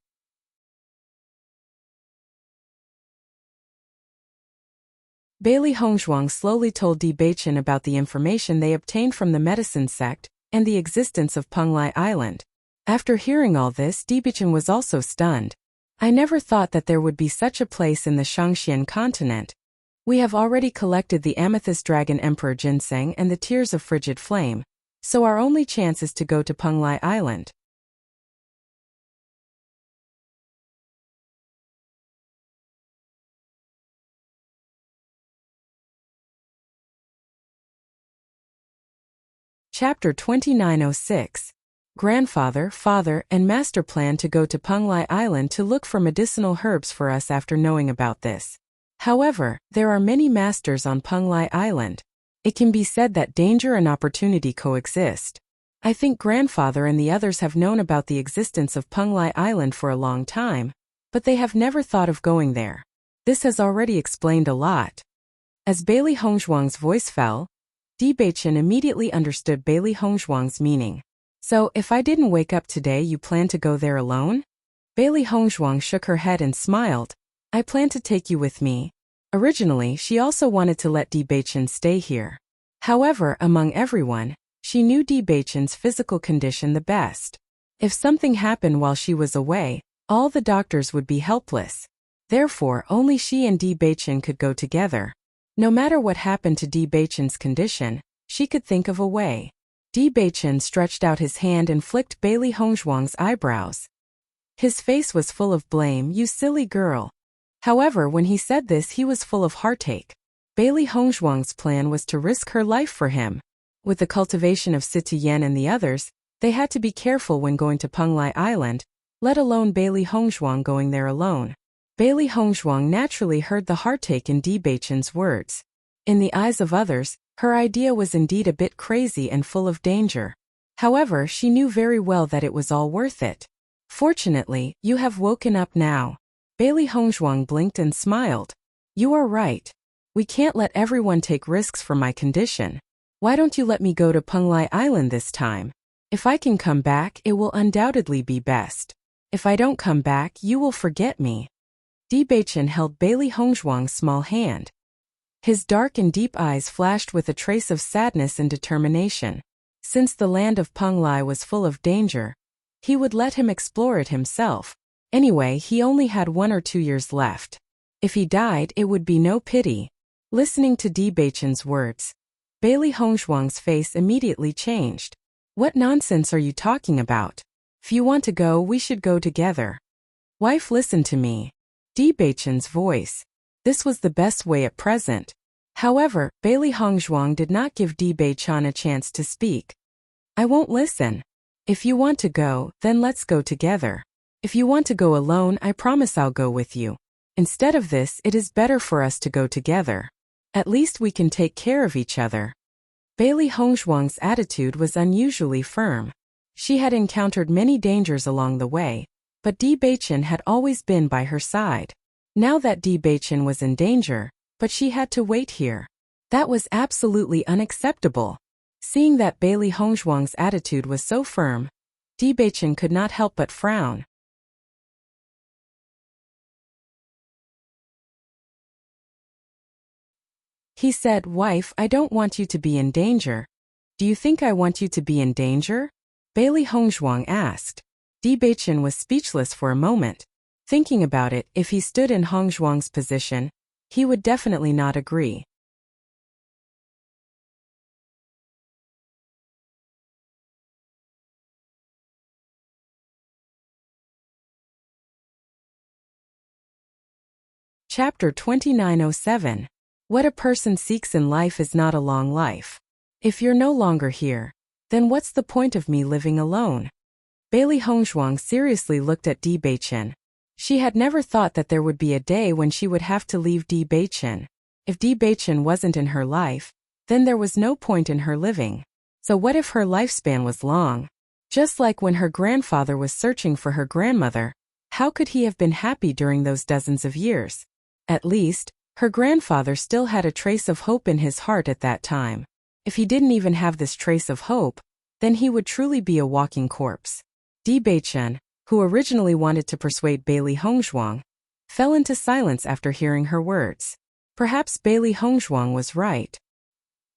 Bailey Hongzhuang slowly told Di Beichen about the information they obtained from the medicine sect and the existence of Penglai Island. After hearing all this, Di Beichen was also stunned. I never thought that there would be such a place in the Shangxian continent. We have already collected the Amethyst Dragon Emperor Ginseng and the Tears of Frigid Flame, so our only chance is to go to Penglai Island. Chapter 2906. Grandfather, Father, and Master plan to go to Penglai Island to look for medicinal herbs for us after knowing about this. However, there are many masters on Penglai Island. It can be said that danger and opportunity coexist. I think Grandfather and the others have known about the existence of Penglai Island for a long time, but they have never thought of going there. This has already explained a lot. As Bailey Hongzhuang's voice fell, Di Beichen immediately understood Bailey Hongzhuang's meaning. So, if I didn't wake up today, you plan to go there alone? Bailey Hongzhuang shook her head and smiled. I plan to take you with me. Originally, she also wanted to let Di Beichen stay here. However, among everyone, she knew Di Beichen's physical condition the best. If something happened while she was away, all the doctors would be helpless. Therefore, only she and Di Beichen could go together. No matter what happened to Di Beichen's condition, she could think of a way. Di Beichen stretched out his hand and flicked Bailey Hongzhuang's eyebrows. His face was full of blame. You silly girl. However, when he said this, he was full of heartache. Bailey Hongzhuang's plan was to risk her life for him. With the cultivation of Sitiyen and the others, they had to be careful when going to Penglai Island, let alone Bailey Hongzhuang going there alone. Bailey Hongzhuang naturally heard the heartache in Di Beichen's words. In the eyes of others, her idea was indeed a bit crazy and full of danger. However, she knew very well that it was all worth it. Fortunately, you have woken up now. Bailey Hongzhuang blinked and smiled. You are right. We can't let everyone take risks for my condition. Why don't you let me go to Penglai Island this time? If I can come back, it will undoubtedly be best. If I don't come back, you will forget me. Di Beichen held Bailey Hongzhuang's small hand. His dark and deep eyes flashed with a trace of sadness and determination. Since the land of Penglai was full of danger, he would let him explore it himself. Anyway, he only had 1 or 2 years left. If he died, it would be no pity. Listening to Di Beichen's words, Bailey Hongzhuang's face immediately changed. What nonsense are you talking about? If you want to go, we should go together. Wife, listen to me. Di Beichen's voice. This was the best way at present. However, Bailey Hongzhuang did not give Di Beichen a chance to speak. I won't listen. If you want to go, then let's go together. If you want to go alone, I promise I'll go with you. Instead of this, it is better for us to go together. At least we can take care of each other. Bailey Hongzhuang's attitude was unusually firm. She had encountered many dangers along the way, but Di Beichen had always been by her side. Now that Di Beichen was in danger, but she had to wait here. That was absolutely unacceptable. Seeing that Bailey Hongzhuang's attitude was so firm, Di Beichen could not help but frown. He said, Wife, I don't want you to be in danger. Do you think I want you to be in danger? Bailey Hongzhuang asked. Di Beichen was speechless for a moment. Thinking about it, if he stood in Hongzhuang's position, he would definitely not agree. Chapter 2907. What a person seeks in life is not a long life. If you're no longer here, then what's the point of me living alone? Bailey Hongzhuang seriously looked at Di Beichen. She had never thought that there would be a day when she would have to leave Di Beichen. If Di Beichen wasn't in her life, then there was no point in her living. So what if her lifespan was long? Just like when her grandfather was searching for her grandmother, how could he have been happy during those dozens of years? At least, her grandfather still had a trace of hope in his heart at that time. If he didn't even have this trace of hope, then he would truly be a walking corpse. Di Beichen, who originally wanted to persuade Bailey Hongzhuang, fell into silence after hearing her words. Perhaps Bailey Hongzhuang was right.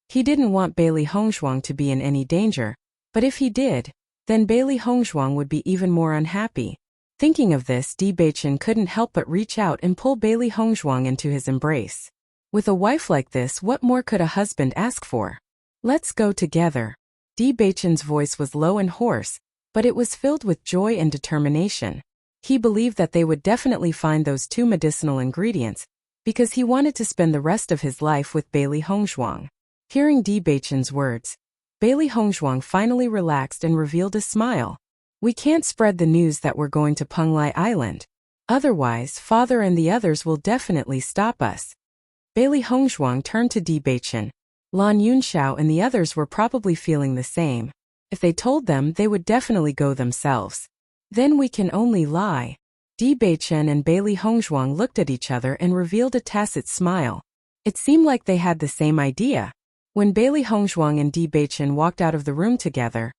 He didn't want Bailey Hongzhuang to be in any danger, but if he did, then Bailey Hongzhuang would be even more unhappy. Thinking of this, Di Beichen couldn't help but reach out and pull Bailey Hongzhuang into his embrace. With a wife like this, what more could a husband ask for? Let's go together. Di Beichen's voice was low and hoarse, but it was filled with joy and determination. He believed that they would definitely find those 2 medicinal ingredients, because he wanted to spend the rest of his life with Bailey Hongzhuang. Hearing Di Beichen's words, Bailey Hongzhuang finally relaxed and revealed a smile. We can't spread the news that we're going to Penglai Island. Otherwise, father and the others will definitely stop us. Bailey Hongzhuang turned to Di Beichen. Lan Yunxiao and the others were probably feeling the same. If they told them, they would definitely go themselves. Then we can only lie. Di Beichen and Bailey Hongzhuang looked at each other and revealed a tacit smile. It seemed like they had the same idea. When Bailey Hongzhuang and Di Beichen walked out of the room together,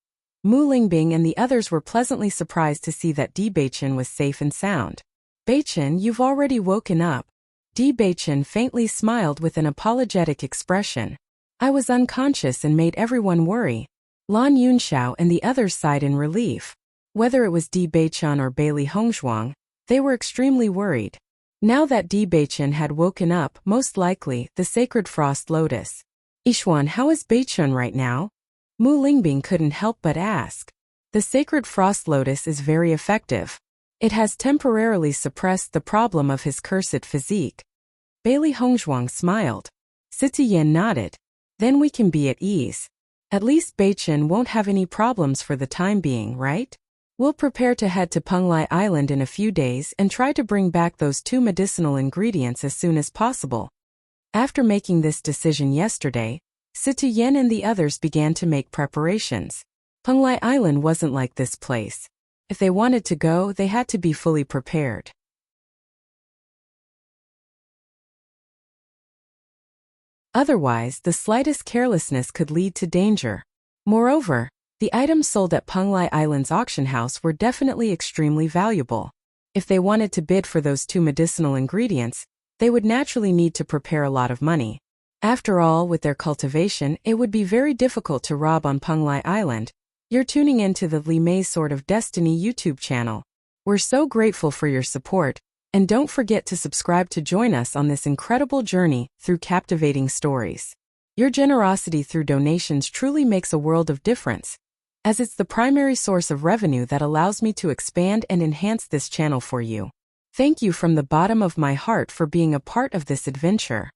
Mu Lingbing and the others were pleasantly surprised to see that Di Beichen was safe and sound. Beichen, you've already woken up. Di Beichen faintly smiled with an apologetic expression. I was unconscious and made everyone worry. Lan Yunxiao and the others sighed in relief. Whether it was Di Beichen or Bailey Hongzhuang, they were extremely worried. Now that Di Beichen had woken up, most likely, the sacred frost lotus. Ishuan, how is Beichen right now? Mu Lingbing couldn't help but ask. The sacred frost lotus is very effective. It has temporarily suppressed the problem of his cursed physique. Bailey Hongzhuang smiled. Sitiyen nodded. Then we can be at ease. At least Beichen won't have any problems for the time being, right? We'll prepare to head to Penglai Island in a few days and try to bring back those 2 medicinal ingredients as soon as possible. After making this decision yesterday, Sitiyen and the others began to make preparations. Penglai Island wasn't like this place. If they wanted to go, they had to be fully prepared. Otherwise, the slightest carelessness could lead to danger. Moreover, the items sold at Penglai Island's auction house were definitely extremely valuable. If they wanted to bid for those 2 medicinal ingredients, they would naturally need to prepare a lot of money. After all, with their cultivation, it would be very difficult to rob on Penglai Island. You're tuning into the Li Mei's Sword of Destiny YouTube channel. We're so grateful for your support, and don't forget to subscribe to join us on this incredible journey through captivating stories. Your generosity through donations truly makes a world of difference, as it's the primary source of revenue that allows me to expand and enhance this channel for you. Thank you from the bottom of my heart for being a part of this adventure.